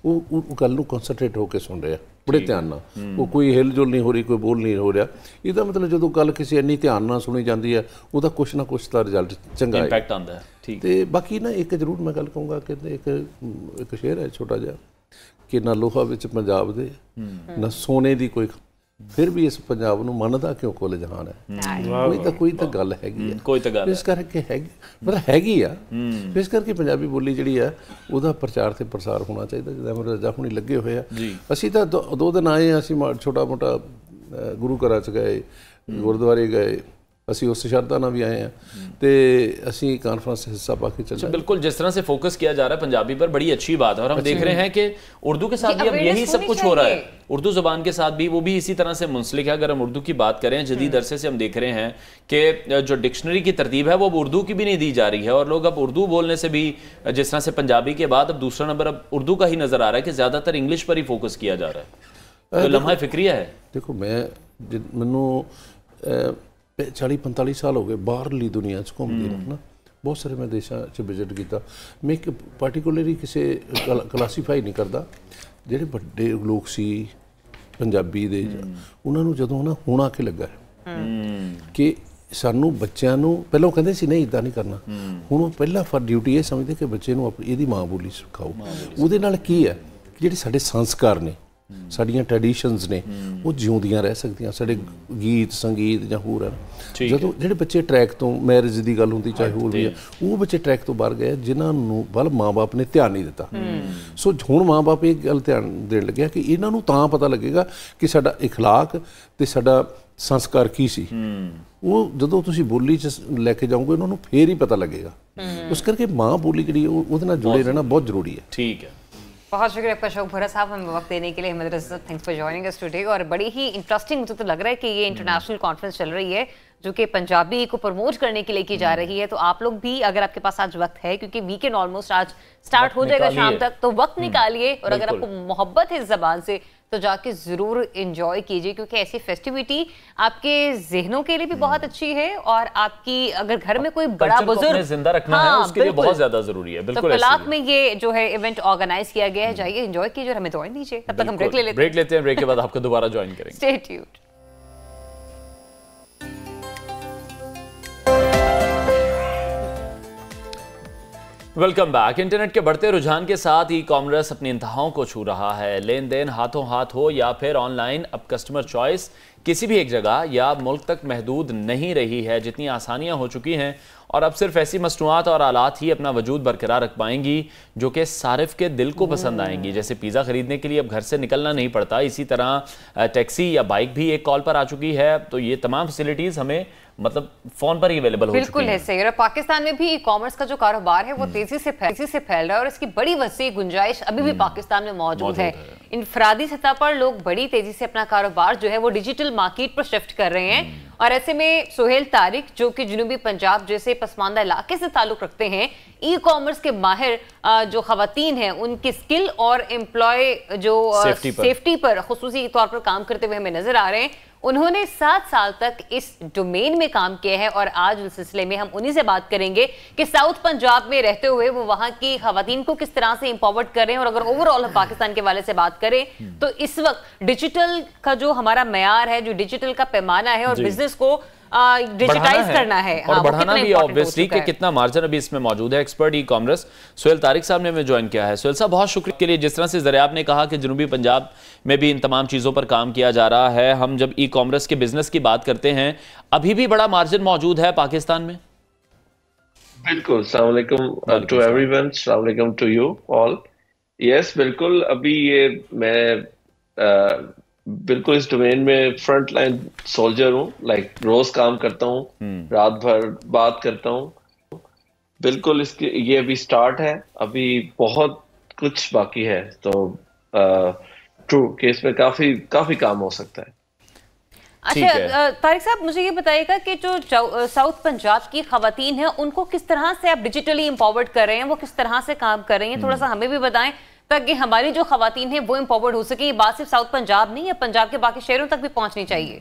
वो गल नूं कंसनट्रेट होकर सुन रहे हैं बड़े ध्यान नाल। वो कोई हिल जुल नहीं हो रही, कोई बोल नहीं हो रहा। इसका मतलब जो गल किसी इन्नी ध्यान नाल सुनी जाती है उसका कुछ ना कुछ तो रिजल्ट चंगा इंपैक्ट आंदा है। तो बाकी ना एक जरूर मैं गल कहूँगा कि एक शेर है छोटा जिहा कि ना लोहा विच पंजाब दे ना सोने दी कोई, फिर भी इस पंजाब नूं मनदा क्यों कुल जहान है। कोई तो गल हैगी है, कोई तो गल इस करके हैगी, मतलब हैगी आ। इस करके पंजाबी बोली जिहड़ी है उसदा प्रचार ते प्रसार होना चाहिए। जिद्दां मेरे रजा हुणी लगे हुए आ, असीं तां 2 दिन आए, असीं छोटा मोटा गुरु घरां च गए, गुरुद्वारे गए, असी उस शरदा ना भी आए हैं, तो असी कॉन्फ्रेंस हिस्सा पा के चले। बिल्कुल, जिस तरह से फोकस किया जा रहा है पंजाबी पर बड़ी अच्छी बात है। और हम देख रहे हैं कि उर्दू के साथ भी अब यही सब कुछ हो रहा है, उर्दू ज़बान के साथ भी वो भी इसी तरह से मुंसलिक है। अगर हम उर्दू की बात करें, जदीद अरसे से हम देख रहे हैं कि जो डिक्शनरी की तरतीब है वो अब उर्दू की भी नहीं दी जा रही है और लोग अब उर्दू बोलने से भी, जिस तरह से पंजाबी के बाद अब दूसरा नंबर अब उर्दू का ही नज़र आ रहा है कि ज़्यादातर इंग्लिश पर ही फोकस किया जा रहा है। तो लम्हा फिक्रिया है। देखो मैं मैनू 40-45 साल हो गए बाहरली दुनिया च घूमदी रहना, बहुत सारे मैं देशों च विजिट किया। मैं एक पार्टिकुलरली किसी क्लासीफाई नहीं करता, ਜਿਹੜੇ ਵੱਡੇ ਲੋਕ ਸੀ ਪੰਜਾਬੀ ਦੇ ਉਹਨਾਂ ਨੂੰ ਜਦੋਂ ਨਾ ਹੁਣ ਆ ਕੇ ਲੱਗਾ ਕਿ ਸਾਨੂੰ ਬੱਚਿਆਂ ਨੂੰ ਪਹਿਲਾਂ ਕਹਿੰਦੇ ਸੀ ਨਹੀਂ ਇਦਾਂ ਨਹੀਂ ਕਰਨਾ, ਹੁਣ ਉਹ ਪਹਿਲਾ ਫਰ ਡਿਊਟੀ ਇਹ ਸਮਝਦੇ ਕਿ ਬੱਚੇ ਨੂੰ ਇਹਦੀ ਮਾਂ ਬੋਲੀ ਸਿਖਾਓ। ਉਹਦੇ ਨਾਲ ਕੀ ਹੈ ਜਿਹੜੇ ਸਾਡੇ ਸੰਸਕਾਰ ਨੇ, ਸਾਡੀਆਂ ਟ੍ਰੈਡੀਸ਼ਨਸ ਨੇ, ਉਹ ਜਿਉਂਦੀਆਂ ਰਹਿ ਸਕਦੀਆਂ। ਸਾਡੇ ਗੀਤ ਸੰਗੀਤ ਜਾਂ ਹੋਰ ਹਨ, ਜਦੋਂ ਜਿਹੜੇ ਬੱਚੇ ਟਰੈਕ ਤੋਂ, ਮੈਰਿਜ ਦੀ ਗੱਲ ਹੁੰਦੀ ਚਾਹੇ ਹੋਰ ਵੀ ਆ, ਉਹ ਬੱਚੇ ਟਰੈਕ ਤੋਂ ਬਾਹਰ ਗਏ ਜਿਨ੍ਹਾਂ ਨੂੰ ਵੱਲ ਮਾਂ-ਬਾਪ ਨੇ ਧਿਆਨ ਨਹੀਂ ਦਿੱਤਾ। ਸੋ ਹੁਣ ਮਾਂ-ਬਾਪ ਇਹ ਗੱਲ ਧਿਆਨ ਦੇਣ ਲੱਗਿਆ ਕਿ ਇਹਨਾਂ ਨੂੰ ਤਾਂ ਪਤਾ ਲੱਗੇਗਾ ਕਿ ਸਾਡਾ ਇਖਲਾਕ ਤੇ ਸਾਡਾ ਸੰਸਕਾਰ ਕੀ ਸੀ। ਉਹ ਜਦੋਂ ਤੁਸੀਂ ਬੋਲੀ 'ਚ ਲੈ ਕੇ ਜਾਓਗੇ ਉਹਨਾਂ ਨੂੰ ਫੇਰ ਹੀ ਪਤਾ ਲੱਗੇਗਾ। ਉਸ ਕਰਕੇ ਮਾਂ ਬੋਲੀ ਜਿਹੜੀ ਉਹਦੇ ਨਾਲ जुड़े रहना बहुत जरूरी है। ठीक है, बहुत शुक्रिया आपका अशोक भोरा साहब, हमें वक्त देने के लिए। Ahmad Raza, thanks for joining us today. और बड़ी ही इंटरेस्टिंग मुझे तो लग रहा है कि ये इंटरनेशनल कॉन्फ्रेंस चल रही है जो कि पंजाबी को प्रमोट करने के लिए की जा रही है, तो आप लोग भी अगर आपके पास आज वक्त है, क्योंकि वीकेंड ऑलमोस्ट आज स्टार्ट हो जाएगा शाम तक, तो वक्त निकालिए। और अगर आपको मोहब्बत है इस जबान से तो जाके जरूर एंजॉय कीजिए, क्योंकि ऐसी फेस्टिविटी आपके जहनों के लिए भी बहुत अच्छी है और आपकी अगर घर में कोई बड़ा बुजुर्ग जिंदा रखना है उसके लिए बहुत ज्यादा जरूरी है। बिल्कुल, तो कलाक में ये जो है इवेंट ऑर्गेनाइज किया गया है, जाइए एंजॉय कीजिए और हमें ज्वाइन दीजिए। तब तक हम ब्रेक ले लेते हैं। ब्रेक के बाद आपको दोबारा ज्वाइन करेंगे। Stay tuned. Welcome back. Internet के बढ़ते रुझान के साथ ई कॉमर्स अपनी इंतहाओं को छू रहा है। लेन देन हाथों हाथ हो या फिर ऑनलाइन, अब कस्टमर चॉइस किसी भी एक जगह या मुल्क तक महदूद नहीं रही है। जितनी आसानियां हो चुकी हैं और अब सिर्फ ऐसी मसनूआत और आलात ही अपना वजूद बरकरार रख पाएंगी जो कि सारिफ के दिल को पसंद आएंगी। जैसे पिज़्ज़ा खरीदने के लिए अब घर से निकलना नहीं पड़ता, इसी तरह टैक्सी या बाइक भी एक कॉल पर आ चुकी है। तो ये तमाम फैसिलिटीज़ हमें मतलब फोन पर ही अवेलेबल हो चुकी बिल्कुल है सही। और पाकिस्तान में भी ई कॉमर्स का जो कारोबार है वो तेजी से फैल रहा है और इसकी बड़ी वसी गुंजाइश अभी भी पाकिस्तान में मौजूद है। इनफरादी सतह पर लोग बड़ी तेजी से अपना कारोबार जो है वो डिजिटल मार्केट पर शिफ्ट कर रहे हैं। और ऐसे में सुहेल तारिक, जो कि जनूबी पंजाब जैसे पसमानदा इलाके से ताल्लुक रखते हैं, ई कॉमर्स के माहिर जो खवातीन हैं उनकी स्किल और एम्प्लॉय जो सेफ्टी पर खुसूसी तौर पर काम करते हुए हमें नजर आ रहे हैं। उन्होंने 7 साल तक इस डोमेन में काम किया है और आज उस सिलसिले में हम उन्हीं से बात करेंगे कि साउथ पंजाब में रहते हुए वो वहां की खवातीन को किस तरह से एम्पावर्ड कर रहे हैं। और अगर ओवरऑल पाकिस्तान के वाले से बात करें तो इस वक्त डिजिटल का जो हमारा मयार है, जो डिजिटल का पैमाना है और बिजनेस को डिजिटाइज करना है और बढ़ाना भी ऑब्वियसली कि कितना मार्जिन अभी इसमें मौजूद है। Expert e commerce Suhail Tariq साहब ने हमें ज्वाइन किया है। सुहेल साहब, बहुत शुक्रिया के लिए। जिस तरह से ज़रा आपने कहा कि जनूबी पंजाब में भी इन तमाम चीज़ों पर काम किया जा रहा है, हम जब ई कॉमर्स के बिजनेस की बात करते हैं, अभी भी बड़ा मार्जिन मौजूद है पाकिस्तान में? बिल्कुल। अस्सलाम वालेकुम टू एवरीवन, अस्सलाम वालेकुम टू यू ऑल। यस, बिल्कुल। अभी ये मैं बिल्कुल इस डोमेन में फ्रंट लाइन सोल्जर हूँ। लाइक रोज काम करता हूँ, रात भर बात करता हूँ। बिल्कुल इसके ये अभी स्टार्ट है, अभी बहुत कुछ बाकी है। तो ट्रू कि इसमें काफी काम हो सकता है। अच्छा तारिक साहब, मुझे ये बताइएगा कि जो साउथ पंजाब की खवातीन हैं उनको किस तरह से आप डिजिटली एम्पावर्ड कर रहे हैं, वो किस तरह से काम कर रही हैं, थोड़ा सा हमें भी बताएं ताकि हमारी जो खवातीन हैं वो एम्पावर्ड हो सके। ये बात सिर्फ साउथ पंजाब नहीं है, पंजाब के बाकी शहरों तक भी पहुंचनी चाहिए।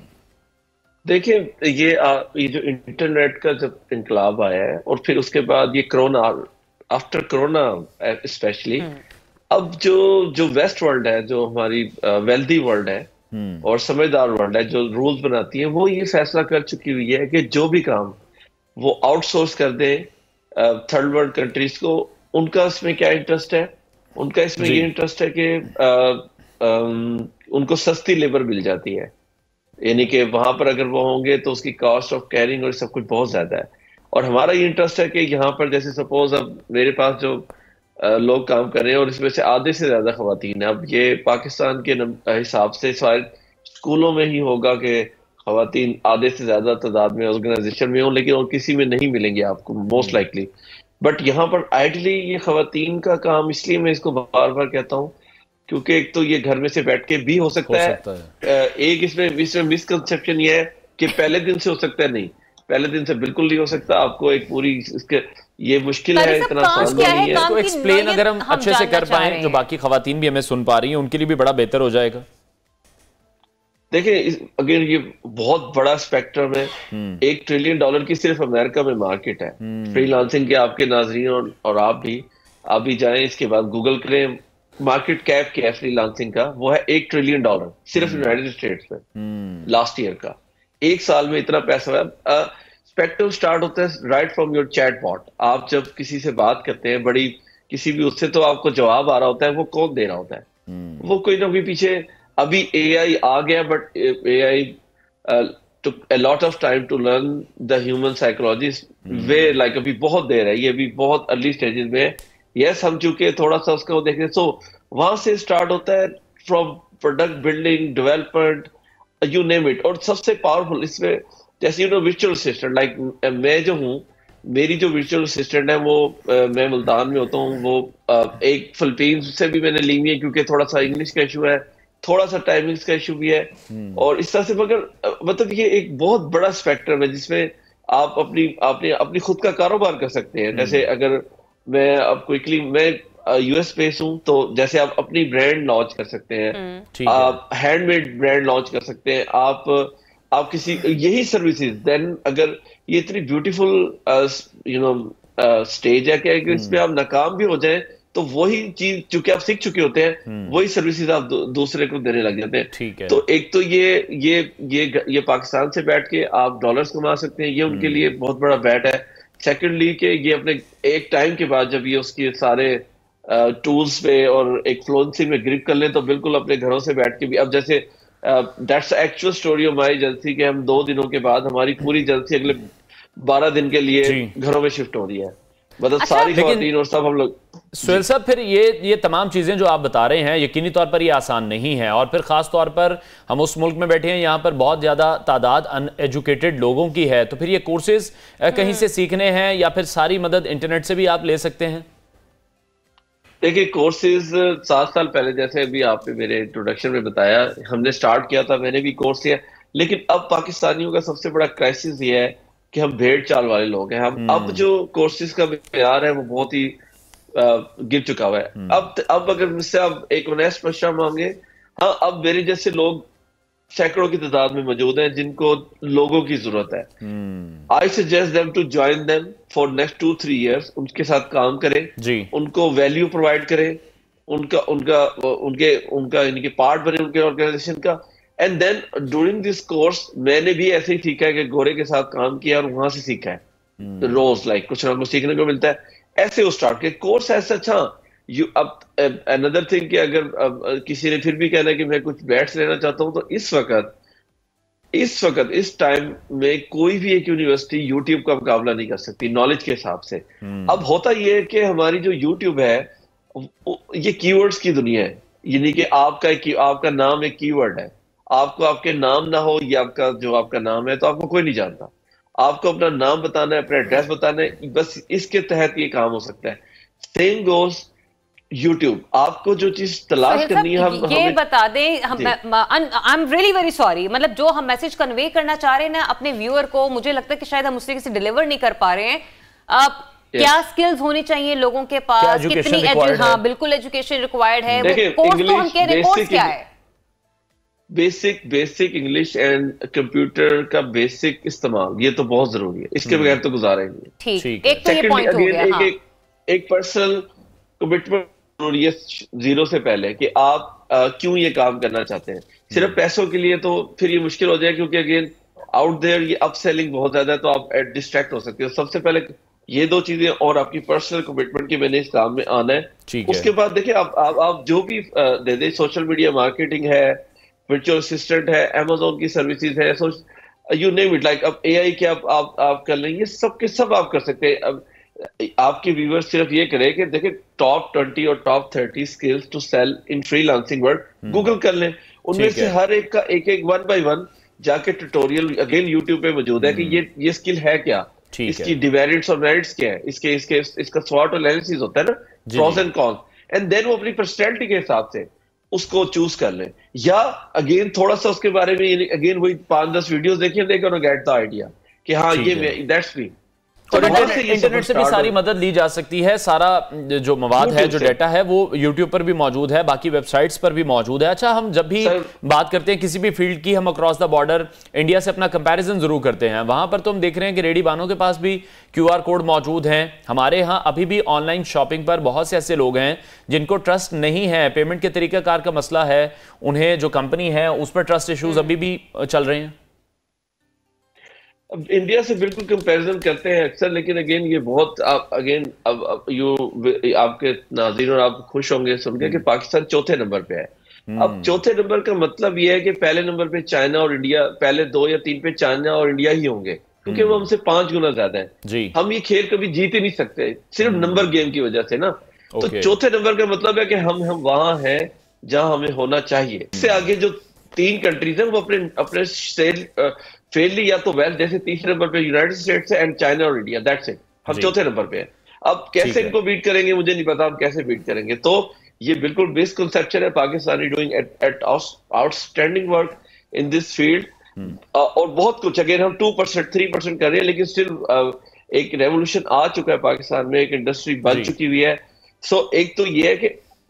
देखिए, ये जो इंटरनेट का जब इनकलाब आया है और फिर उसके बाद ये कोरोना, आफ्टर कोरोना स्पेशली, अब जो वेस्ट वर्ल्ड है, जो हमारी वेल्दी वर्ल्ड है और समझदार वर्ल्ड है, जो रूल्स बनाती है, वो ये फैसला कर चुकी हुई है कि जो भी काम वो आउटसोर्स कर दे थर्ड वर्ल्ड कंट्रीज को। उनका इसमें क्या इंटरेस्ट है? उनका इसमें ये इंटरेस्ट है कि उनको सस्ती लेबर मिल जाती है, यानी कि वहां पर अगर वो होंगे तो उसकी कॉस्ट ऑफ कैरिंग और सब कुछ बहुत ज्यादा है। और हमारा ये इंटरेस्ट है कि यहाँ पर जैसे सपोज अब मेरे पास जो लोग काम कर रहे हैं और इसमें से आधे से ज्यादा खवातीन है। अब ये पाकिस्तान के हिसाब से शायद स्कूलों में ही होगा कि खवातीन आधे से ज्यादा तादाद में ऑर्गेनाइजेशन में हो, लेकिन और किसी में नहीं मिलेंगे आपको मोस्ट लाइकली। बट यहाँ पर आइडली ये खवातीन का काम, इसलिए मैं इसको बार बार कहता हूँ क्योंकि एक तो ये घर में से बैठ के भी हो सकता है। एक इसमें मिसकंसेप्शन ये है कि पहले दिन से हो सकता है, नहीं, पहले दिन से बिल्कुल नहीं हो सकता। आपको एक पूरी इसके ये मुश्किल है, इतना आसान नहीं है। इसको एक्सप्लेन अगर हम अच्छे से कर पाएं, जो बाकी खवातीन भी हमें सुन पा रही हैं, उनके लिए भी बड़ा बेहतर हो जाएगा। देखिए, अगर ये बहुत बड़ा स्पेक्ट्रम है, $1 ट्रिलियन की सिर्फ अमेरिका में मार्केट है फ्रीलांसिंग के। आपके नाजरीन और आप भी जाएं, इसके बाद गूगल करें, मार्केट कैप क्या है फ्रीलांसिंग का, वो है $1 ट्रिलियन सिर्फ यूनाइटेड स्टेट्स में लास्ट ईयर का। एक साल में इतना पैसा है। स्पेक्ट्रम स्टार्ट होता है right from your chat bot. आप जब किसी से बात करते हैं, बड़ी किसी भी उससे, तो आपको जवाब आ रहा होता है, वो कौन दे रहा होता है? वो कोई ना कोई पीछे, अभी एआई आ गया but AI took a lot of time to learn the human psychology way like अभी बहुत देर है, ये भी बहुत अर्ली स्टेजेस में है। यस हम चूंकि थोड़ा सा उसको देखें, सो वहां से स्टार्ट होता है from product building, development, you name it. और सबसे पावरफुल इसमें जैसे वर्चुअल असिस्टेंट, लाइक मैं जो हूँ, मेरी जो वर्चुअल असिस्टेंट है वो मैं मुल्तान में होता हूँ, वो एक फिलीपींस से भी मैंने ली हुई है क्योंकि थोड़ा सा इंग्लिश का इशू है, थोड़ा सा टाइमिंग्स का इशू भी है। और इस तरह से मगर मतलब ये एक बहुत बड़ा स्पेक्ट्रम है जिसमें आप अपनी खुद का कारोबार कर सकते हैं। जैसे अगर मैं अब क्विकली, मैं यूएस बेस हूँ, तो जैसे आप अपनी ब्रांड लॉन्च कर सकते हैं, आप हैंडमेड ब्रांड लॉन्च कर सकते हैं, आप किसी यही सर्विसेज। देन अगर ये इतनी ब्यूटीफुल स्टेज है कि अगर इसमें आप नाकाम भी हो जाए तो वही चीज चूंकि आप सीख चुके होते हैं, वही सर्विसेज आप दूसरे को देने लग जाते हैं। ठीक है। तो एक तो ये पाकिस्तान से बैठ के आप डॉलर्स कमा सकते हैं, ये उनके लिए बहुत बड़ा बैट है। सेकेंडली कि ये अपने एक टाइम के बाद जब ये उसके सारे टूल्स पे और एक फ्लुएंसी में ग्रिप कर लें तो बिल्कुल अपने घरों से बैठ के भी, अब जैसे that's actual story of my agency कि हम 2 दिनों के बाद हमारी पूरी एजेंसी अगले 12 दिन के लिए घरों में शिफ्ट हो रही है, मतलब सारी खवातीन और सब हम लोग। सुहेल साहब, फिर ये तमाम चीजें जो आप बता रहे हैं यकीनी तौर पर ये आसान नहीं है, और फिर खास तौर पर हम उस मुल्क में बैठे हैं यहाँ पर बहुत ज्यादा तादाद अनएजुकेटेड लोगों की है, तो फिर ये कोर्सेज कहीं से सीखने हैं या फिर सारी मदद इंटरनेट से भी आप ले सकते हैं? देखिए कोर्सेज 7 साल पहले, जैसे अभी आपने मेरे इंट्रोडक्शन में बताया, हमने स्टार्ट किया था, मैंने भी कोर्स लिया। लेकिन अब पाकिस्तानियों का सबसे बड़ा क्राइसिस ये है कि हम भेड़ चाल वाले लोग हैं। हम अब जो कोर्सेज का प्यार है वो बहुत ही गिर चुका हुआ है। अब अगर मुझसे आप एक ऑनेस्ट मशवरा मांगे, हाँ अब मेरे जैसे लोग सैकड़ों की तादाद में मौजूद हैं जिनको लोगों की जरूरत है। I suggest them to join them for next 2-3 years, उनके साथ काम करें जी, उनको वैल्यू प्रोवाइड करें, उनका इनके पार्ट बने उनके ऑर्गेनाइजेशन का। And then during this course मैंने भी ऐसे ही सीखा है कि गोरे के साथ काम किया और वहां से सीखा है, रोज लाइक कुछ ना कुछ सीखने को मिलता है। ऐसे वो स्टार्ट के कोर्स ऐसा। अच्छा यू अब अनदर थिंग कि अगर किसी ने फिर भी कहना है कि मैं कुछ बैट्स लेना चाहता हूं, तो इस वक्त इस टाइम में कोई भी एक यूनिवर्सिटी यूट्यूब का मुकाबला नहीं कर सकती नॉलेज के हिसाब से। अब होता यह है कि हमारी जो यूट्यूब है ये कीवर्ड्स की दुनिया है, यानी कि आपका नाम एक कीवर्ड है। आपको आपके नाम ना हो, ये आपका नाम है तो आपको कोई नहीं जानता। आपको अपना नाम बताना है, अपना एड्रेस बताना है, बस इसके तहत ये काम हो सकता है। सेम गोस यूट्यूब, आपको जो चीज तलाश करनी है ये बता दें। आई एम रियली वेरी सॉरी, मतलब जो हम मैसेज कन्वे करना चाह रहे हैं ना अपने व्यूअर को, मुझे लगता है कि शायद हम उससे किसी डिलीवर नहीं कर पा रहे हैं। क्या स्किल्स होनी चाहिए लोगों के पास, कितनी हाँ बिल्कुल एजुकेशन रिक्वायर्ड है, कोर्स तो हम कह रहे हैं, कोर्स क्या है? बेसिक इंग्लिश एंड कंप्यूटर का बेसिक इस्तेमाल, ये तो बहुत जरूरी है, इसके बगैर तो गुजारा नहीं। ठीक, एक तो ये पॉइंट हो गया। हाँ। एक पर्सनल कमिटमेंट जरूरी है 0 से पहले कि आप क्यों ये काम करना चाहते हैं। सिर्फ पैसों के लिए तो फिर ये मुश्किल हो जाए, क्योंकि अगेन आउट देयर ये अपसेलिंग बहुत ज्यादा है, तो आप डिस्ट्रैक्ट हो सकते हो। सबसे पहले ये 2 चीजें और आपकी पर्सनल कमिटमेंट की मैंने इस काम में आना है। उसके बाद देखिए आप जो भी दे दे, सोशल मीडिया मार्केटिंग है, वर्चुअल असिस्टेंट है, Amazon की सर्विसेज है, so you name it, like अब AI के आप कर लेंगे, सब के सब आप कर सकते हैं। अब आपके व्यूअर्स सिर्फ ये करें कि देखिए टॉप 20 और top 30 skills to sell in freelancing world Google कर लें, उनमें से हर एक का एक 1 by 1 जाके ट्यूटोरियल अगेन यूट्यूब पे मौजूद है कि ये स्किल है क्या, इसकी डिमेरिट्स और मेरिट्स क्या है, इसका स्वॉट एनालिसिस होता है ना, pros and cons, and then वो अपनी पर्सनैलिटी के हिसाब से उसको चूज कर लें। या अगेन थोड़ा सा उसके बारे में अगेन वही 5-10 वीडियोस देखिए, they can get the idea कि हाँ ये दैट्स मी। तो इंटरनेट से भी सारी मदद ली जा सकती है, सारा जो मवाद है, जो डेटा है वो यूट्यूब पर भी मौजूद है, बाकी वेबसाइट्स पर भी मौजूद है। अच्छा, हम जब भी बात करते हैं किसी भी फील्ड की, हम अक्रॉस द बॉर्डर इंडिया से अपना कंपैरिजन जरूर करते हैं। वहां पर तो हम देख रहे हैं कि रेडी बानों के पास भी QR कोड मौजूद हैं। हमारे यहाँ अभी भी ऑनलाइन शॉपिंग पर बहुत से ऐसे लोग हैं जिनको ट्रस्ट नहीं है, पेमेंट के तरीकाकार का मसला है, उन्हें जो कंपनी है उस पर ट्रस्ट इश्यूज अभी भी चल रहे हैं। अब इंडिया से बिल्कुल कंपैरिजन करते हैं अक्सर, लेकिन अगेन ये बहुत अगेन अब आपके नाज़रीन और आप खुश होंगे सुन के कि पाकिस्तान चौथे नंबर पे है। अब चौथे नंबर का मतलब ये है कि पहले नंबर पे चाइना और इंडिया, पहले 2 या 3 पे चाइना और इंडिया ही होंगे, क्योंकि वो हमसे 5 गुना ज्यादा है। हम ये खेल कभी जीत ही नहीं सकते सिर्फ नंबर गेम की वजह से ना। तो चौथे नंबर का मतलब है कि हम वहां हैं जहां हमें होना चाहिए। इससे आगे जो 3 कंट्रीज हैं वो अपने फेयरली या तो वेल, जैसे तीसरे नंबर पे यूनाइटेड स्टेट्स है एंड चाइना और इंडिया, दैट्स इट। हम चौथे नंबर पे हैं। अब कैसे इनको बीट करेंगे मुझे नहीं पता, हम कैसे बीट करेंगे। तो ये बिल्कुल मिसकंसेप्शन है। Pakistan doing at outstanding work in this field, और बहुत कुछ अगेन हम 2% 3% कर रहे हैं, लेकिन स्टिल एक रेवोल्यूशन आ चुका है पाकिस्तान में, एक इंडस्ट्री बन चुकी हुई है। सो एक तो ये है कि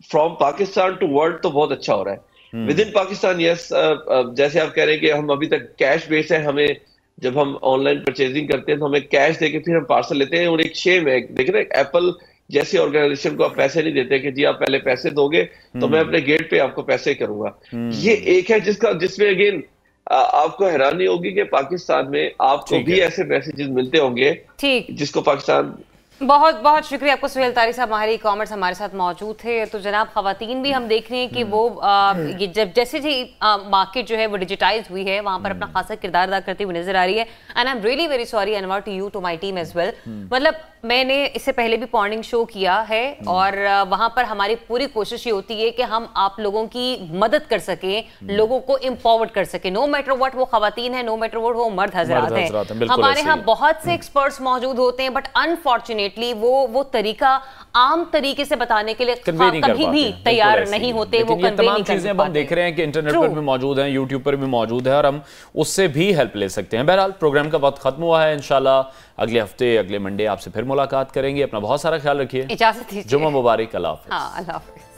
फ्रॉम पाकिस्तान टू वर्ल्ड तो बहुत अच्छा हो रहा है। विद इन पाकिस्तान यस, जैसे आप कह रहे हैं कि हम अभी तक कैश बेस है, हमें जब हम ऑनलाइन परचेजिंग करते हैं तो हमें कैश देके फिर हम पार्सल लेते हैं। और एक शेम है, देखिए ना, एप्पल जैसी ऑर्गेनाइजेशन को आप पैसे नहीं देते कि जी आप पहले पैसे दोगे तो मैं अपने गेट पे आपको पैसे करूंगा। ये एक है जिसमें अगेन आपको हैरानी होगी कि पाकिस्तान में आपको भी ऐसे मैसेजेस मिलते होंगे जिसको पाकिस्तान। बहुत बहुत शुक्रिया आपको सुहेल तारी साहब, माहिर कॉमर्स हमारे साथ मौजूद थे। तो जनाब खवातीन भी हम देख रहे हैं कि वो ये जब जैसे जी मार्केट जो है वो डिजिटाइज हुई है, वहां पर अपना खासा किरदार अदा करती हुई नजर आ रही है। And I am really very sorry Anwar to you, to my team as well. मतलब मैंने इससे पहले भी मॉर्निंग शो किया है और वहां पर हमारी पूरी कोशिश ये होती है कि हम आप लोगों की मदद कर सकें, लोगों को एम्पावर्ड कर सकें, नो मैटर व्हाट वो खवातीन है, नो मैटर व्हाट वो मर्द हजरात हैं। हमारे यहाँ बहुत से एक्सपर्ट्स मौजूद होते हैं, बट अनफॉर्चुनेटली वो तरीका आम तरीके से बताने के लिए कभी भी तैयार नहीं होते। वो कन्वे नहीं कर चीजें हम देख रहे हैं कि इंटरनेट पर भी मौजूद हैं, यूट्यूब पर भी मौजूद है और हम उससे भी हेल्प ले सकते हैं। बहरहाल प्रोग्राम का वक्त खत्म हुआ है। इंशाल्लाह अगले हफ्ते अगले मंडे आपसे फिर मुलाकात करेंगे। अपना बहुत सारा ख्याल रखिए। इजाजत दीजिए। जुम्मा मुबारक। अल्लाह हाफ़िज़। अल्लाह हाफ़िज़।